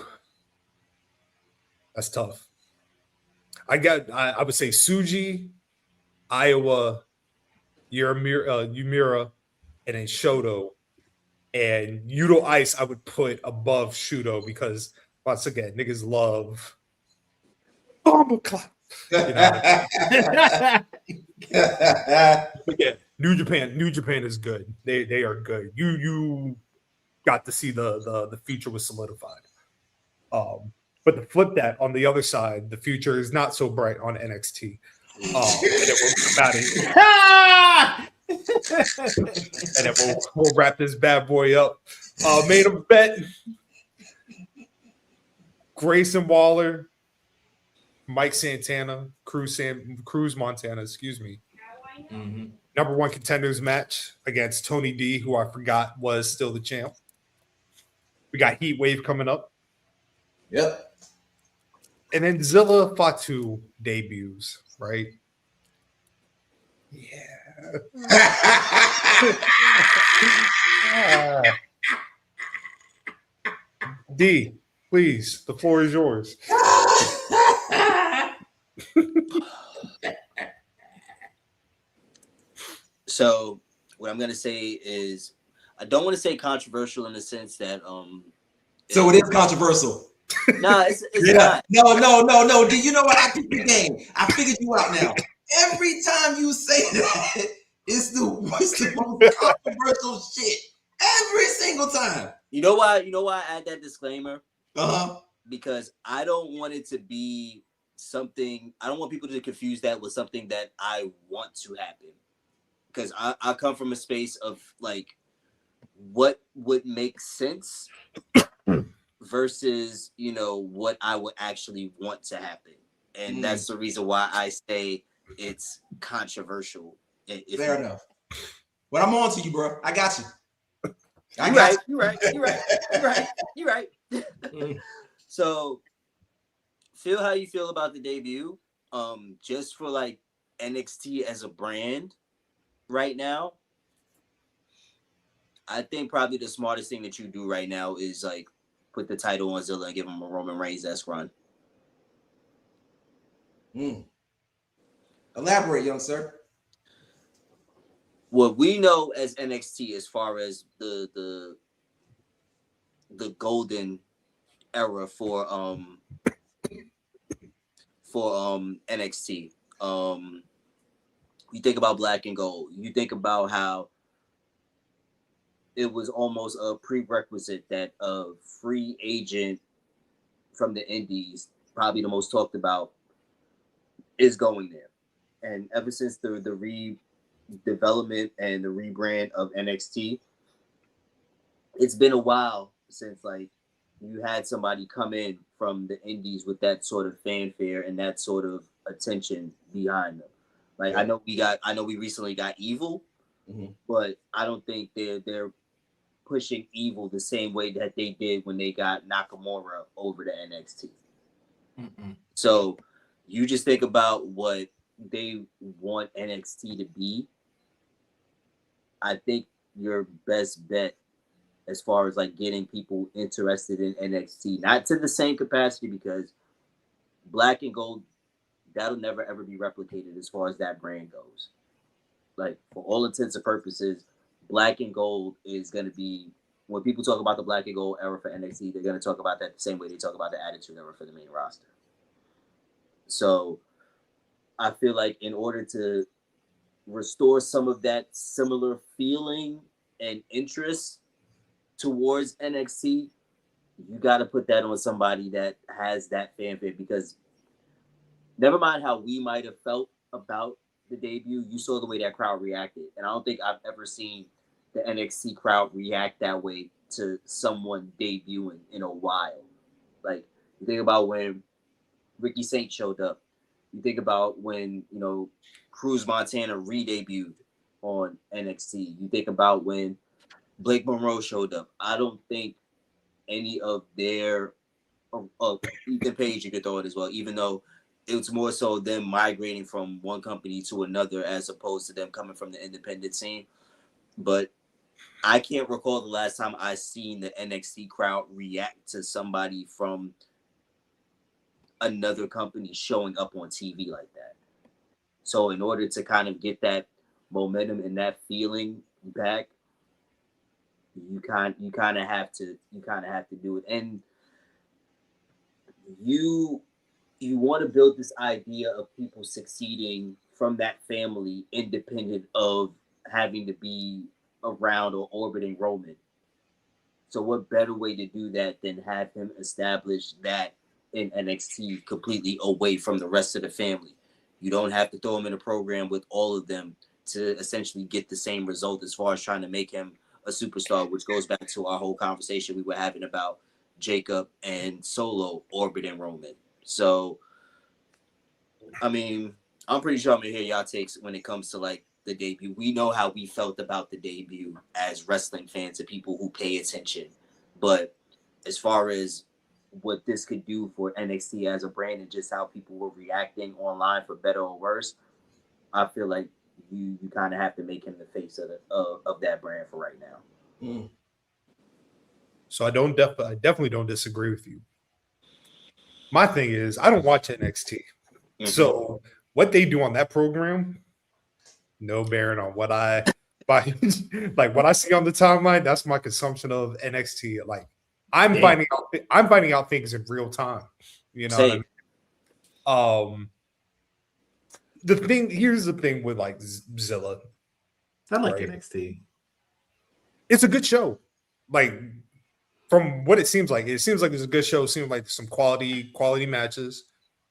that's tough. I would say Suji, Iowa, Uemura, and then Shoto. And Yudo Ice, I would put above Shudo because once again, niggas love bomb clap. You know? But yeah, New Japan is good. They are good. You got to see the future was solidified. But to flip that on the other side, the future is not so bright on NXT. And then we'll wrap this bad boy up. Made a bet. Grayson Waller, Mike Santana, Cruz Montana, excuse me. Mm-hmm. Number 1 contenders match against Tony D, who I forgot was still the champ. We got Heat Wave coming up. Yep. And then Zilla Fatu debuts, right? Yeah. D, please, the floor is yours. So what I'm gonna say is, I don't want to say controversial in the sense that So it is controversial. Nah, it's not. No. Do you know what? I picked the game. I figured you out now. Every time you say that, it's the most controversial shit. Every single time. You know why I add that disclaimer? Uh-huh. Because I don't want it to be something, I don't want people to confuse that with something that I want to happen. Because I come from a space of like what would make sense versus, what I would actually want to happen. And that's the reason why I say it's controversial. Fair enough. But I'm on to you, bro. I got you. You're right. So feel how you feel about the debut. Just for like NXT as a brand right now, I think probably the smartest thing that you do right now is like put the title on Zilla and give him a Roman Reigns-esque run. Elaborate, young sir. What we know as NXT, as far as the golden era for NXT. You think about Black and Gold. You think about how it was almost a prerequisite that a free agent from the Indies, probably the most talked about, is going there. And ever since the redevelopment and the rebrand of NXT, it's been a while since like you had somebody come in from the Indies with that sort of fanfare and that sort of attention behind them. Like, I know we recently got Evil, but I don't think they're pushing Evil the same way that they did when they got Nakamura over to NXT. So you just think about what they want NXT to be. I think your best bet as far as like getting people interested in NXT, not to the same capacity, because Black and Gold, that'll never ever be replicated as far as that brand goes. Like, for all intents and purposes, Black and Gold is going to be, when people talk about the Black and Gold era for NXT, they're going to talk about that the same way they talk about the Attitude Era for the main roster. So I feel like in order to restore some of that similar feeling and interest towards NXT, you got to put that on somebody that has that fanfare, because never mind how we might have felt about the debut, you saw the way that crowd reacted. And I don't think I've ever seen the NXT crowd react that way to someone debuting in a while. Like, you think about when Ricky Saint showed up. You think about when, Cruz Montana re-debuted on NXT. You think about when Blake Monroe showed up. I don't think any of their Ethan Page, you could throw it as well, even though it's more so them migrating from one company to another as opposed to them coming from the independent scene. But I can't recall the last time I seen the NXT crowd react to somebody from another company showing up on TV like that. So in order to kind of get that momentum and that feeling back, you kind of have to do it. And you want to build this idea of people succeeding from that family independent of having to be around or orbiting Roman. So what better way to do that than have him establish that in NXT completely away from the rest of the family? You don't have to throw him in a program with all of them to essentially get the same result as far as trying to make him a superstar, which goes back to our whole conversation we were having about Jacob and Solo orbiting Roman. So, I mean, I'm pretty sure I'm going to hear y'all takes when it comes to like the debut. We know how we felt about the debut as wrestling fans and people who pay attention. But as far as what this could do for NXT as a brand and just how people were reacting online, for better or worse, I feel like you kind of have to make him the face of that brand for right now. Mm. So I definitely don't disagree with you. My thing is, I don't watch NXT. Mm-hmm. So what they do on that program, no bearing on what I like what I see on the timeline. That's my consumption of NXT. Like I'm finding out things in real time. You know what I mean? Here's the thing with like Zilla. I like NXT. It's a good show. Like from what it seems like it's a good show. It seems like some quality matches.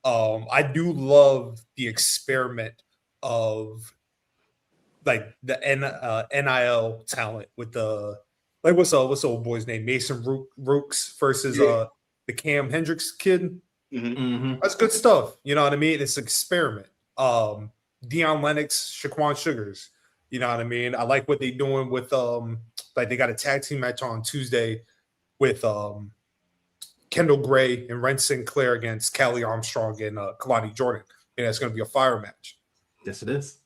I do love the experiment of like the NIL talent with the like what's the old boy's name? Mason Rooks versus the Cam Hendricks kid. Mm-hmm. That's good stuff. You know what I mean? It's an experiment. Deion Lennox, Shaquan Sugars. You know what I mean? I like what they're doing with like they got a tag team match on Tuesday with Kendall Gray and Ren Sinclair against Callie Armstrong and Kalani Jordan. And it's going to be a fire match. Yes, it is.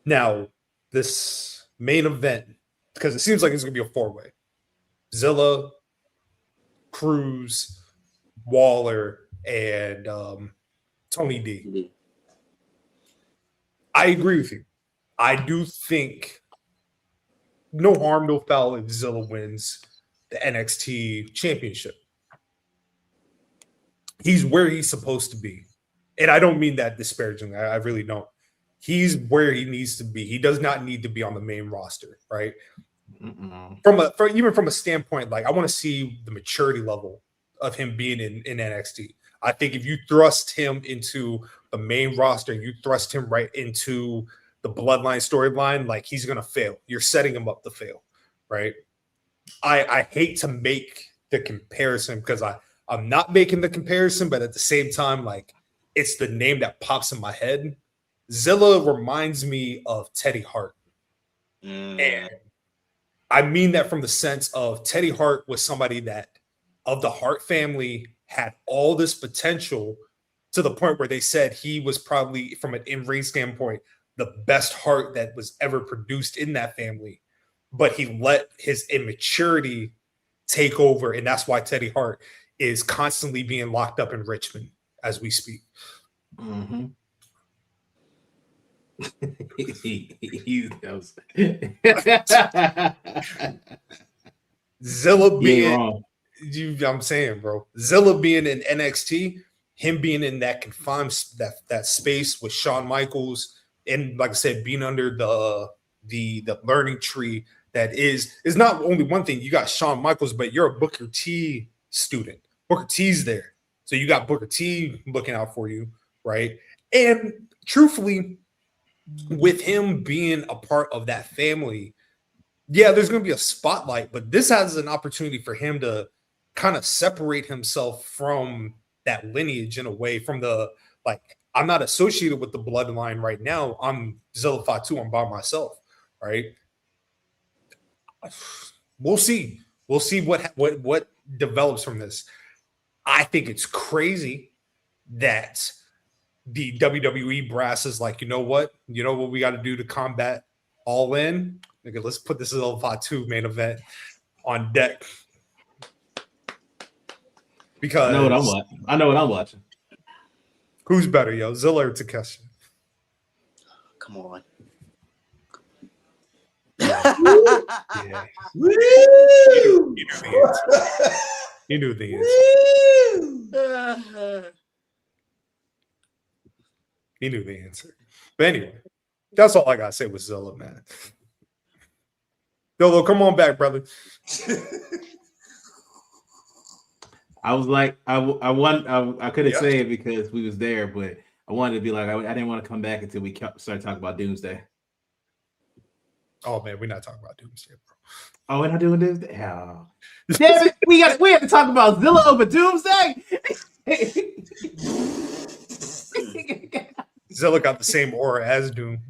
Now, this main event, because it seems like it's going to be a four-way. Zilla, Cruz, Waller, and Tony D. I agree with you. I do think no harm, no foul if Zilla wins the NXT championship. He's where he's supposed to be. And I don't mean that disparagingly. I really don't. He's where he needs to be. He does not need to be on the main roster, right? Even from a standpoint, like I want to see the maturity level of him being in NXT. I think if you thrust him into the main roster, you thrust him right into the Bloodline storyline, like he's going to fail. You're setting him up to fail, right? I hate to make the comparison because I'm not making the comparison, but at the same time, like it's the name that pops in my head. Zilla reminds me of Teddy Hart. And I mean that from the sense of Teddy Hart was somebody that of the Hart family had all this potential to the point where they said he was probably, from an in-ring standpoint, the best Hart that was ever produced in that family. But he let his immaturity take over, and that's why Teddy Hart is constantly being locked up in Richmond as we speak. Mm-hmm. Zilla being, I'm saying, bro, Zilla being in NXT, him being in that confined that space with Shawn Michaels, and like I said, being under the learning tree that is not only one thing. You got Shawn Michaels, but you're a Booker T student. Booker T's there, so you got Booker T looking out for you, right? And truthfully, with him being a part of that family, yeah, there's going to be a spotlight, but this has an opportunity for him to kind of separate himself from that lineage in a way, from the, like, I'm not associated with the bloodline right now. I'm Zilla Fatu. I'm by myself, right? We'll see. We'll see what develops from this. I think it's crazy that the WWE brass is like, you know what we got to do to combat All In? Okay, let's put this Zilla Fatu main event on deck. Because I know what I'm watching. Who's better, yo, Zilla or Takeshi? Come on. Yeah. Woo! You knew the answer. He knew the answer. But anyway, that's all I gotta say with Zilla, man. Dolo, come on back, brother. I was like, I couldn't say it because we was there, but I wanted to be like, I didn't want to come back until we started talking about Doomsday. Oh man, we're not talking about Doomsday, bro. Oh, we're not doing Doomsday. Oh. Damn it, we have to talk about Zilla over Doomsday. Zilla got the same aura as Doom.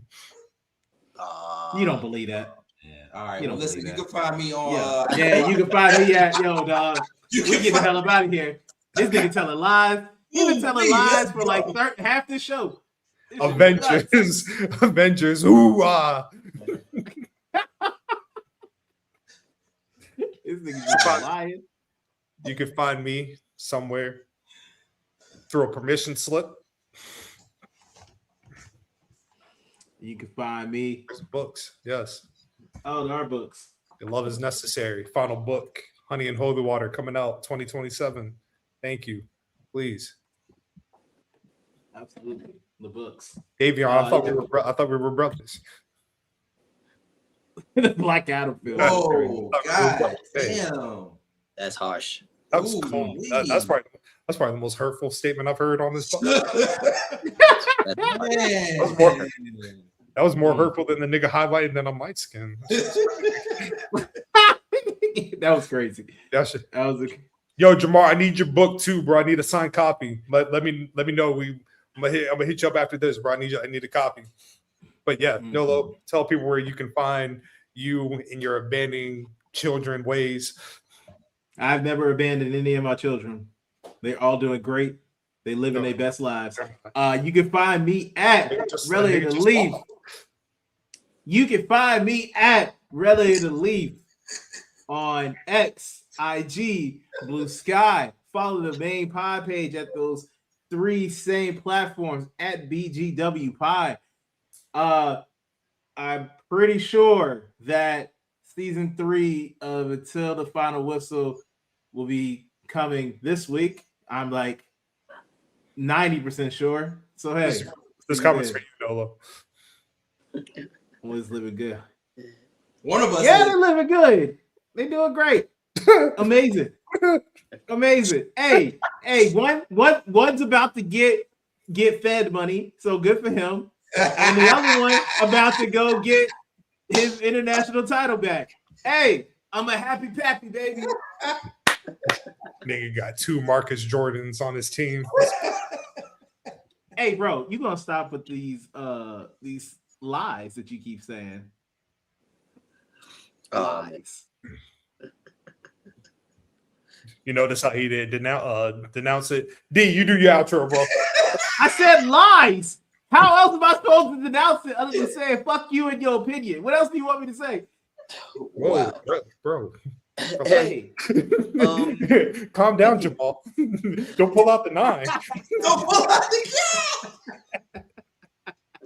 You don't believe that. Yeah. All right. You Well, listen, believe you can find me on. you can find me at dog. We get the hell up out of here. This nigga telling lies. He's been telling lies for like half the show. Avengers. Ooh ah. This nigga's lying. You can find me somewhere through a permission slip. You can find me. There's books, yes. Oh, there are books. Your Love is Necessary. Final book. Honey and Holy Water coming out 2027. Thank you. Please. Absolutely. The books. Davion, I thought we were brothers. The Black Adam film. Oh, God damn. That's harsh. That was cool. That's probably the most hurtful statement I've heard on this podcast. That was more hurtful than the nigga highlighting than on light skin. That was crazy. Yo, Jamar, I need your book too, bro. I need a signed copy. Let me know. I'm gonna hit you up after this, bro. I need a copy. But yeah, Nolo, tell people where you can find you in your abandoning children ways. I've never abandoned any of my children. They're all doing great. They live in their best lives. You can find me at Ready to Leave. You can find me at Ready to Leave on X, IG, Blue Sky. Follow the main pod page at those 3 same platforms at BGW Pod. I'm pretty sure that season 3 of Until the Final Whistle will be coming this week. I'm like 90% sure. So hey, this comments for you, Nolo. One's living good. One of us. Yeah, they're living good. They're doing great. Amazing. Hey, one's about to get fed money, so good for him. And the other one about to go get his international title back. Hey, I'm a happy pappy, baby. Nigga got 2 Marcus Jordans on his team. Hey, bro, you gonna stop with these lies that you keep saying? Lies. You notice how he did denounce it? D, you do your outro, bro. I said lies. How else am I supposed to denounce it other than saying fuck you and your opinion? What else do you want me to say? Whoa, bro. Hey, calm down, Jamal. Don't pull out the 9. Don't pull out the cat.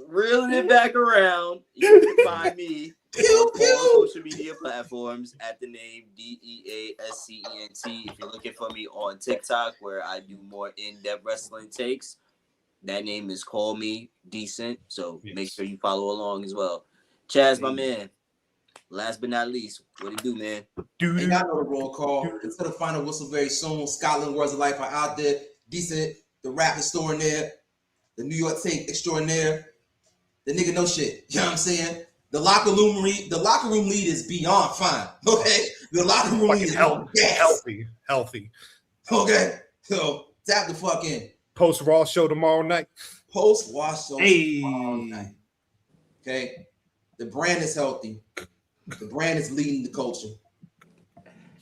Reeling it back around. You can find me on social media platforms at the name DEASCENT. If you're looking for me on TikTok, where I do more in-depth wrestling takes, that name is Call Me Decent. So make sure you follow along as well. Chaz, my man. Last but not least, what do you do, man? Ain't got no roll call. Until the Final Whistle very soon. Scotland Words of Life are out there. Decent. The rap extraordinaire. The New York Take extraordinaire. The nigga no shit. You know what I'm saying? The locker room lead is beyond fine. Okay? The locker room lead is healthy. Okay? So tap the fuck in. Post Raw show tomorrow night. Post Raw show tomorrow night. Okay? The brand is healthy. The brand is leading the culture.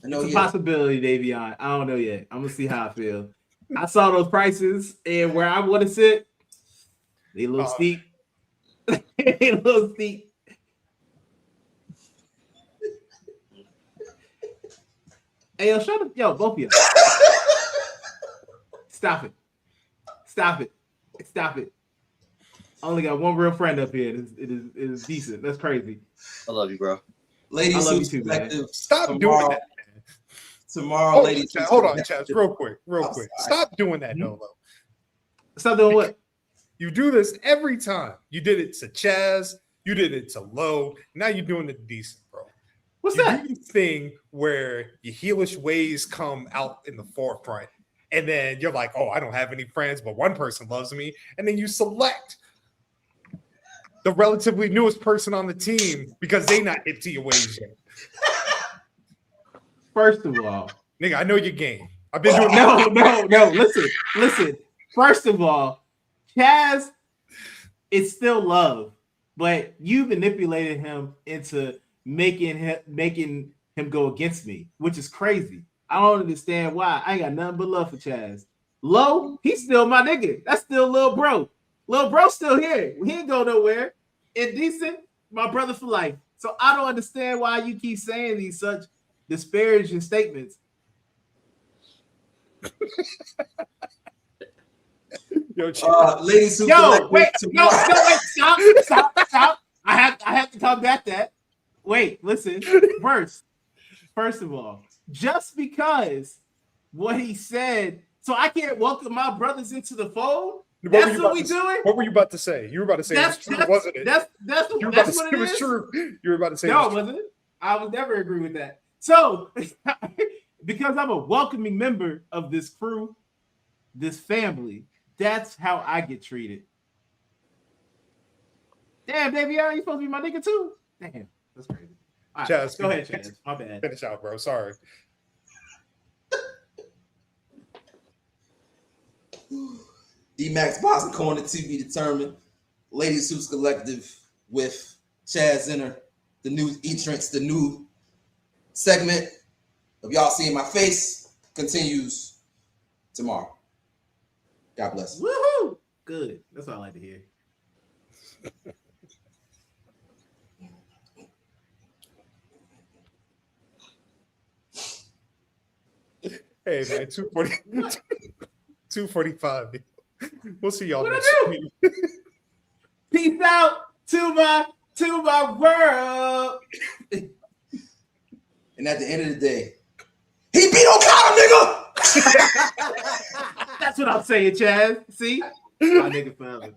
It's a possibility, Davion. I don't know yet. I'm gonna see how I feel. I saw those prices and where I want to sit, they a little steep. They a little steep. Hey, yo, shut up. Yo, both of you. Stop it. Stop it. Stop it. I only got one real friend up here. It is decent. That's crazy. I love you, bro. Ladies, I love you too, man. Stop doing that. Tomorrow, ladies. Hold on, Chaz, real quick. Stop doing that, Nolo. Stop doing what? You do this every time. You did it to Chaz. You did it to Low. Now you're doing it decent, bro. What's you that? Do this thing where your heelish ways come out in the forefront, and then you're like, "Oh, I don't have any friends, but one person loves me," and then you select the relatively newest person on the team because they not hip to your ways yet. First of all, nigga, I know your game. I've been doing no. Listen. First of all, Chaz, it's still love, but you manipulated him into making him go against me, which is crazy. I don't understand why. I ain't got nothing but love for Chaz. Low, he's still my nigga. That's still Lil Bro. Lil Bro still here. He ain't go nowhere. Indecent, my brother for life. So I don't understand why you keep saying these such disparaging statements. Ladies, wait, stop. I have to combat that. Wait, listen. First of all, just because what he said, so I can't welcome my brothers into the fold. That's what we doing. What were you about to say? You were about to say it was true, wasn't it? That's what it was true. You were about to say no, it wasn't. I would never agree with that. So, because I'm a welcoming member of this crew, this family, that's how I get treated. Damn, baby, are you supposed to be my nigga too? Damn, that's crazy. All right, Chaz, go ahead, Chaz. My bad. Finish out, bro. Sorry. D-Max Boxing Corner to be determined. Ladies Suits Collective with Chaz Zinner, the new entrance, the new segment of y'all seeing my face continues tomorrow. God bless. Woohoo! Good. That's what I like to hear. Hey man, 245. We'll see y'all next week. Peace out to my world. And at the end of the day, he beat Okada, nigga. That's what I'm saying, Chaz. See? My nigga forever.